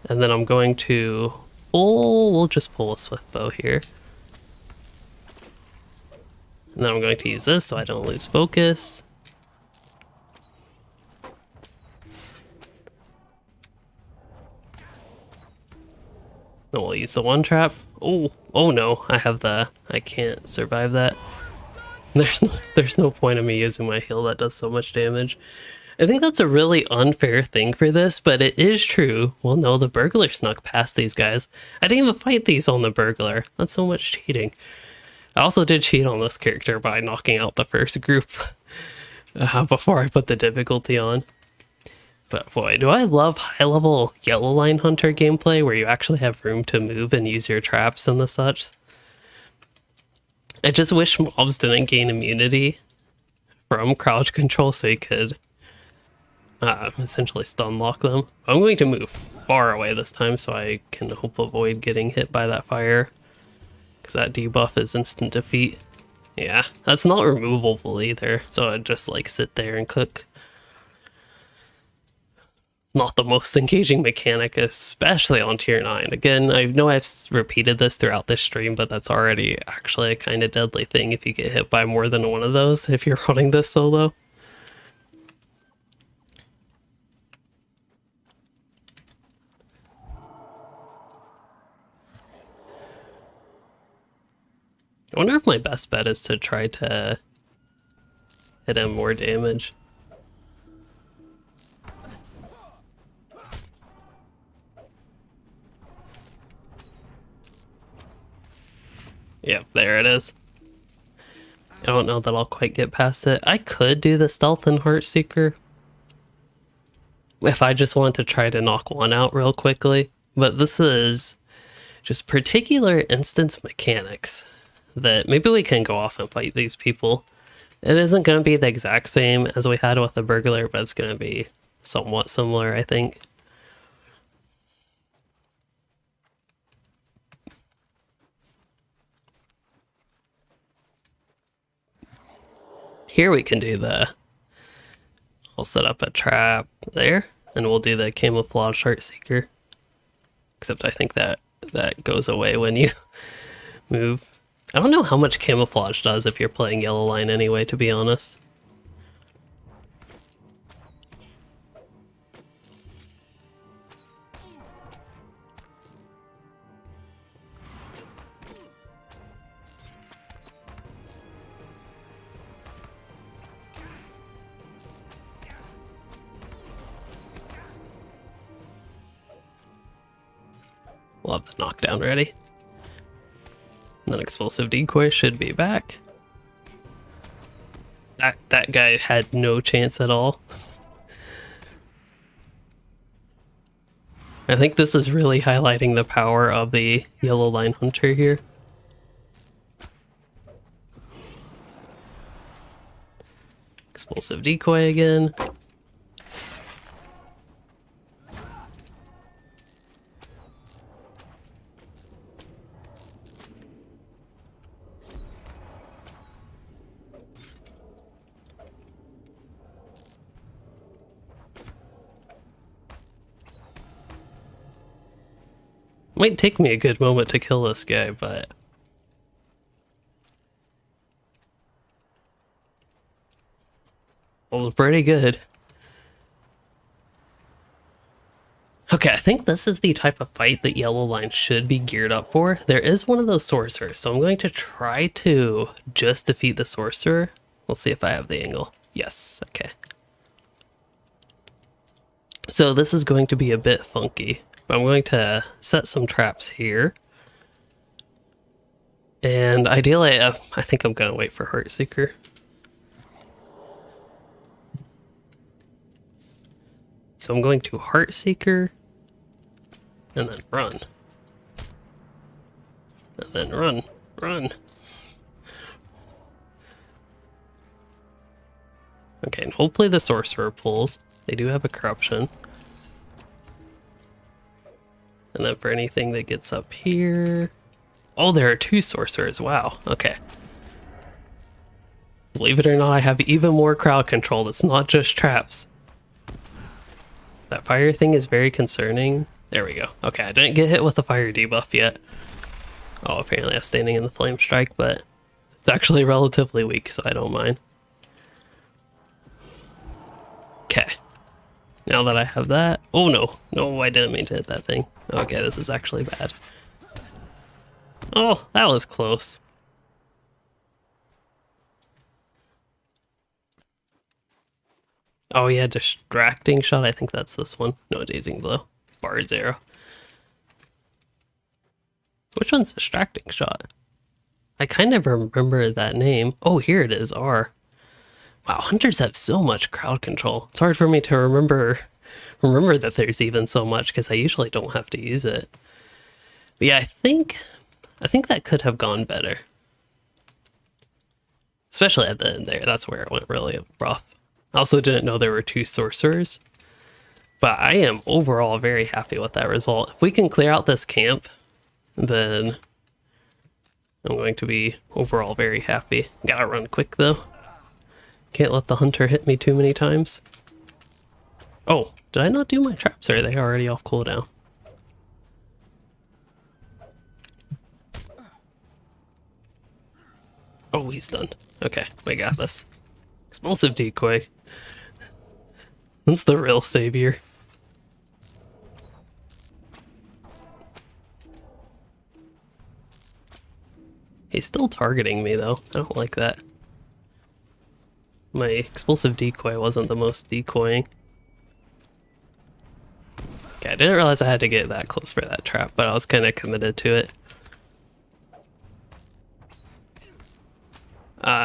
S1: and then I'm going to pull, we'll just pull a swift bow here. And then I'm going to use this so I don't lose focus. Then we'll use the one trap. Oh no, I can't survive that. There's no point in me using my heal that does so much damage. I think that's a really unfair thing for this, but it is true. Well, no, the burglar snuck past these guys. I didn't even fight these on the burglar. That's so much cheating. I also did cheat on this character by knocking out the first group before I put the difficulty on. But boy, do I love high-level yellow line hunter gameplay where you actually have room to move and use your traps and the such. I just wish mobs didn't gain immunity from crouch control so you could essentially stun lock them. I'm going to move far away this time so I can hope avoid getting hit by that fire, because that debuff is instant defeat. Yeah, that's not removable either, so I'd just like sit there and cook. Not the most engaging mechanic, especially on tier 9. Again, I know I've repeated this throughout this stream, but that's already actually a kind of deadly thing if you get hit by more than one of those if you're running this solo. I wonder if my best bet is to try to hit him more damage. Yep, there it is. I don't know that I'll quite get past it. I could do the stealth and Heartseeker. if I just want to try to knock one out real quickly. But this is just particular instance mechanics that maybe we can go off and fight these people. It isn't going to be the exact same as we had with the burglar, but it's going to be somewhat similar, I think. Here we can do I'll set up a trap there, and we'll do the camouflage heart seeker. Except I think that goes away when you move. I don't know how much camouflage does if you're playing yellow line anyway, to be honest. We'll have the knockdown ready. And then explosive decoy should be back. That guy had no chance at all. I think this is really highlighting the power of the yellow line hunter here. Explosive decoy again. Might take me a good moment to kill this guy, but it was pretty good. Okay, I think this is the type of fight that yellow line should be geared up for. There is one of those sorcerers, so I'm going to try to just defeat the sorcerer. We'll see if I have the angle. Yes, okay. So this is going to be a bit funky. I'm going to set some traps here. And ideally, I think I'm going to wait for Heartseeker. So I'm going to Heartseeker, and then run. And then run. Okay, and hopefully the sorcerer pulls. They do have a corruption. And then for anything that gets up here... Oh, there are two sorcerers. Wow. Okay. Believe it or not, I have even more crowd control. It's not just traps. That fire thing is very concerning. There we go. Okay, I didn't get hit with the fire debuff yet. Oh, apparently I was standing in the flame strike, but it's actually relatively weak, so I don't mind. Okay. Now that I have that... Oh, no. No, I didn't mean to hit that thing. Okay, this is actually bad. Oh, that was close. Oh, yeah, distracting shot. I think that's this one. No, dazing blow. Bar zero. Which one's distracting shot? I kind of remember that name. Oh, here it is, R. Wow, hunters have so much crowd control. It's hard for me to remember that there's even so much because I usually don't have to use it. But yeah, I think that could have gone better. Especially at the end there. That's where it went really rough. I also didn't know there were two sorcerers. But I am overall very happy with that result. If we can clear out this camp, then I'm going to be overall very happy. Gotta run quick though. Can't let the hunter hit me too many times. Oh, did I not do my traps? Or are they already off cooldown? Oh, he's done. Okay, we got this. Explosive decoy. That's the real savior. He's still targeting me though. I don't like that. My explosive decoy wasn't the most decoying. Okay, I didn't realize I had to get that close for that trap, but I was kind of committed to it.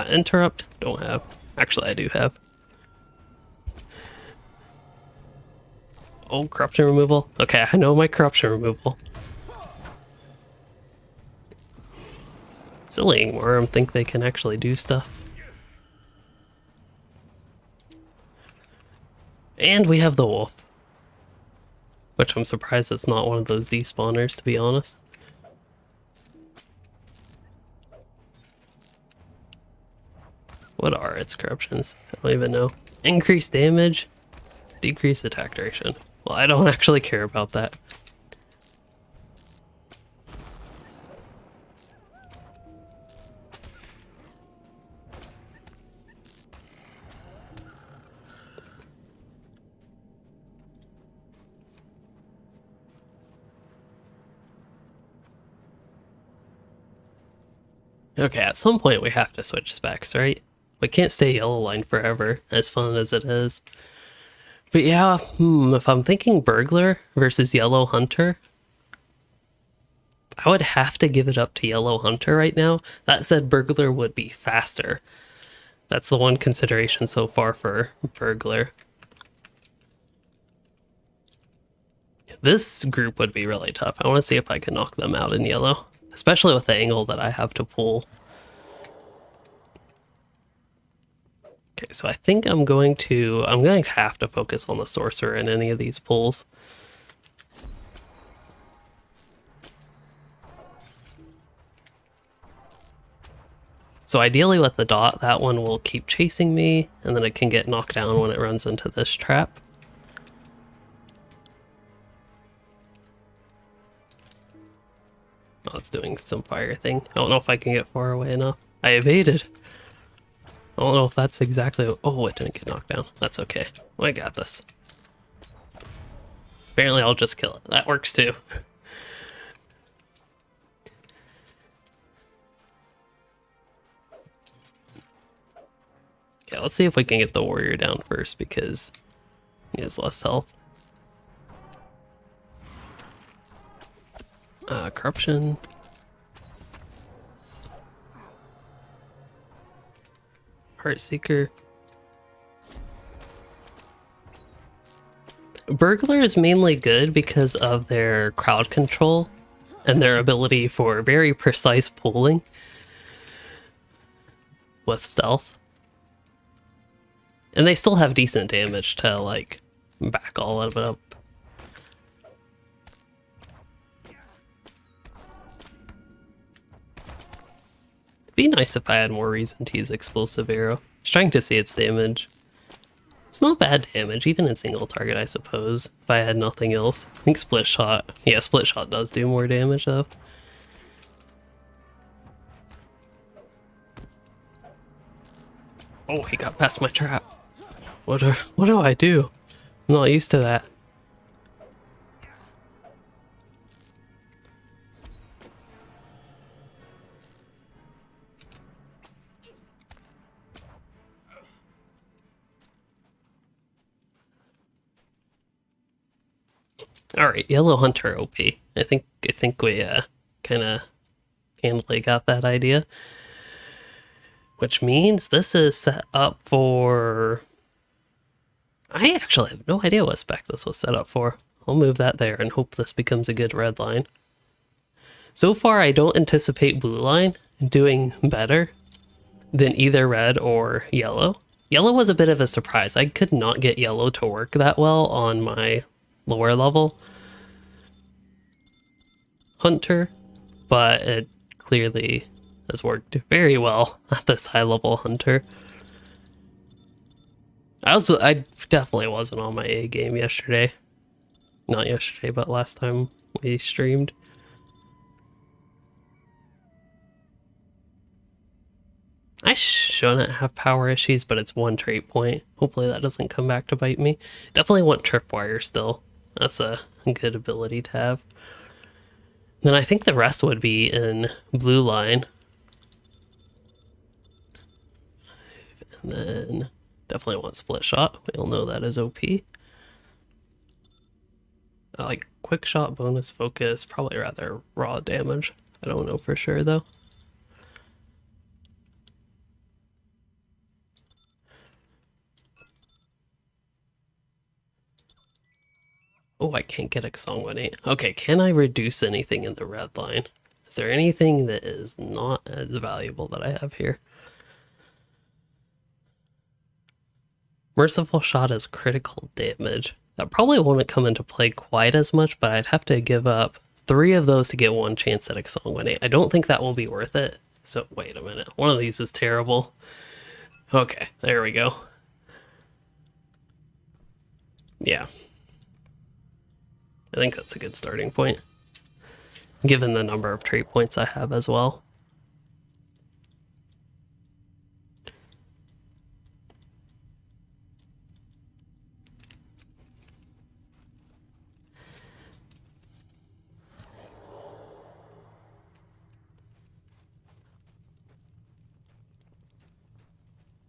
S1: Interrupt, don't have. Actually, I do have. Oh, corruption removal. Okay, I know my corruption removal. Silly worm think they can actually do stuff. And we have the wolf. Which I'm surprised it's not one of those despawners, to be honest. What are its corruptions? I don't even know. Increase damage, decrease attack duration. Well, I don't actually care about that. Okay, at some point we have to switch specs, right? We can't stay yellow line forever, as fun as it is. But yeah, if I'm thinking burglar versus yellow hunter, I would have to give it up to yellow hunter right now. That said, burglar would be faster. That's the one consideration so far for burglar. This group would be really tough. I want to see if I can knock them out in yellow, especially with the angle that I have to pull. Okay, so I think I'm going to have to focus on the sorcerer in any of these pulls. So ideally with the dot, that one will keep chasing me, and then it can get knocked down when it runs into this trap. Oh, it's doing some fire thing. I don't know if I can get far away enough. I evaded. I don't know if that's exactly... Oh, it didn't get knocked down. That's okay. I got this. Apparently I'll just kill it. That works too. Okay, let's see if we can get the warrior down first because he has less health. Corruption. Heartseeker. Burglar is mainly good because of their crowd control and their ability for very precise pulling with stealth. And they still have decent damage to, like, back all of it up. It'd be nice if I had more reason to use explosive arrow. I was trying to see its damage. It's not bad damage, even in single target, I suppose, if I had nothing else. I think split shot. Yeah, split shot does do more damage, though. Oh, he got past my trap. What do I do? I'm not used to that. All right, yellow hunter OP. I think we kind of handily got that idea. Which means this is set up for... I actually have no idea what spec this was set up for. I'll move that there and hope this becomes a good red line. So far, I don't anticipate blue line doing better than either red or yellow. Yellow was a bit of a surprise. I could not get yellow to work that well on my lower level hunter, but it clearly has worked very well at this high level hunter. I definitely wasn't on my A game yesterday. Not yesterday, but last time we streamed. I shouldn't have power issues, but it's one trait point. Hopefully that doesn't come back to bite me. Definitely want tripwire still. That's a good ability to have. Then I think the rest would be in blue line. And then definitely want split shot. We all know that is OP. I like quick shot, bonus focus, probably rather raw damage. I don't know for sure though. Oh, I can't get a Songwini. Okay, can I reduce anything in the red line? Is there anything that is not as valuable that I have here? Merciful Shot is critical damage. That probably won't come into play quite as much, but I'd have to give up 3 of those to get 1 chance at a Songwini. I don't think that will be worth it. So wait a minute. One of these is terrible. Okay, there we go. Yeah. I think that's a good starting point, given the number of trait points I have as well.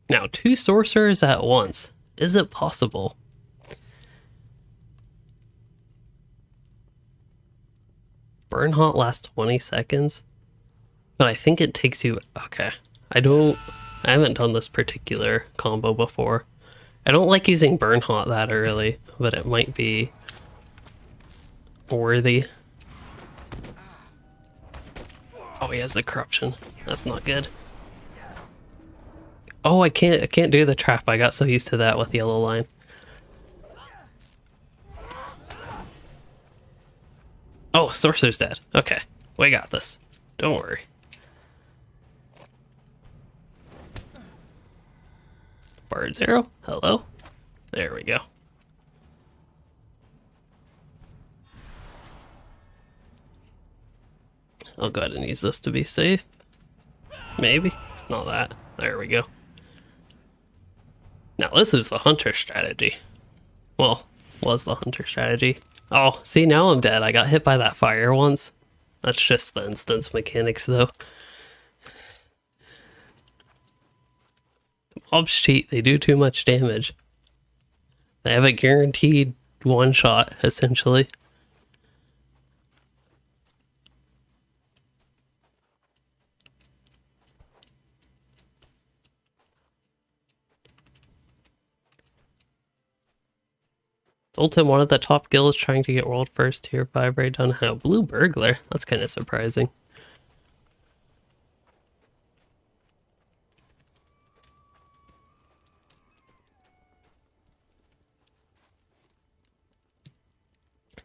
S1: Now, 2 sorcerers at once. Is it possible? Burn Hot lasts 20 seconds, but I think it takes you... Okay, I haven't done this particular combo before. I don't like using Burn Hot that early, but it might be worthy. Oh, he has the corruption. That's not good. Oh, I can't do the trap. I got so used to that with yellow line. Oh, Sorcerer's dead. Okay, we got this. Don't worry. Bard's arrow. Hello. There we go. I'll go ahead and use this to be safe. Maybe. Not that. There we go. Now this is the hunter strategy. Well, was the hunter strategy. Oh, see, now I'm dead. I got hit by that fire once. That's just the instance mechanics, though. Mobs cheat. They do too much damage. They have a guaranteed one-shot, essentially. Told him one of the top guilds trying to get world first tier 5 raid done had a blue burglar. That's kind of surprising.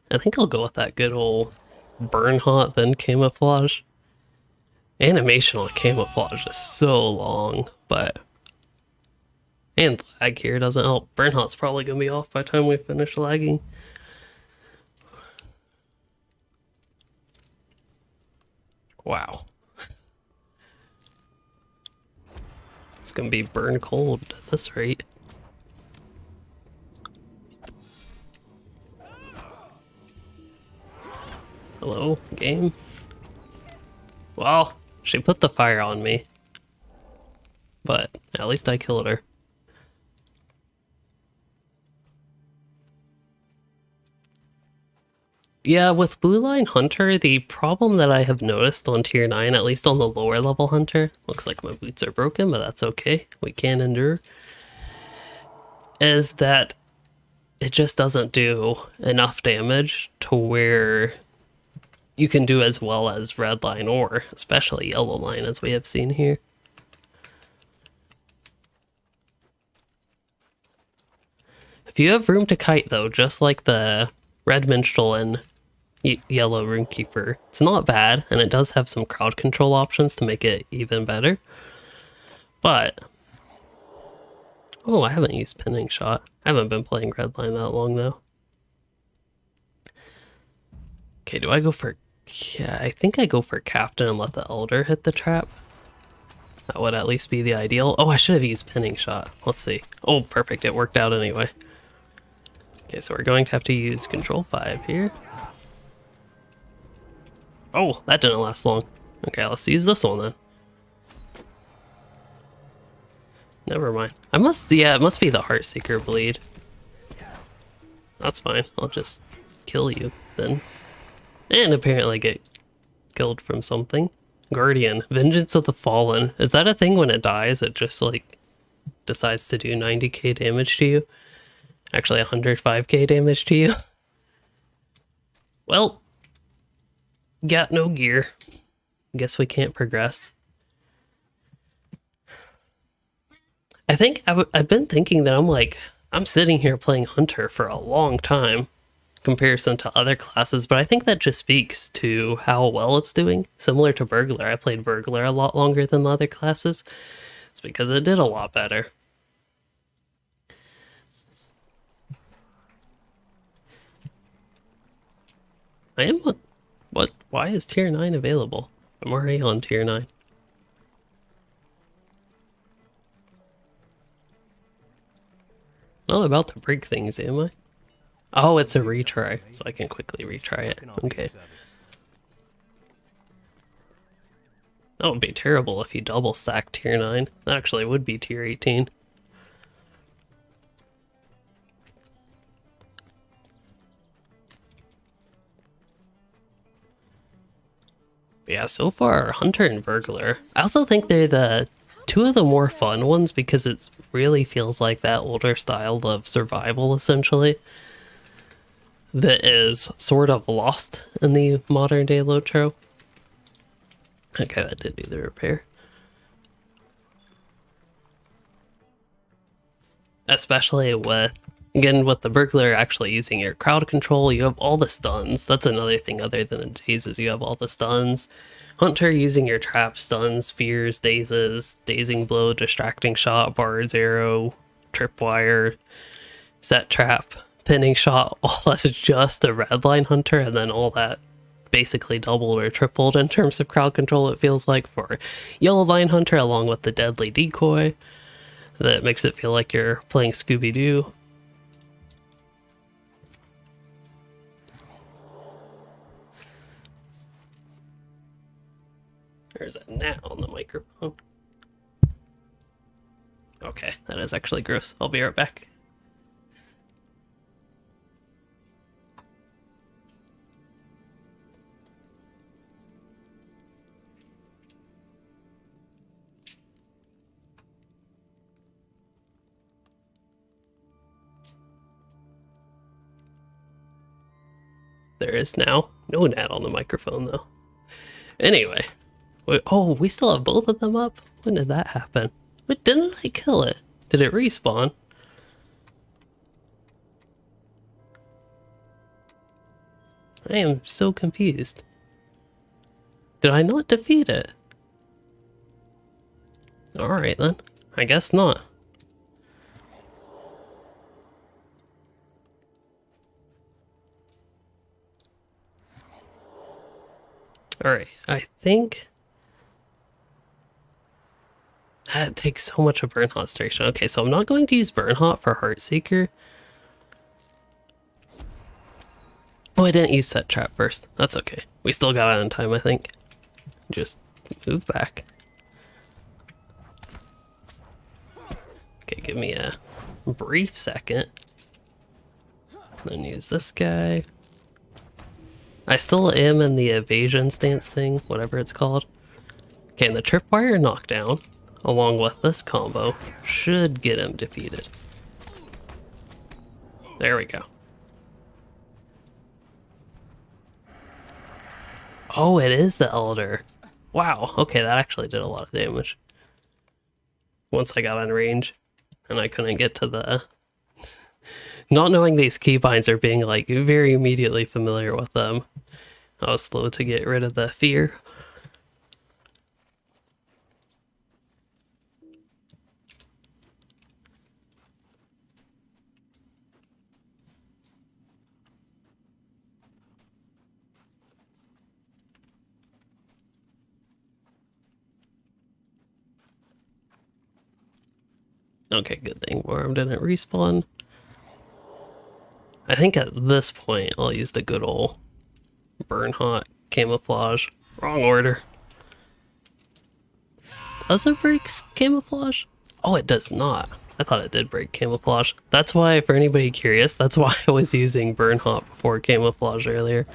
S1: I think I'll go with that good old burn hot then camouflage. Animation on camouflage is so long, but... And lag here doesn't help. Burn hot's probably going to be off by the time we finish lagging. Wow. It's going to be burn cold at this rate. Hello, game? Well, she put the fire on me. But at least I killed her. Yeah, with Blue Line Hunter, the problem that I have noticed on tier 9, at least on the lower level Hunter, looks like my boots are broken, but that's okay, we can endure, is that it just doesn't do enough damage to where you can do as well as Red Line or especially Yellow Line, as we have seen here. If you have room to kite though, just like the Red Minstrel and Yellow Runekeeper, it's not bad, and it does have some crowd control options to make it even better. But oh, I haven't used Pinning Shot. I haven't been playing Redline that long though. Okay, do I go for... Yeah, I think I go for Captain and let the Elder hit the trap. That would at least be the ideal. Oh, I should have used Pinning Shot. Let's see. Oh, perfect. It worked out anyway. Okay, so we're going to have to use Control 5 here. Oh, that didn't last long. Okay, let's use this one then. Never mind. I must, yeah, it must be the Heartseeker Bleed. That's fine. I'll just kill you then. And apparently get killed from something. Guardian, Vengeance of the Fallen. Is that a thing when it dies? It just like decides to do 90k damage to you? Actually 105k damage to you? Well, got no gear. Guess we can't progress. I think I've been thinking that I'm sitting here playing Hunter for a long time comparison to other classes, but I think that just speaks to how well it's doing. Similar to Burglar, I played Burglar a lot longer than the other classes. It's because it did a lot better. I am on... What? Why is tier 9 available? I'm already on tier 9. Not about to break things, am I? Oh, it's a retry, so I can quickly retry it. Okay. That would be terrible if you double stack tier 9. That actually would be tier 18. But yeah, so far, Hunter and Burglar. I also think they're the two of the more fun ones because it really feels like that older style of survival, essentially, that is sort of lost in the modern day LOTRO. Okay, that did do the repair. Especially with, again, with the Burglar actually using your crowd control, you have all the stuns. That's another thing other than the dazes, you have all the stuns. Hunter using your trap, stuns, fears, dazes, dazing blow, distracting shot, bard's arrow, tripwire, set trap, pinning shot, all that's just a redline Hunter, and then all that basically doubled or tripled in terms of crowd control, it feels like, for yellow line Hunter, along with the deadly decoy that makes it feel like you're playing Scooby-Doo. There's a gnat on the microphone. Okay, that is actually gross. I'll be right back. There is now no gnat on the microphone, though. Anyway. We still have both of them up? When did that happen? But didn't I kill it? Did it respawn? I am so confused. Did I not defeat it? Alright then. I guess not. Alright, I think... That takes so much of Burnhot Station. Okay, so I'm not going to use Burnhot for Heartseeker. Oh, I didn't use Set Trap first. That's okay. We still got it in time, I think. Just move back. Okay, give me a brief second. Then use this guy. I still am in the evasion stance thing, whatever it's called. Okay, and the tripwire knockdown, along with this combo, should get him defeated. There we go. Oh, it is the Elder. Wow, okay, that actually did a lot of damage. Once I got on range, and I couldn't get to the... Not knowing these keybinds or being, like, very immediately familiar with them, I was slow to get rid of the fear. Okay, good thing Worm didn't respawn. I think at this point I'll use the good old Burnhot camouflage. Wrong order. Does it break camouflage? Oh, it does not. I thought it did break camouflage. That's why, for anybody curious, that's why I was using Burnhot before camouflage earlier.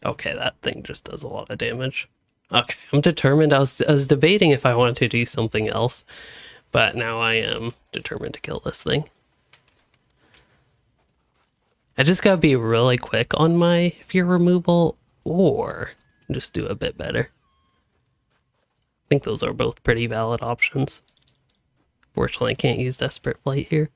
S1: Okay, that thing just does a lot of damage. Okay, I'm determined. I was debating if I wanted to do something else, but now I am determined to kill this thing. I just gotta be really quick on my fear removal, or just do a bit better. I think those are both pretty valid options. Fortunately, I can't use Desperate Flight here.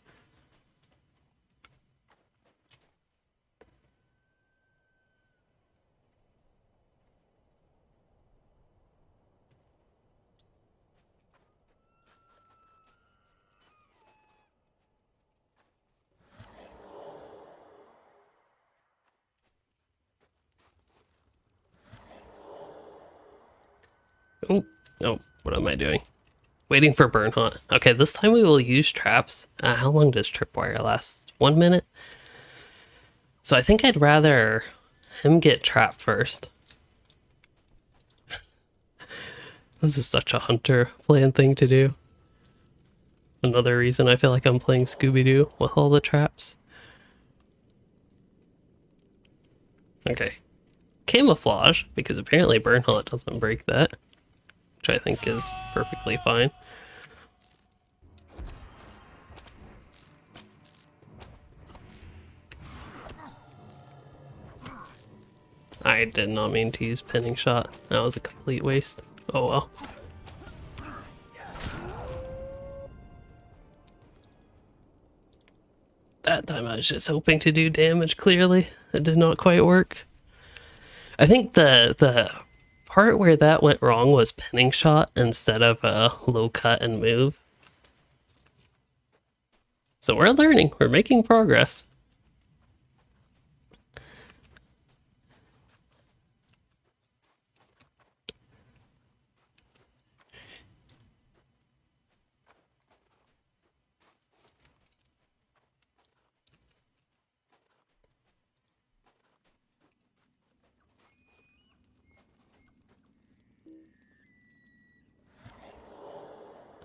S1: Oh, no, what am I doing? Waiting for Burn Haunt. Okay, this time we will use traps. How long does Tripwire last? 1 minute? So I think I'd rather him get trapped first. This is such a Hunter plan thing to do. Another reason I feel like I'm playing Scooby-Doo with all the traps. Okay. Camouflage, because apparently Burn Haunt doesn't break that, which I think is perfectly fine. I did not mean to use Pinning Shot. That was a complete waste. Oh well. That time I was just hoping to do damage, clearly. It did not quite work. I think the part where that went wrong was Pinning Shot instead of a low cut and move. So we're learning. We're making progress.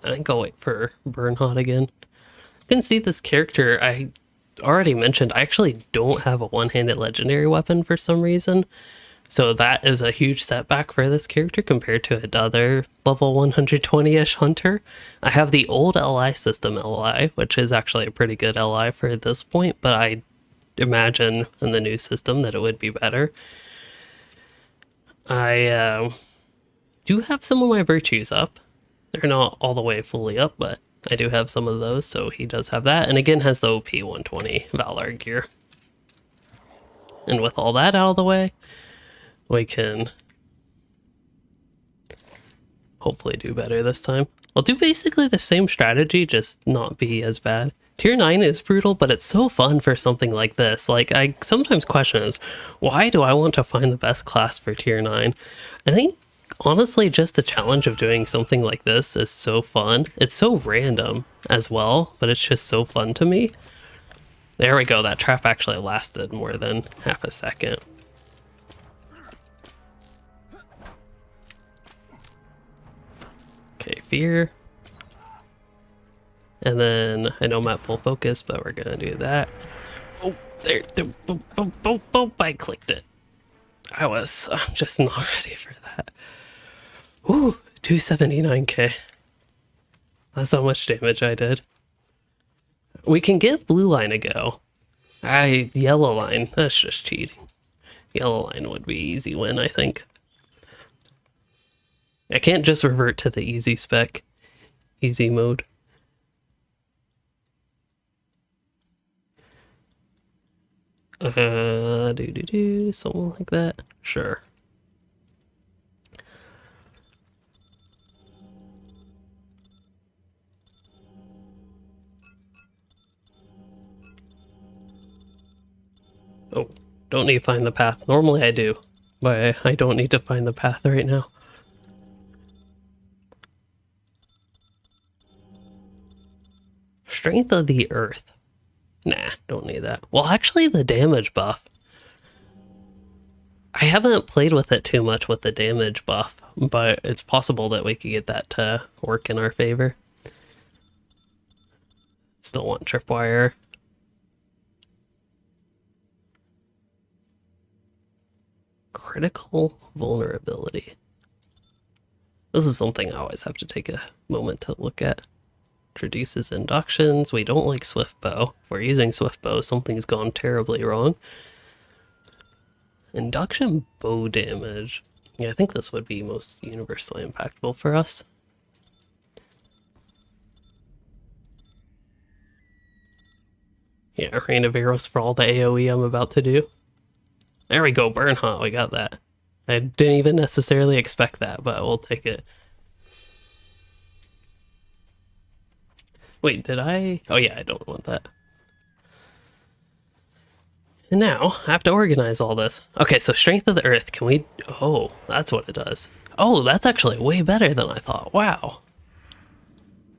S1: I think I'll wait for Bernhard again. You can see this character, I already mentioned, I actually don't have a one-handed legendary weapon for some reason. So that is a huge setback for this character compared to another level 120-ish hunter. I have the old LI system LI, which is actually a pretty good LI for this point, but I imagine in the new system that it would be better. I do have some of my virtues up. They're not all the way fully up, but I do have some of those, so he does have that. And again, has the OP 120 Valor gear. And with all that out of the way, we can hopefully do better this time. I'll do basically the same strategy, just not be as bad. Tier 9 is brutal, but it's so fun for something like this. Like, I sometimes question is, why do I want to find the best class for Tier 9? I think, honestly, just the challenge of doing something like this is so fun. It's so random as well, but it's just so fun to me. There we go, that trap actually lasted more than half a second. Okay, fear. And then I know I'm at full focus, but we're gonna do that. Oh, there, boom, boom, boom, boom, boom, I clicked it. I'm just not ready for that. Ooh, 279k. That's how much damage I did. We can give blue line a go. Yellow line, that's just cheating. Yellow line would be easy win, I think. I can't just revert to the easy spec, easy mode. Something like that. Sure. Oh, don't need to find the path. Normally I do, but I don't need to find the path right now. Strength of the Earth. Nah, don't need that. Well, actually, the damage buff. I haven't played with it too much with the damage buff, but it's possible that we could get that to work in our favor. Still want Tripwire. Critical vulnerability. This is something I always have to take a moment to look at. Introduces inductions. We don't like swift bow. If we're using swift bow, something's gone terribly wrong. Induction bow damage. Yeah, I think this would be most universally impactful for us. Yeah, rain of arrows for all the AoE I'm about to do. There we go, burn hot, we got that. I didn't even necessarily expect that, but we'll take it. Wait, did I? Oh yeah, I don't want that. And now, I have to organize all this. Okay, so Strength of the Earth, can we... Oh, that's what it does. Oh, that's actually way better than I thought. Wow.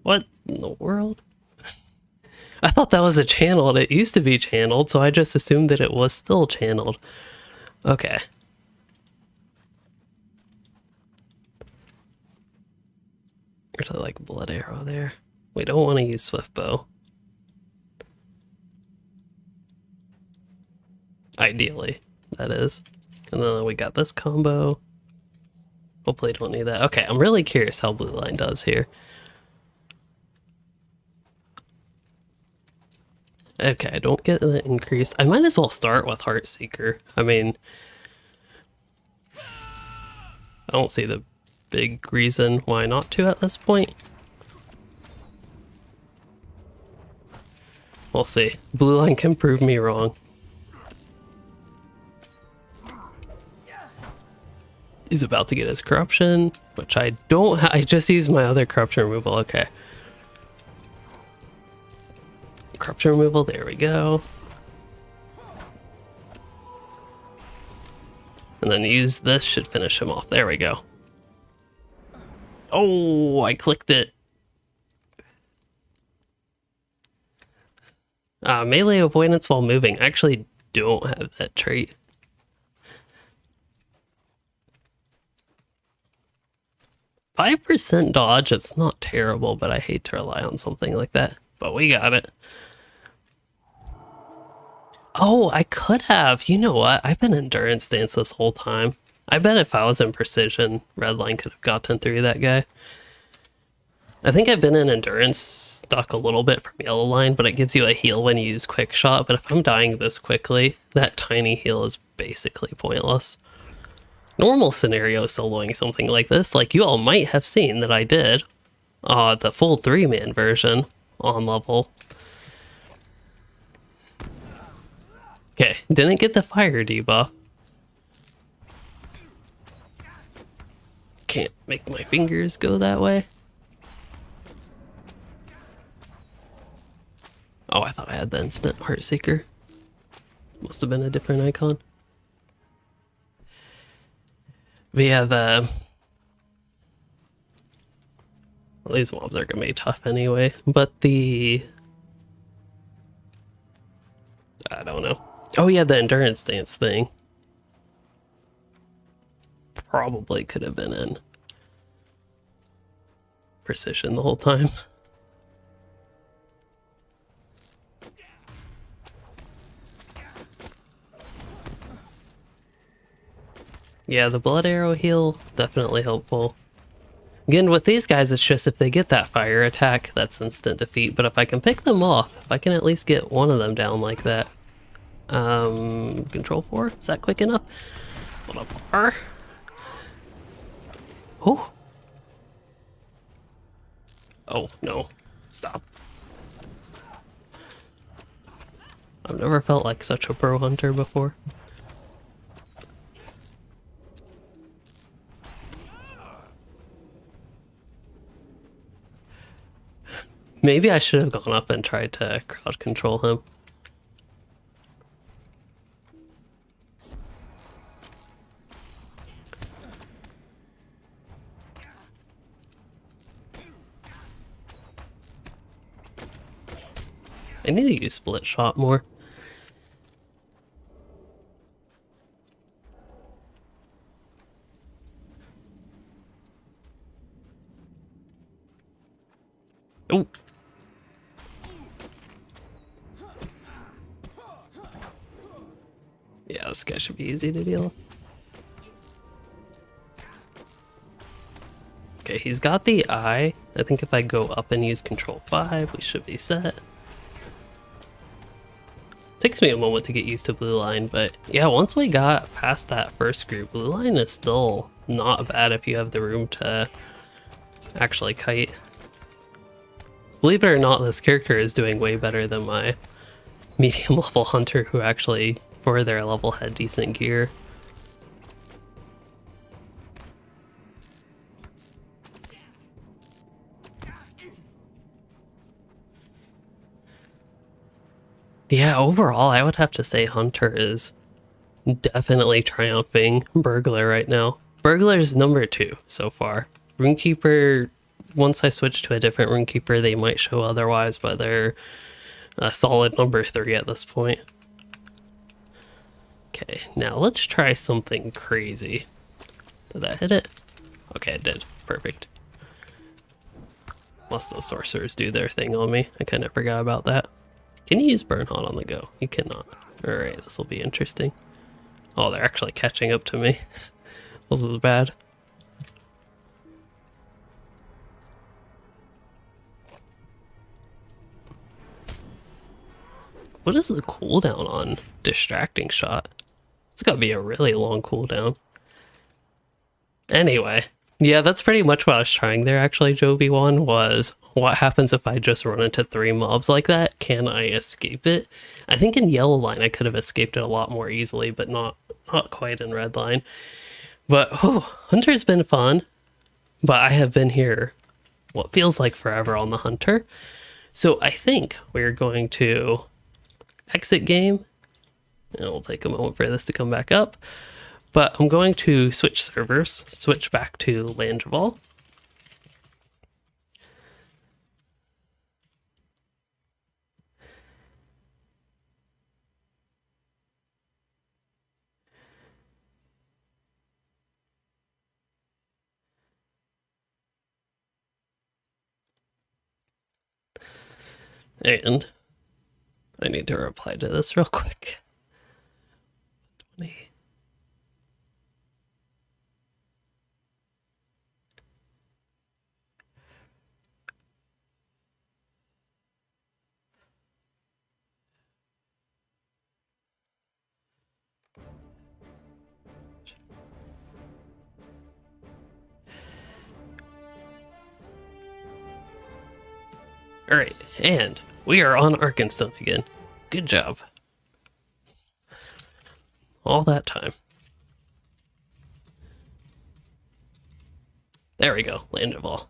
S1: What in the world? I thought that was a channeled. It used to be channeled, so I just assumed that it was still channeled. Okay. There's like blood arrow there. We don't want to use swift bow. Ideally, that is. And then we got this combo. Hopefully don't need that. Okay, I'm really curious how blue line does here. Okay, I don't get the increase. I might as well start with Heartseeker. I mean, I don't see the big reason why not to at this point. We'll see. Blue line can prove me wrong. He's about to get his corruption, which I don't I just used my other corruption removal. Okay. Corruption removal, there we go. And then use this, should finish him off. There we go. Oh, I clicked it. Melee avoidance while moving. I actually don't have that trait. %5 dodge, it's not terrible, but I hate to rely on something like that. But we got it. Oh, I could have. You know what? I've been endurance stance this whole time. I bet if I was in precision, Redline could have gotten through that guy. I think I've been in endurance stuck a little bit from yellow line, but it gives you a heal when you use quick shot. But if I'm dying this quickly, that tiny heal is basically pointless. Normal scenario soloing something like this, like you all might have seen that I did, the full 3-man version on level. Okay, didn't get the fire debuff. Can't make my fingers go that way. Oh, I thought I had the instant Heartseeker. Must have been a different icon. But yeah, well, these mobs are gonna be tough anyway, but I don't know. Oh yeah, the endurance dance thing. Probably could have been in precision the whole time. Yeah, the blood arrow heal, definitely helpful. Again, with these guys, it's just if they get that fire attack, that's instant defeat. But if I can pick them off, if I can at least get one of them down like that. Control 4? Is that quick enough? What up, R? Oh. Oh, no. Stop. I've never felt like such a pro hunter before. Maybe I should have gone up and tried to crowd control him. I need to use split shot more. Oh. Yeah, this guy should be easy to deal with. Okay, he's got the eye. I think if I go up and use Control 5, we should be set. Takes me a moment to get used to blue line, but yeah, once we got past that first group, blue line is still not bad if you have the room to actually kite. Believe it or not, this character is doing way better than my medium level hunter who actually, for their level, had decent gear. Yeah, overall, I would have to say Hunter is definitely triumphing Burglar right now. Burglar's number 2 so far. Runekeeper, once I switch to a different Runekeeper, they might show otherwise, but they're a solid number 3 at this point. Okay, now let's try something crazy. Did that hit it? Okay, it did. Perfect. Unless those sorcerers do their thing on me. I kind of forgot about that. Can you use Burn Hot on the go? You cannot. Alright, this will be interesting. Oh, they're actually catching up to me. This is bad. What is the cooldown on Distracting Shot? It's gotta be a really long cooldown. Anyway, yeah, that's pretty much what I was trying there actually, Joby One, was what happens if I just run into 3 mobs like that? Can I escape it? I think in Yellow Line I could have escaped it a lot more easily, but not quite in Red Line. But Hunter's been fun, but I have been here what feels like forever on the Hunter. So I think we're going to exit game, and it'll take a moment for this to come back up. But I'm going to switch servers, switch back to Landreval. And I need to reply to this real quick. 20. Alright, and we are on Arkenstone again. Good job. All that time. There we go, Landreval.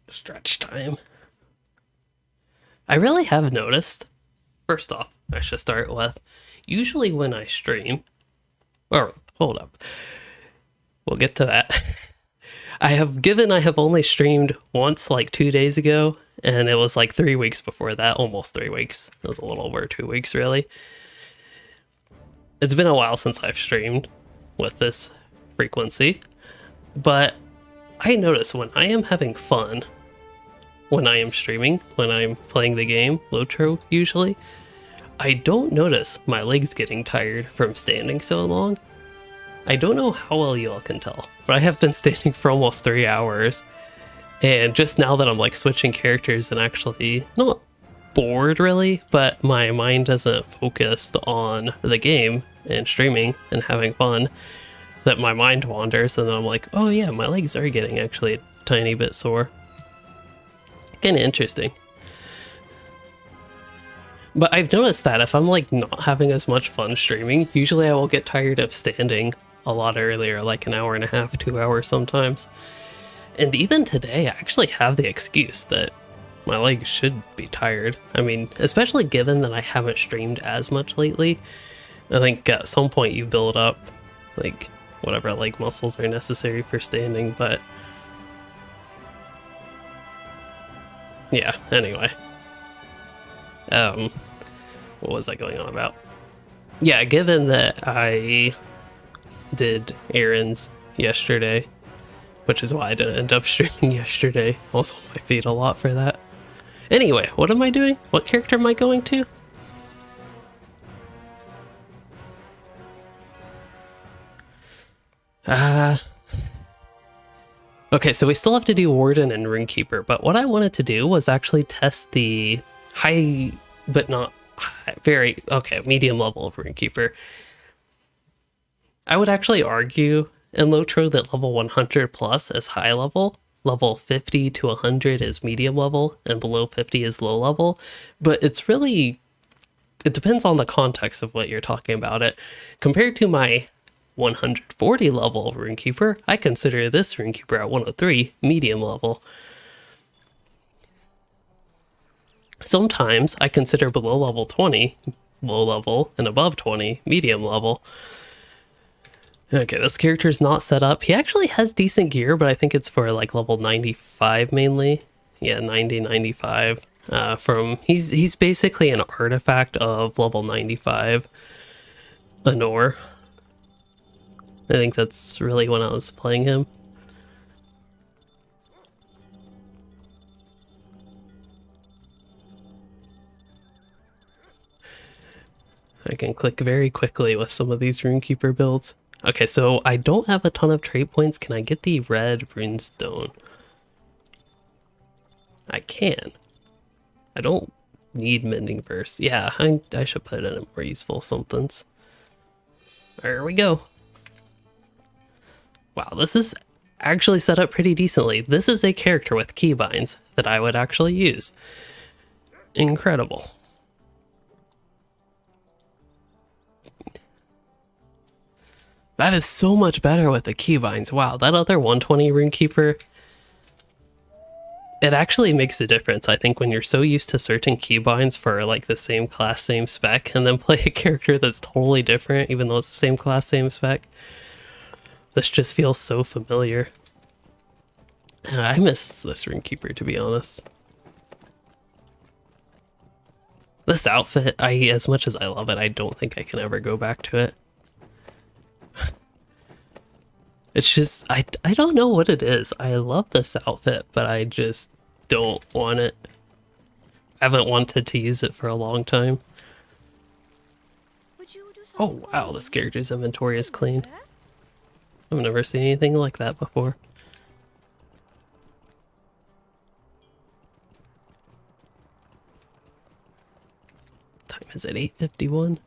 S1: Stretch time. I really have noticed, first off, I should start with, usually when I stream, or hold up, we'll get to that. I have only streamed once like 2 days ago, and it was like 3 weeks before that, almost 3 weeks. It was a little over 2 weeks really. It's been a while since I've streamed with this frequency, but I notice when I am having fun, when I am streaming, when I'm playing the game, LOTRO usually, I don't notice my legs getting tired from standing so long. I don't know how well you all can tell, but I have been standing for almost 3 hours, and just now that I'm like switching characters and actually not bored really, but my mind isn't focused on the game and streaming and having fun, that my mind wanders, and then I'm like, oh yeah, my legs are getting actually a tiny bit sore. Kind of interesting. But I've noticed that if I'm like not having as much fun streaming, usually I will get tired of standing a lot earlier, like an hour and a half, 2 hours sometimes. And even today, I actually have the excuse that my legs should be tired. I mean, especially given that I haven't streamed as much lately. I think at some point you build up like whatever leg muscles are necessary for standing, but yeah, anyway. What was I going on about? Yeah, given that I did errands yesterday, which is why I didn't end up streaming yesterday. Also on my feet a lot for that. Anyway, what am I doing? What character am I going to? Okay, so we still have to do Warden and Runekeeper, but what I wanted to do was actually test the high, but not high, medium level of Runekeeper. I would actually argue in LOTRO that level 100 plus is high level, level 50 to 100 is medium level, and below 50 is low level, but it depends on the context of what you're talking about it. Compared to my 140 level Runekeeper, I consider this Runekeeper at 103 medium level. Sometimes I consider below level 20 low level and above 20 medium level. Okay, this character is not set up. He actually has decent gear, but I think it's for like level 95 mainly. Yeah, 90, 95. He's basically an artifact of level 95 Anor. I think that's really when I was playing him. I can click very quickly with some of these Runekeeper builds. Okay, so I don't have a ton of trait points. Can I get the red runestone? I can. I don't need Mending Verse. Yeah, I should put it in more useful somethings. There we go. Wow, this is actually set up pretty decently. This is a character with keybinds that I would actually use. Incredible. That is so much better with the keybinds. Wow, that other 120 Runekeeper, it actually makes a difference, I think, when you're so used to certain keybinds for like the same class, same spec, and then play a character that's totally different, even though it's the same class, same spec. This just feels so familiar. I miss this Runekeeper, to be honest. This outfit, as much as I love it, I don't think I can ever go back to it. It's just, I don't know what it is. I love this outfit, but I just don't want it. I haven't wanted to use it for a long time.
S3: Would you do
S1: Oh
S3: something for
S1: wow,
S3: me?
S1: this character's inventory is clean.
S3: Yeah?
S1: I've never seen anything like that before. Time is at 8:51.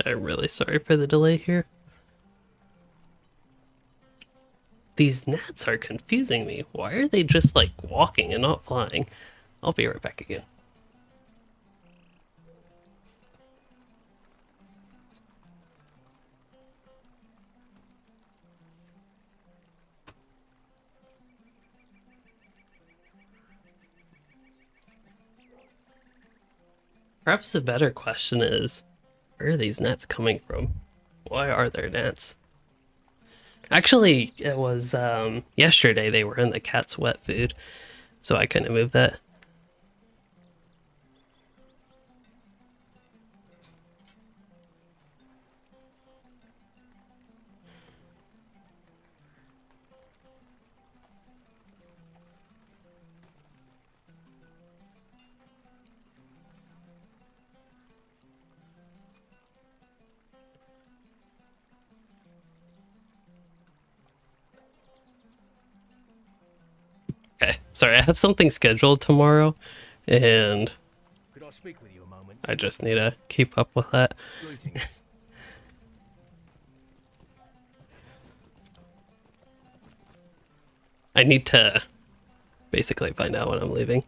S1: I'm really sorry for the delay here. These gnats are confusing me. Why are they just like walking and not flying? I'll be right back again. Perhaps the better question is, where are these gnats coming from? Why are there gnats? Actually, it was yesterday they were in the cat's wet food, so I couldn't move that. Okay, sorry, I have something scheduled tomorrow, and
S4: Could I speak with you a moment?
S1: I just need to keep up with that.
S4: Greetings.
S1: I need to basically find out when I'm leaving.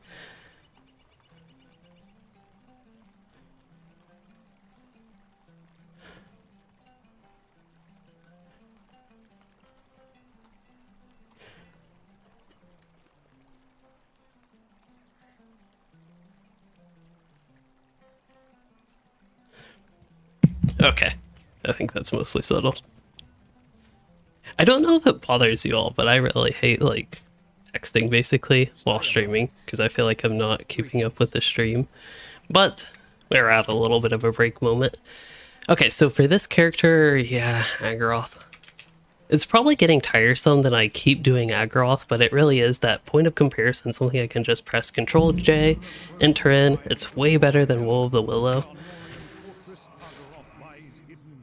S1: Okay. I think that's mostly settled. I don't know if it bothers you all, but I really hate, like, texting, basically, while streaming, because I feel like I'm not keeping up with the stream. But we're at a little bit of a break moment. Okay, so for this character, yeah, Agraroth. It's probably getting tiresome that I keep doing Agraroth, but it really is that point of comparison, something I can just press Control J, enter in. It's way better than Woe of the Willow.
S2: Fortress Ageroth lies hidden,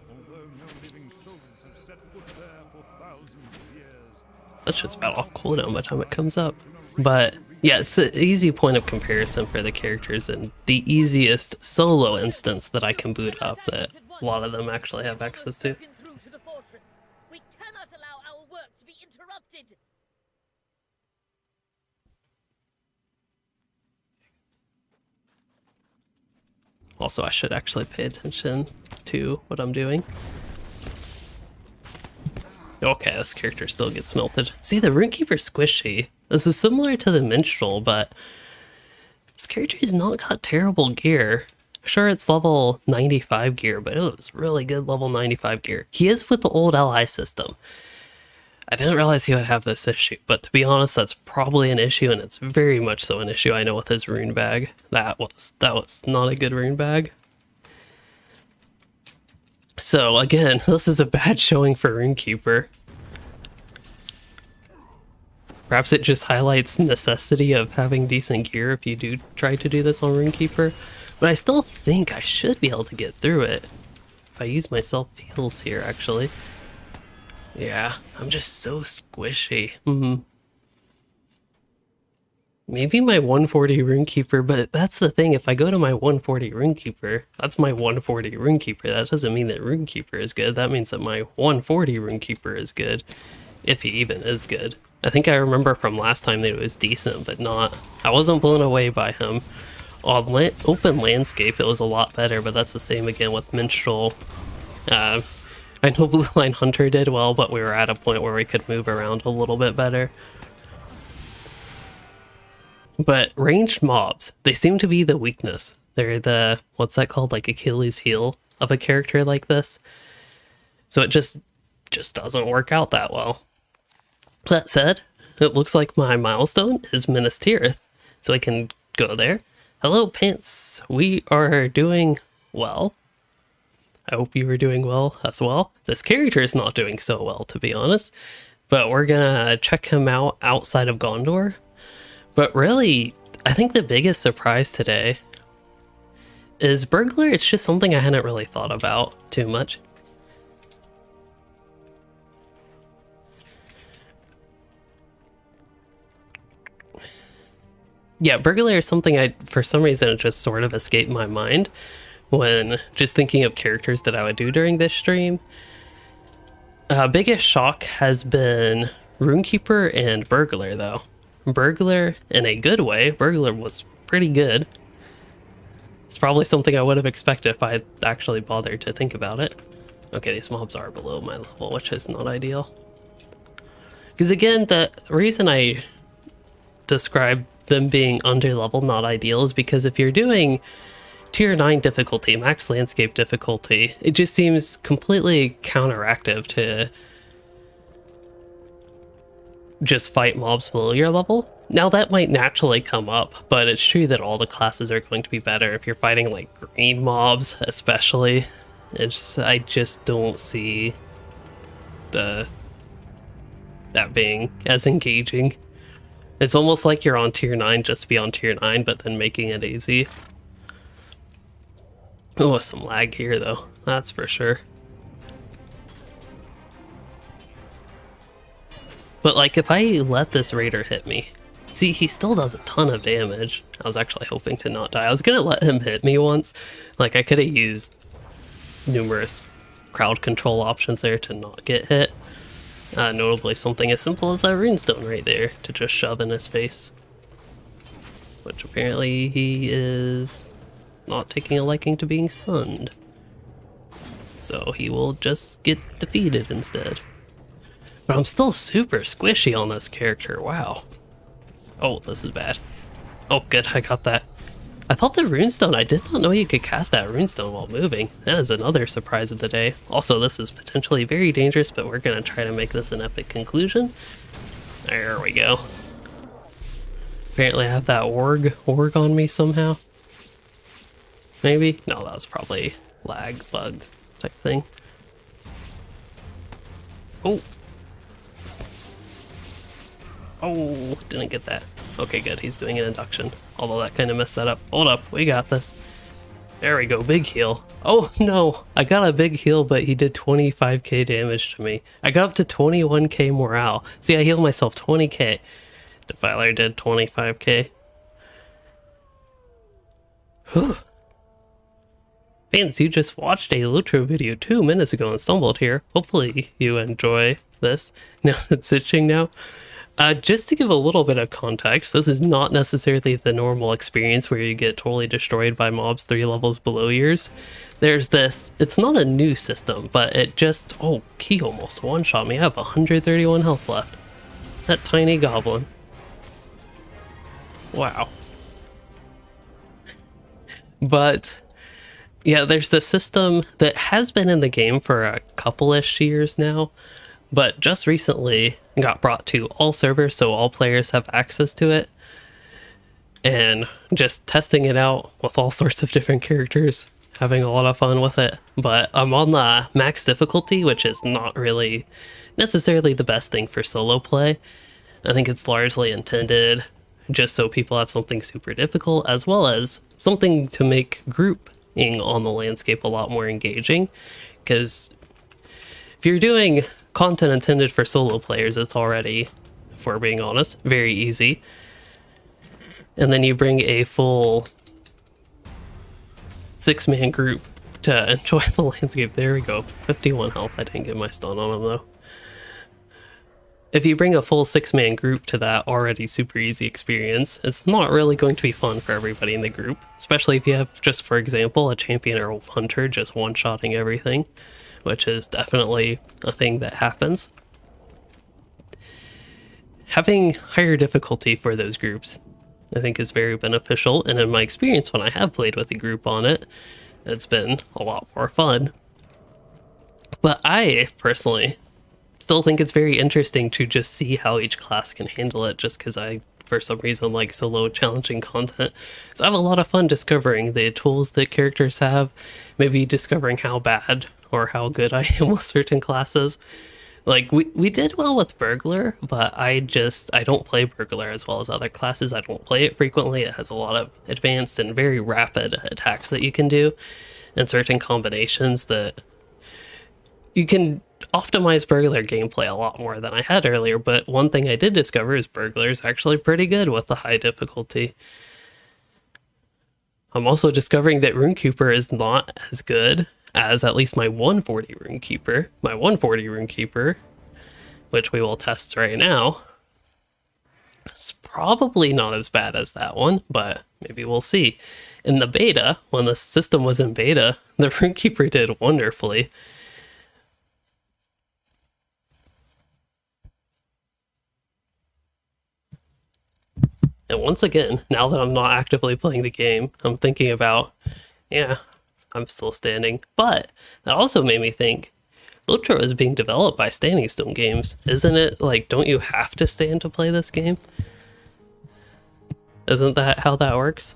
S2: although no living souls have set foot there for thousands of years.
S1: That's just about off cooldown by the time it comes up. But yeah, it's an easy point of comparison for the characters and the easiest solo instance that I can boot up that a lot of them actually have access to.
S5: Broken through to the fortress. We cannot allow our work to be interrupted.
S1: Also, I should actually pay attention to what I'm doing. Okay, this character still gets melted. See, the Runekeeper's squishy. This is similar to the Minstrel, but this character has not got terrible gear. Sure, it's level 95 gear, but it was really good level 95 gear. He is with the old ally system. I didn't realize he would have this issue, but to be honest, that's probably an issue, and it's very much so an issue I know with his rune bag. That was not a good rune bag. So again, this is a bad showing for Runekeeper. Perhaps it just highlights the necessity of having decent gear if you do try to do this on Runekeeper. But I still think I should be able to get through it. If I use my self-heals here, actually. Yeah, I'm just so squishy. Maybe my 140 Runekeeper, but that's the thing. If I go to my 140 Runekeeper, that's my 140 Runekeeper. That doesn't mean that Runekeeper is good. That means that my 140 Runekeeper is good. If he even is good. I think I remember from last time that it was decent, but not. I wasn't blown away by him. On open landscape, it was a lot better, but that's the same again with Minstrel. I know Blue Line Hunter did well, but we were at a point where we could move around a little bit better. But ranged mobs, they seem to be the weakness. They're the, what's that called, like Achilles heel of a character like this. So it just doesn't work out that well. That said, it looks like my milestone is Minas Tirith, so I can go there. Hello, Pants. We are doing well. I hope you are doing well as well. This character is not doing so well, to be honest, but we're gonna check him out outside of Gondor. But really, I think the biggest surprise today is Burglar. It's just something I hadn't really thought about too much. Yeah, Burglar is something for some reason, it just sort of escaped my mind when just thinking of characters that I would do during this stream. Biggest shock has been Runekeeper and Burglar, though. Burglar, in a good way, Burglar was pretty good. It's probably something I would have expected if I actually bothered to think about it. Okay, these mobs are below my level, which is not ideal. Because again, the reason I describe them being under level not ideal is because if you're doing tier 9 difficulty, max landscape difficulty, it just seems completely counteractive to just fight mobs below your level. Now that might naturally come up, but it's true that all the classes are going to be better if you're fighting like green mobs, especially. I just don't see that being as engaging. It's almost like you're on tier 9 just to be on tier 9, but then making it easy. Oh, some lag here though, that's for sure. But like if I let this raider hit me, see, he still does a ton of damage. I was actually hoping to not die. I was gonna let him hit me once. Like I could have used numerous crowd control options there to not get hit. Notably something as simple as that runestone right there to just shove in his face. Which apparently he is not taking a liking to being stunned. So he will just get defeated instead. But I'm still super squishy on this character, wow. Oh, this is bad. Oh good, I got that. I thought the runestone, I did not know you could cast that runestone while moving. That is another surprise of the day. Also, this is potentially very dangerous, but we're gonna try to make this an epic conclusion. There we go. Apparently I have that org on me somehow. Maybe? No, that was probably lag bug type thing. Oh. Oh, didn't get that. Okay, good. He's doing an induction. Although that kind of messed that up. Hold up. We got this. There we go. Big heal. Oh, no. I got a big heal, but he did 25k damage to me. I got up to 21k morale. See, I healed myself 20k. Defiler did 25k. Whew. Fans, you just watched a LOTRO video 2 minutes ago and stumbled here. Hopefully you enjoy this. Now it's itching now. Just to give a little bit of context, this is not necessarily the normal experience where you get totally destroyed by mobs 3 levels below yours. There's this, it's not a new system, but it just, oh, he almost one-shot me. I have 131 health left. That tiny goblin. Wow. But yeah, there's this system that has been in the game for a couple-ish years now, but just recently got brought to all servers, so all players have access to it. And just testing it out with all sorts of different characters, having a lot of fun with it. But I'm on the max difficulty, which is not really necessarily the best thing for solo play. I think it's largely intended just so people have something super difficult, as well as something to make grouping on the landscape a lot more engaging. Because if you're doing content intended for solo players, it's already, if we're being honest, very easy. And then you bring a full 6-man group to enjoy the landscape. There we go. 51 health. I didn't get my stun on him though. If you bring a full 6-man group to that already super easy experience, it's not really going to be fun for everybody in the group. Especially if you have, just for example, a champion or a hunter just one-shotting everything, which is definitely a thing that happens. Having higher difficulty for those groups, I think, is very beneficial, and in my experience when I have played with a group on it, it's been a lot more fun. But I, personally, still think it's very interesting to just see how each class can handle it, just because I, for some reason, like solo challenging content. So I have a lot of fun discovering the tools that characters have, maybe discovering how bad or how good I am with certain classes. Like, we did well with Burglar, but I don't play Burglar as well as other classes. I don't play it frequently. It has a lot of advanced and very rapid attacks that you can do, and certain combinations that you can optimize Burglar gameplay a lot more than I had earlier. But one thing I did discover is Burglar is actually pretty good with the high difficulty. I'm also discovering that Runekeeper is not as good as at least my 140 Runekeeper. My 140 Runekeeper, which we will test right now, is probably not as bad as that one, but maybe we'll see. In the beta, when the system was in beta, the Runekeeper did wonderfully. And once again, now that I'm not actively playing the game, I'm thinking about, yeah, I'm still standing. But that also made me think, LOTRO is being developed by Standing Stone Games. Isn't it, like, don't you have to stand to play this game? Isn't that how that works?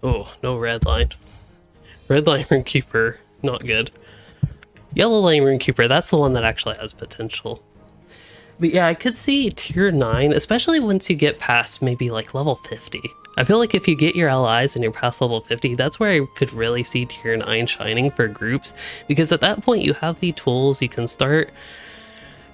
S1: Oh, no red line. Red line Runekeeper, not good. Yellow line Runekeeper, that's the one that actually has potential. But yeah, I could see tier 9, especially once you get past maybe like level 50. I feel like if you get your allies and you're past level 50, that's where I could really see tier 9 shining for groups. Because at that point you have the tools, you can start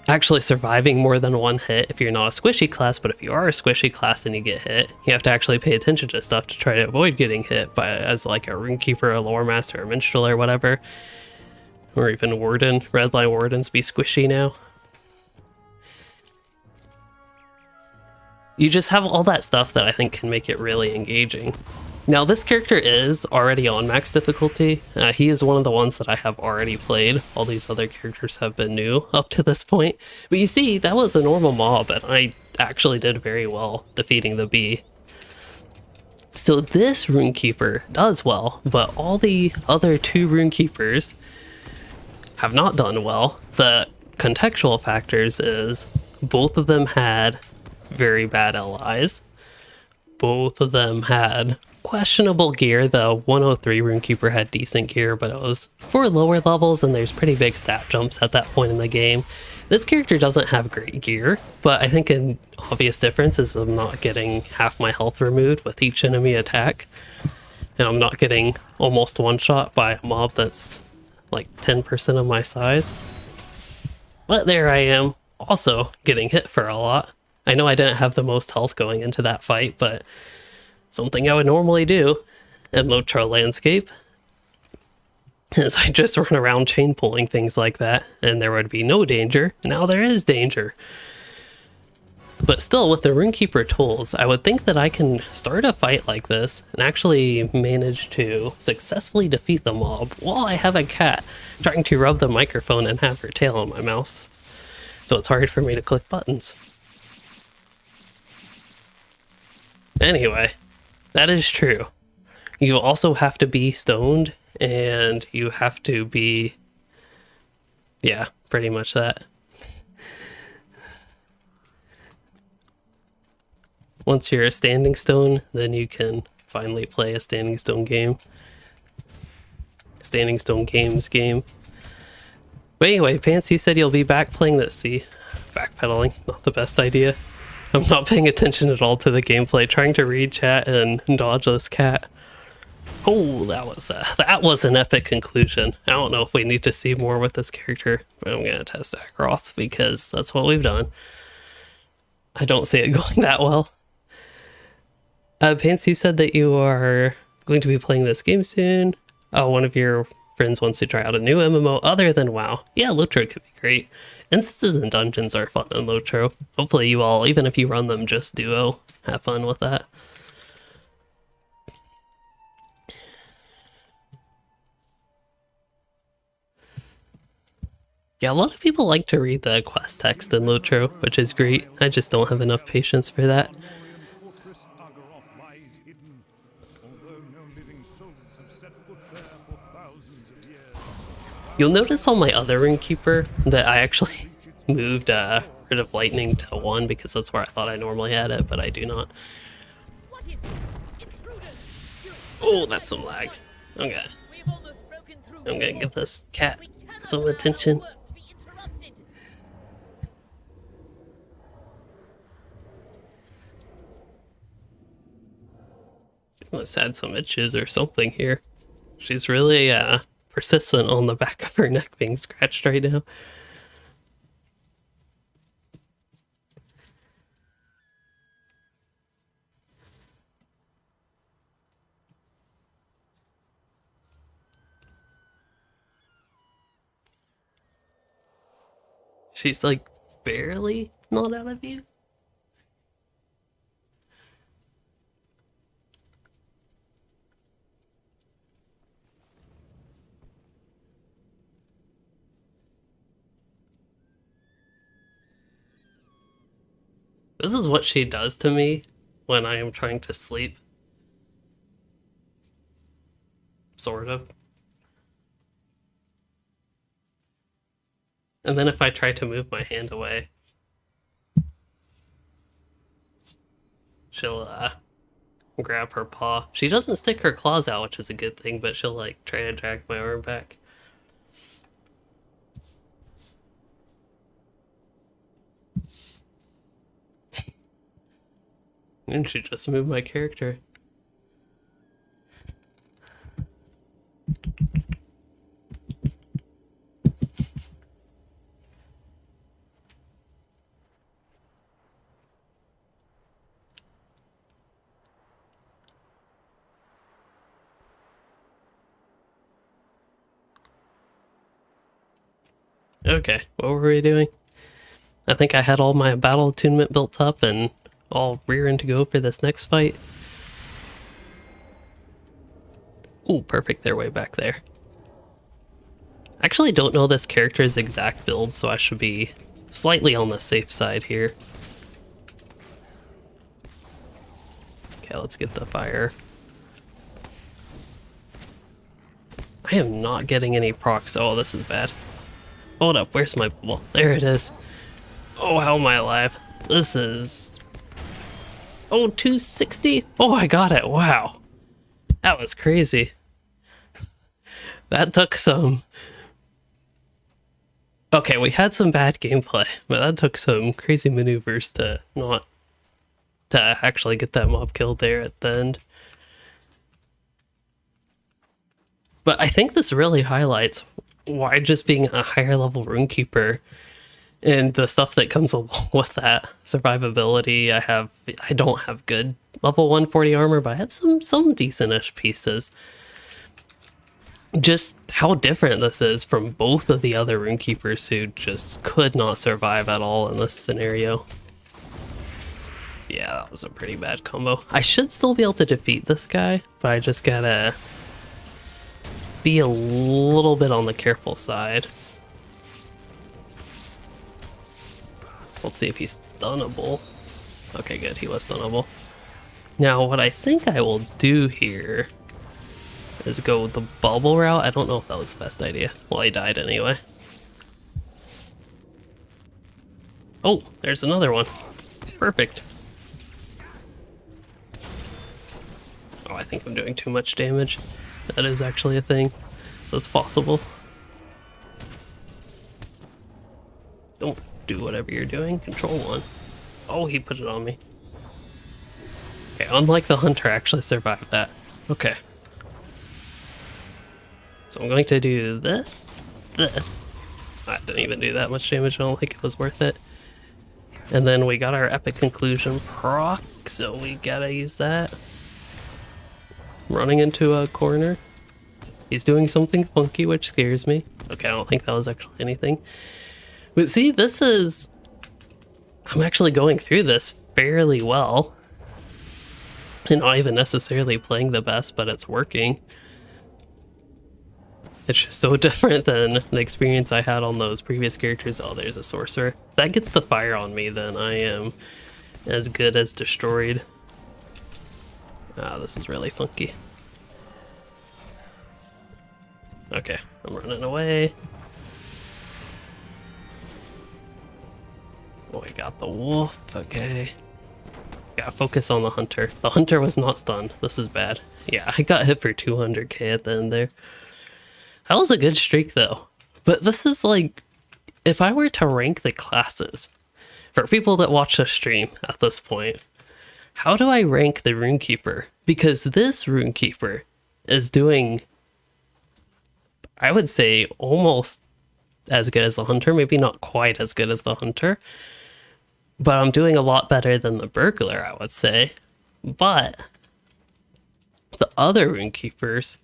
S1: actually surviving more than one hit if you're not a squishy class. But if you are a squishy class and you get hit, you have to actually pay attention to stuff to try to avoid getting hit by, as like a Runekeeper, a Lore Master, a Minstrel or whatever. Or even Warden. Redline Wardens be squishy now. You just have all that stuff that I think can make it really engaging. Now, this character is already on max difficulty. He is one of the ones that I have already played. All these other characters have been new up to this point. But you see, that was a normal mob, and I actually did very well defeating the bee. So this Runekeeper does well, but all the other two Runekeepers have not done well. The contextual factors is both of them had very bad allies. Both of them had questionable gear. The 103 Runekeeper had decent gear, but it was for lower levels, and there's pretty big stat jumps at that point in the game. This character doesn't have great gear, but I think an obvious difference is I'm not getting half my health removed with each enemy attack, and I'm not getting almost one-shot by a mob that's like 10% of my size. But there I am, also getting hit for a lot. I know I didn't have the most health going into that fight, but something I would normally do in LOTRO landscape is I just run around chain pulling things like that, and there would be no danger. Now there is danger. But still, with the Runekeeper tools, I would think that I can start a fight like this and actually manage to successfully defeat the mob while I have a cat trying to rub the microphone and have her tail on my mouse. So it's hard for me to click buttons. Anyway, that is true. You also have to be stoned, and you have to be... yeah, pretty much that. Once you're a standing stone, then you can finally play a standing stone game. Standing stone games game. But anyway, Pants, you said you'll be back playing this. See, backpedaling, not the best idea. I'm not paying attention at all to the gameplay, trying to read chat and dodge this cat. Oh, that was an epic conclusion. I don't know if we need to see more with this character, but I'm gonna test Agroth because that's what we've done. I don't see it going that well. Pants, you said that you are going to be playing this game soon. Oh, one of your friends wants to try out a new MMO other than WoW. Yeah, LOTRO could be great. Instances and dungeons are fun in LOTRO. Hopefully you all, even if you run them just duo, have fun with that. Yeah, a lot of people like to read the quest text in LOTRO, which is great. I just don't have enough patience for that.
S2: Fortress Agaroth lies hidden, although no living souls have set foot there for thousands of years.
S1: You'll notice on my other Runekeeper that I actually moved rid of lightning to 1 because that's where I thought I normally had it, but I do not.
S5: What is this? Intruders!
S1: Oh, that's some lag. Okay,
S5: We've almost broken through.
S1: I'm gonna give this cat
S5: We cannot
S1: some
S5: allow
S1: attention.
S5: our work to be interrupted.
S1: She must have had some itches or something here. She's really persistent on the back of her neck being scratched right now. She's like barely not out of view. This is what she does to me when I am trying to sleep. Sort of. And then if I try to move my hand away, she'll grab her paw. She doesn't stick her claws out, which is a good thing, but she'll like try to drag my arm back. And she just moved my character. Okay, what were we doing? I think I had all my battle attunement built up and all rearing to go for this next fight. Ooh, perfect, they're way back there. I actually don't know this character's exact build, so I should be slightly on the safe side here. Okay, let's get the fire I am not getting any procs. Oh, this is bad. Hold up, where's my bubble? There it is. Oh, how am I alive? This is... Oh, 260? Oh, I got it. Wow. That was crazy. That took some... Okay, we had some bad gameplay, but that took some crazy maneuvers to not... to actually get that mob killed there at the end. But I think this really highlights why just being a higher level Runekeeper and the stuff that comes along with that survivability. I don't have good level 140 armor, but I have some decent-ish pieces. Just how different this is from both of the other Runekeepers who just could not survive at all in this scenario. Yeah, that was a pretty bad combo. I should still be able to defeat this guy, but I just gotta be a little bit on the careful side. Let's see if he's stunnable. Okay, good, he was stunnable. Now, what I think I will do here is go the bubble route. I don't know if that was the best idea. Well, he died anyway. Oh, there's another one. Perfect. Oh, I think I'm doing too much damage. That is actually a thing that's possible. Don't do whatever you're doing. Control 1. Oh, he put it on me. Okay, unlike the hunter, I actually survived that. Okay. So I'm going to do this. I didn't even do that much damage. I don't think it was worth it. And then we got our epic conclusion proc, so we gotta use that. Running into a corner. He's doing something funky, which scares me. Okay, I don't think that was actually anything. But see, this is... I'm actually going through this fairly well. And not even necessarily playing the best, but it's working. It's just so different than the experience I had on those previous characters. Oh, there's a sorcerer. If that gets the fire on me, then I am as good as destroyed. Ah, this is really funky. Okay, I'm running away. Oh, I got the wolf. Okay. Gotta focus on the hunter. The hunter was not stunned. This is bad. Yeah, I got hit for 200k at the end there. That was a good streak though. But this is like, if I were to rank the classes, for people that watch the stream at this point, how do I rank the Runekeeper? Because this Runekeeper is doing, I would say, almost as good as the hunter, maybe not quite as good as the hunter, but I'm doing a lot better than the burglar, I would say. But the other Runekeepers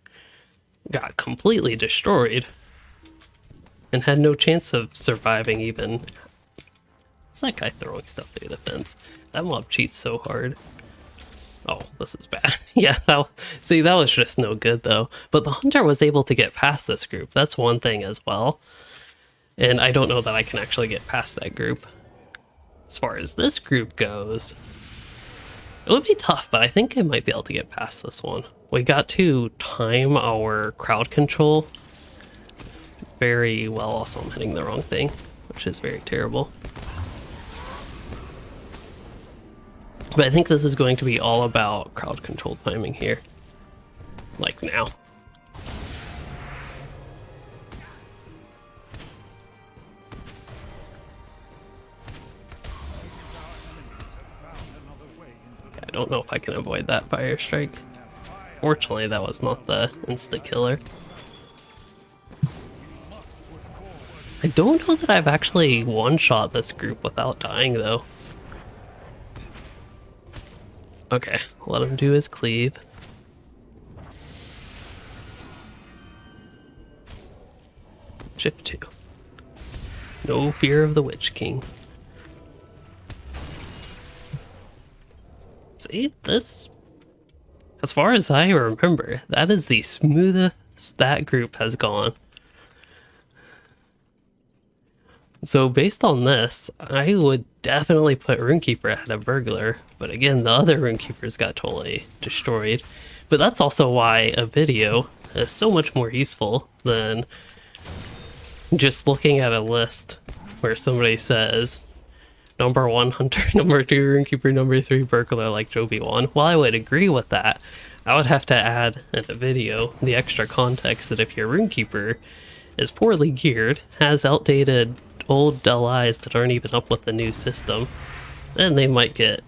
S1: got completely destroyed and had no chance of surviving even. It's that guy throwing stuff through the fence. That mob cheats so hard. Oh, this is bad. Yeah, see, that was just no good though. But the hunter was able to get past this group. That's one thing as well. And I don't know that I can actually get past that group. As far as this group goes, it would be tough, but I think I might be able to get past this one. We got to time our crowd control very well. Also, I'm hitting the wrong thing, which is very terrible. But I think this is going to be all about crowd control timing here. Like now. I don't know if I can avoid that fire strike. Fortunately, that was not the insta-killer. I don't know that I've actually one-shot this group without dying, though. Okay, let him do his cleave. Shift 2. No fear of the Witch King. See, this, as far as I remember, that is the smoothest that group has gone. So based on this, I would definitely put Runekeeper ahead of Burglar, but again, the other Runekeepers got totally destroyed. But that's also why a video is so much more useful than just looking at a list where somebody says number 1 hunter, number 2 runekeeper, number 3 burglar like Joby 1. While I would agree with that, I would have to add in a video the extra context that if your runekeeper is poorly geared, has outdated old LIs that aren't even up with the new system, then they might get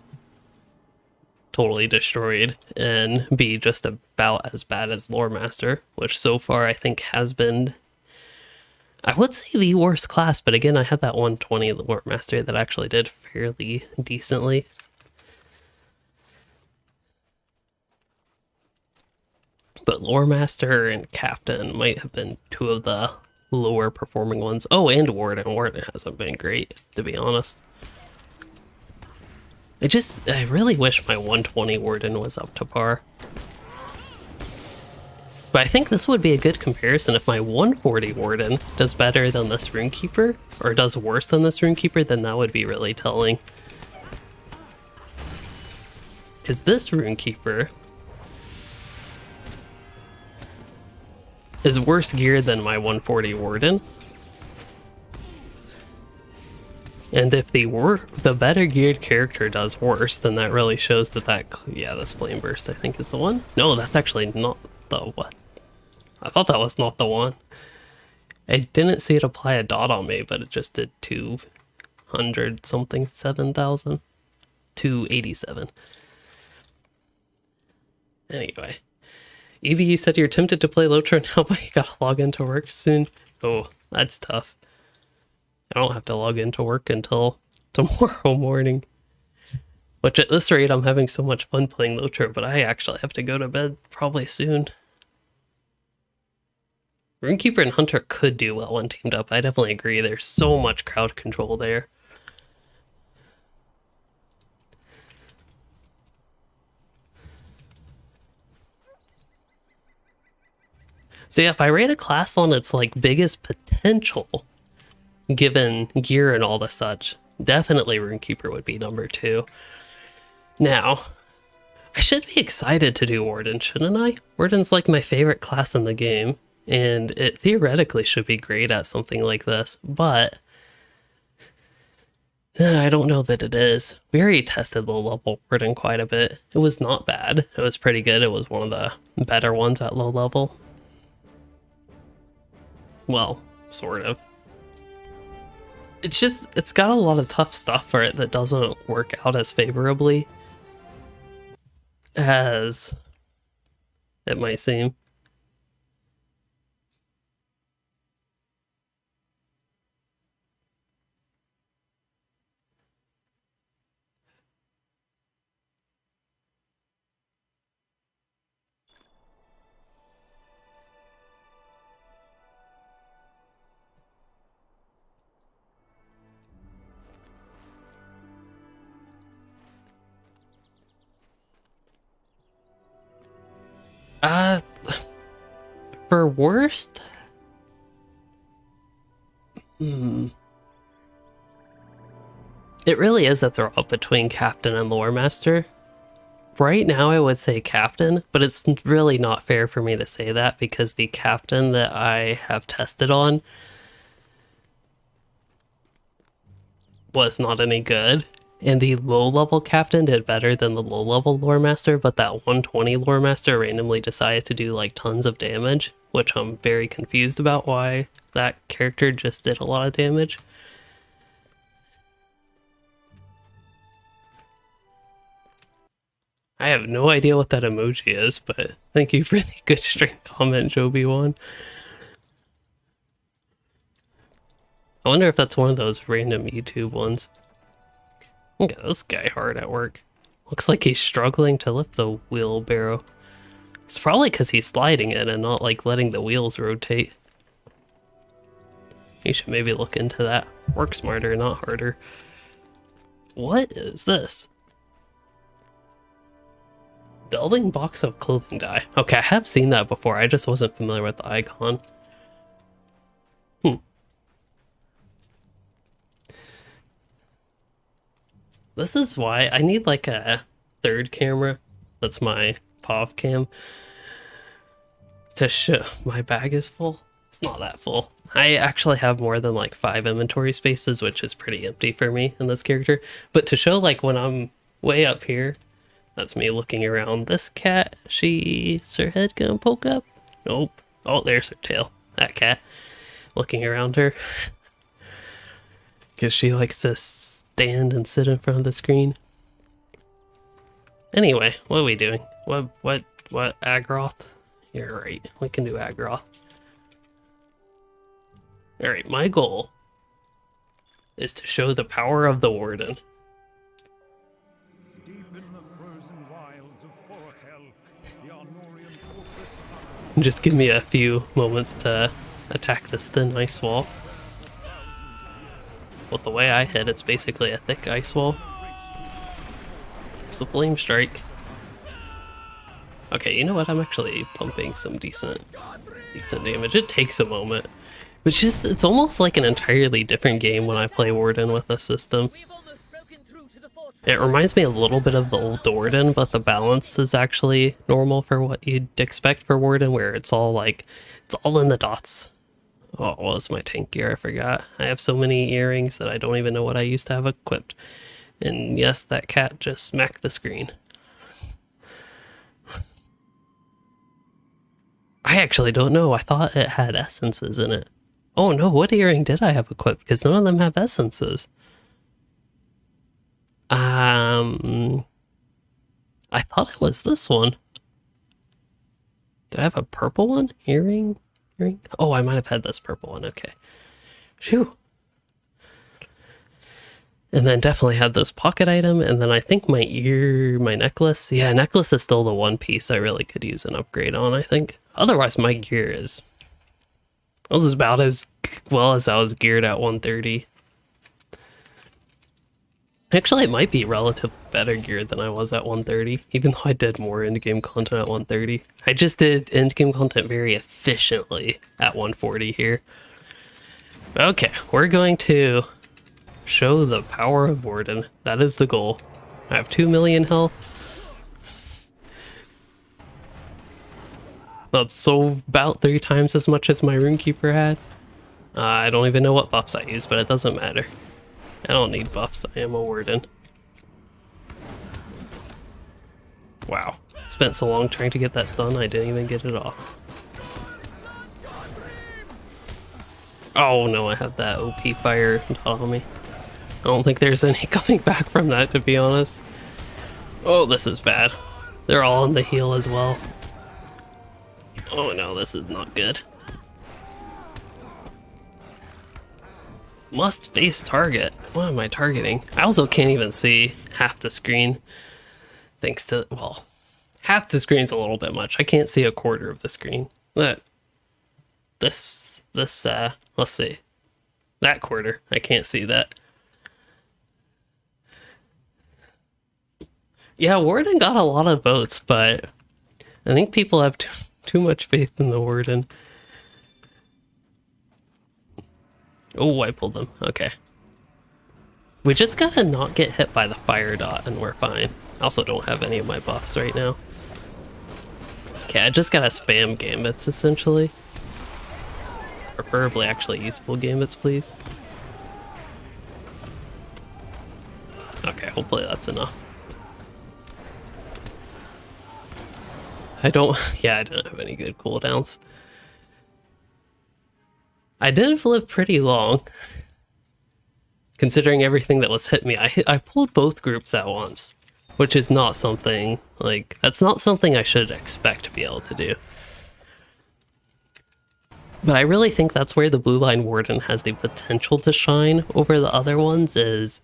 S1: totally destroyed and be just about as bad as Lore Master, which so far I think has been, I would say, the worst class, but again, I had that 120 Lore Master that actually did fairly decently. But Lore Master and Captain might have been two of the lower performing ones. Oh, and Warden. Warden hasn't been great, to be honest. I really wish my 120 Warden was up to par. But I think this would be a good comparison. If my 140 Warden does better than this Runekeeper, or does worse than this Runekeeper, then that would be really telling. Because this Runekeeper is worse geared than my 140 Warden. And if the better geared character does worse, then that really shows that yeah, this Flame Burst I think is the one. No, that's actually not the what. I thought that was not the one. I didn't see it apply a dot on me, but it just did 200 something 7,000. 287. Anyway. Evie, you said you're tempted to play LOTRO now, but you gotta log into work soon. Oh, that's tough. I don't have to log into work until tomorrow morning. Which at this rate, I'm having so much fun playing LOTRO, but I actually have to go to bed probably soon. Runekeeper and Hunter could do well when teamed up. I definitely agree. There's so much crowd control there. So yeah, if I rate a class on its like biggest potential, given gear and all the such, definitely Runekeeper would be number 2. Now, I should be excited to do Warden, shouldn't I? Warden's like my favorite class in the game, and it theoretically should be great at something like this, but I don't know that it is. We already tested low level Warden quite a bit. It was not bad. It was pretty good. It was one of the better ones at low level. Well, sort of. It's got a lot of tough stuff for it that doesn't work out as favorably as it might seem. For worst? It really is a throw-up between Captain and Lore Master. Right now I would say Captain, but it's really not fair for me to say that because the Captain that I have tested on was not any good. And the low-level Captain did better than the low-level Lore Master, but that 120 Lore Master randomly decided to do like tons of damage, which I'm very confused about why that character just did a lot of damage. I have no idea what that emoji is, but thank you for the good stream comment, Joby1. I wonder if that's one of those random YouTube ones. Look at this guy hard at work. Looks like he's struggling to lift the wheelbarrow. It's probably because he's sliding it and not like letting the wheels rotate. You should maybe look into that. Work smarter, not harder. What is this? Delving box of clothing dye. Okay, I have seen that before. I just wasn't familiar with the icon. This is why I need like a third camera. That's my POV cam. To show my bag is full. It's not that full. I actually have more than like 5 inventory spaces, which is pretty empty for me in this character. But to show like when I'm way up here, that's me looking around. This cat, is her head gonna poke up? Nope. Oh, there's her tail. That cat. Looking around her. Because she likes to stand and sit in front of the screen. Anyway, what are we doing? What, Agroth? You're right. We can do Agroth. Alright, my goal is to show the power of the Warden.
S2: Deep in the frozen wilds of Forochel, the Arnorian fortress
S1: Just give me a few moments to attack this thin ice wall. Well, the way I hit, it's basically a thick ice wall. There's a flame strike. Okay, you know what? I'm actually pumping some decent damage. It takes a moment. But it's almost like an entirely different game when I play Warden with this system.
S5: We've almost broken through to the fortress.
S1: It reminds me a little bit of the old Warden, but the balance is actually normal for what you'd expect for Warden, where it's all in the dots. Oh, what was my tank gear? I forgot. I have so many earrings that I don't even know what I used to have equipped. And yes, that cat just smacked the screen. I actually don't know. I thought it had essences in it. Oh no, what earring did I have equipped? Because none of them have essences. I thought it was this one. Did I have a purple one? Earring? Oh, I might have had this purple one. Okay. Phew. And then definitely had this pocket item. And then I think my necklace. Yeah, necklace is still the one piece I really could use an upgrade on, I think. Otherwise, my gear is... This is about as well as I was geared at 130. Actually, it might be relatively better geared than I was at 130, even though I did more in-game content at 130. I just did in-game content very efficiently at 140 here. Okay, we're going to show the power of Warden. That is the goal. I have 2 million health. That's so about 3 times as much as my Runekeeper had. I don't even know what buffs I use, but it doesn't matter. I don't need buffs, I am a Warden. Wow. Spent so long trying to get that stun, I didn't even get it off. Oh no, I have that OP fire on me. I don't think there's any coming back from that, to be honest. Oh, this is bad. They're all on the heal as well. Oh no, this is not good. Must face target. What am I targeting? I also can't even see half the screen. Thanks to, well, half the screen's a little bit much. I can't see a quarter of the screen. Let's see. That quarter, I can't see that. Yeah, Warden got a lot of votes, but I think people have too much faith in the Warden. Oh, I pulled them. Okay. We just gotta not get hit by the fire dot and we're fine. I also don't have any of my buffs right now. Okay, I just gotta spam gambits, essentially. Preferably actually useful gambits, please. Okay, hopefully that's enough. I don't have any good cooldowns. I did live pretty long, considering everything that was hit me. I pulled both groups at once, which is not something, that's not something I should expect to be able to do. But I really think that's where the Blue Line Warden has the potential to shine over the other ones, is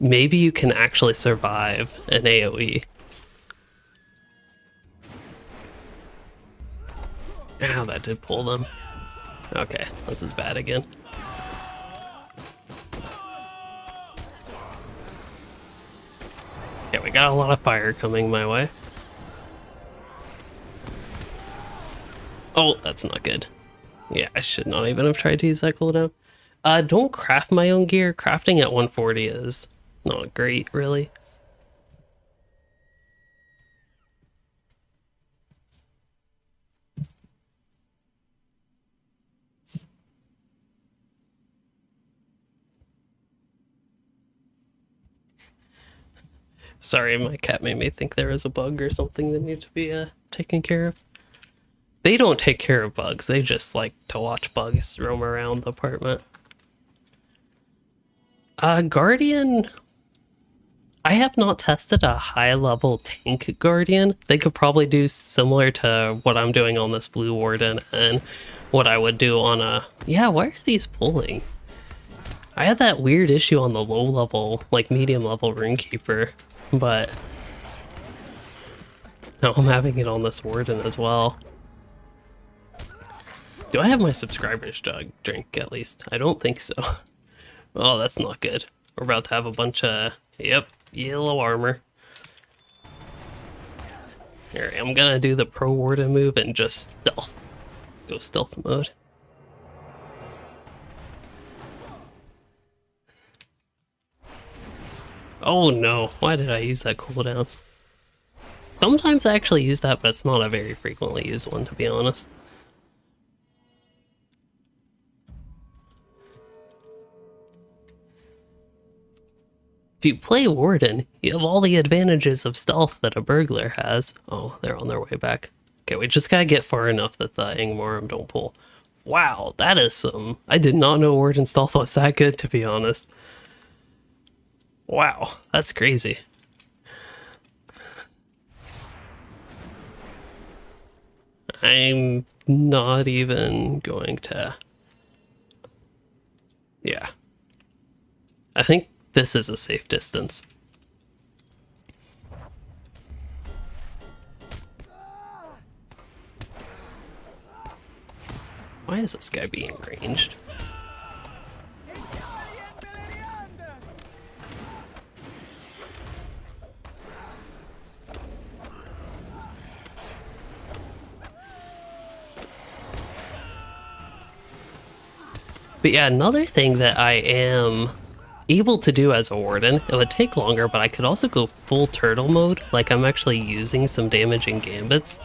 S1: maybe you can actually survive an AoE. Ow, that did pull them. Okay, this is bad again. Yeah, we got a lot of fire coming my way. Oh, that's not good. Yeah, I should not even have tried to use that cooldown. Don't craft my own gear. Crafting at 140 is not great, really. Sorry, my cat made me think there was a bug or something that needed to be taken care of. They don't take care of bugs. They just like to watch bugs roam around the apartment. Guardian. I have not tested a high-level tank Guardian. They could probably do similar to what I'm doing on this Blue Warden and what I would do on a... Yeah, why are these pulling? I had that weird issue on the low-level, like medium-level Runekeeper, but now I'm having it on this Warden as well. Do I have my subscribers drink at least? I don't think so. Oh, that's not good. We're about to have a bunch of... Yep. Yellow armor. Alright, I'm gonna do the Pro Warden move and just stealth. Go stealth mode. Oh no, why did I use that cooldown? Sometimes I actually use that, but it's not a very frequently used one, to be honest. If you play Warden, you have all the advantages of stealth that a burglar has. Oh, they're on their way back. Okay, we just gotta get far enough that the Angmorum don't pull. Wow, that is some... I did not know Warden stealth was that good, to be honest. Wow, that's crazy. I'm not even going to... Yeah. I think this is a safe distance. Why is this guy being ranged? But yeah, another thing that I am able to do as a Warden, it would take longer, but I could also go full turtle mode, like I'm actually using some damaging gambits.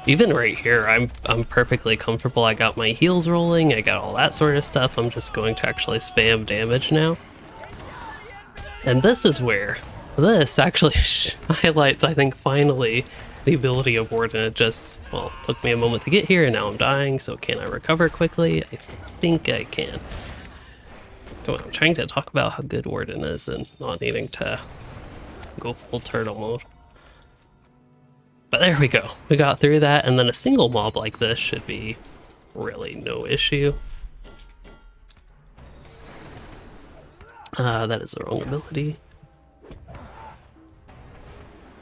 S1: Even right here, I'm perfectly comfortable. I got my heals rolling, I got all that sort of stuff. I'm just going to actually spam damage now. And this is where this actually highlights, I think, finally, the ability of Warden. It just, well, took me a moment to get here, and now I'm dying, so can I recover quickly? I think I can. Come on, I'm trying to talk about how good Warden is and not needing to go full turtle mode. But there we go. We got through that, and then a single mob like this should be really no issue. That is the wrong ability.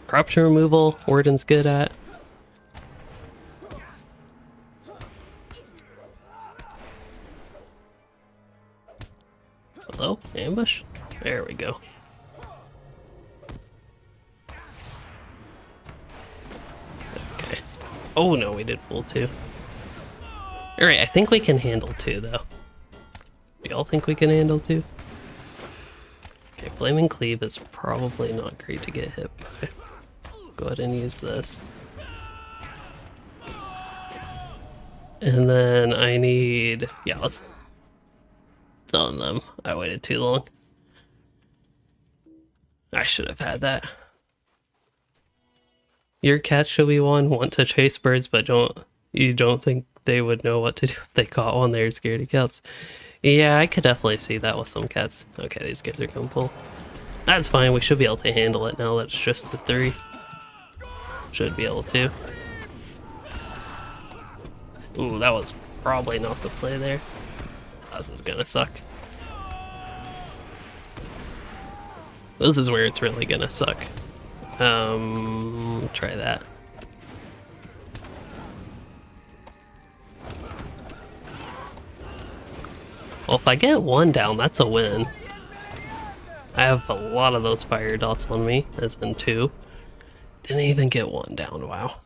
S1: Corruption removal, Warden's good at. Hello? Ambush? There we go. Okay. Oh no, we did full 2. Alright, I think we can handle 2 though. Do y'all think we can handle 2? Okay, Flaming Cleave is probably not great to get hit by. Go ahead and use this. And then I need... Yeah, let's... on them. I waited too long. I should have had that. Your cat should be one, want to chase birds, but you don't think they would know what to do if they caught one. They're scaredy cats. Yeah, I could definitely see that with some cats. Okay, these guys are gonna pull. That's fine, we should be able to handle it now that it's just the 3. Should be able to. Ooh, that was probably not the play there. This is gonna suck. This is where it's really gonna suck. Try that. Well, if I get 1 down, that's a win. I have a lot of those fire dots on me, as in 2. Didn't even get 1 down, wow.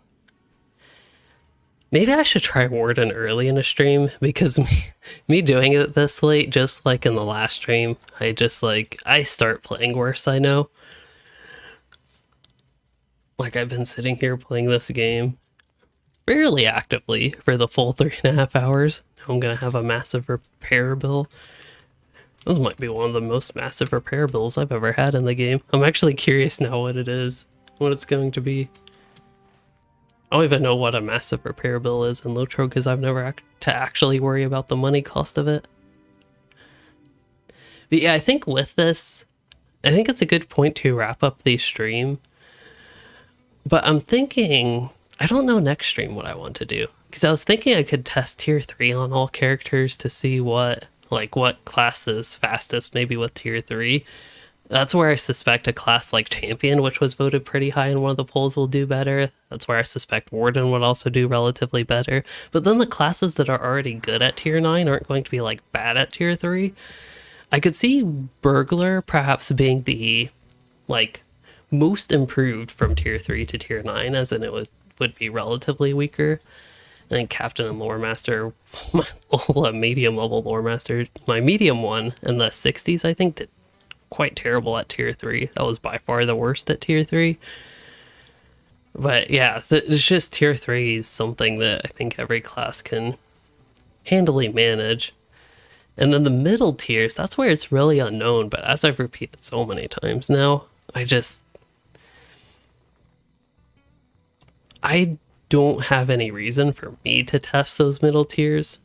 S1: Maybe I should try Warden early in a stream, because me doing it this late, just like in the last stream, I start playing worse, I know. Like, I've been sitting here playing this game fairly actively for the full 3.5 hours. Now I'm gonna have a massive repair bill. This might be one of the most massive repair bills I've ever had in the game. I'm actually curious now what it is, what it's going to be. I don't even know what a massive repair bill is in LOTRO because I've never had to actually worry about the money cost of it. But yeah, I think with this, I think it's a good point to wrap up the stream. But I'm thinking, I don't know next stream what I want to do. Because I was thinking I could test tier 3 on all characters to see what class is fastest, maybe with tier 3. That's where I suspect a class like Champion, which was voted pretty high in one of the polls, will do better. That's where I suspect Warden would also do relatively better. But then the classes that are already good at tier 9 aren't going to be like bad at tier 3. I could see Burglar perhaps being the like most improved from tier 3 to tier 9, as in it would be relatively weaker. I think Captain and Lore Master, my medium level Lore Master, my medium one in the 60s, I think did quite terrible at tier 3. That was by far the worst at tier 3. But yeah, it's just tier 3 is something that I think every class can handily manage. And then the middle tiers, that's where it's really unknown. But as I've repeated so many times now, I don't have any reason for me to test those middle tiers.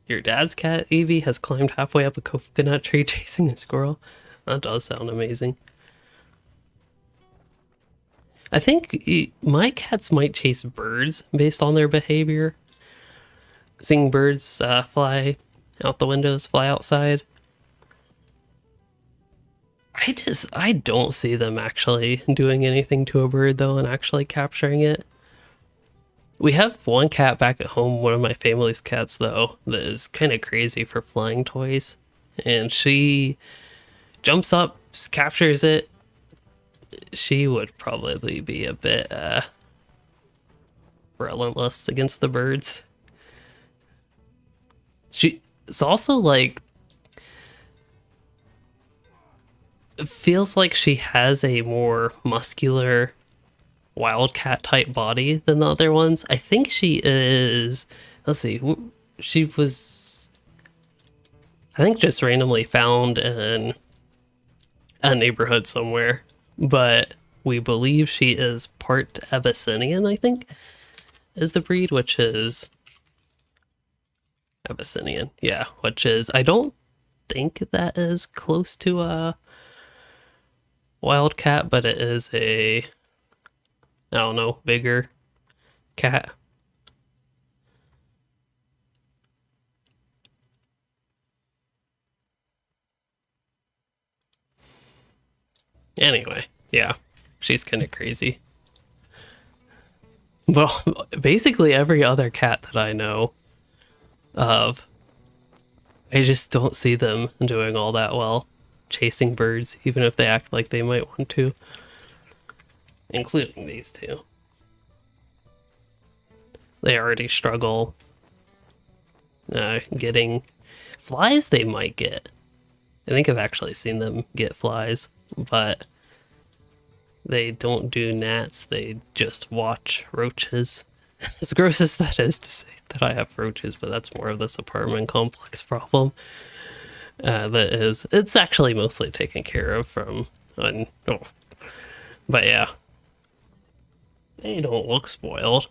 S1: Your dad's cat, Evie, has climbed halfway up a coconut tree chasing a squirrel. That does sound amazing. I think my cats might chase birds based on their behavior. Seeing birds fly out the windows, fly outside. I don't see them actually doing anything to a bird though and actually capturing it. We have one cat back at home, one of my family's cats though, that is kind of crazy for flying toys. And she jumps up, captures it. She would probably be a bit relentless against the birds. It's also like, it feels like she has a more muscular wildcat type body than the other ones. I think she is, let's see, she was, I think, just randomly found in a neighborhood somewhere, but we believe she is part Abyssinian, I think, is the breed, which is Abyssinian, yeah, which is, I don't think that is close to a wildcat, but it is a, I don't know, bigger cat. Anyway, yeah, she's kind of crazy. Well, basically every other cat that I know of, I just don't see them doing all that well chasing birds, even if they act like they might want to. Including these two. They already struggle getting flies. They might get. I think I've actually seen them get flies, but they don't do gnats. They just watch roaches. As gross as that is to say that I have roaches, but that's more of this apartment complex problem. It's actually mostly taken care of from, but yeah. They don't look spoiled.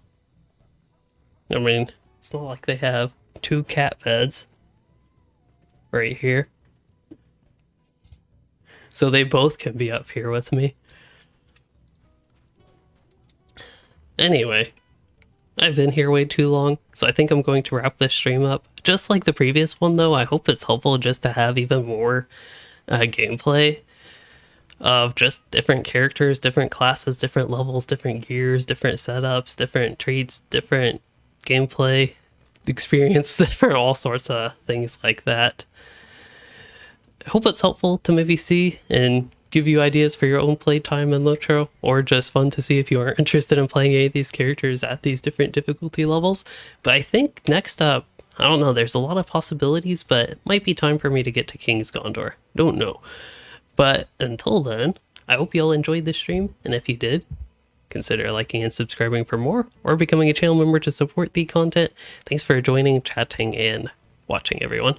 S1: I mean, it's not like they have 2 cat beds right here. So they both can be up here with me. Anyway, I've been here way too long, so I think I'm going to wrap this stream up. Just like the previous one though, I hope it's helpful just to have even more gameplay of just different characters, different classes, different levels, different gears, different setups, different traits, different gameplay experience, different all sorts of things like that. I hope it's helpful to maybe see and give you ideas for your own playtime in LOTRO, or just fun to see if you are interested in playing any of these characters at these different difficulty levels. But I think next up, I don't know, there's a lot of possibilities, but it might be time for me to get to King's Gondor. Don't know. But until then, I hope you all enjoyed this stream, and if you did, consider liking and subscribing for more, or becoming a channel member to support the content. Thanks for joining, chatting, and watching, everyone.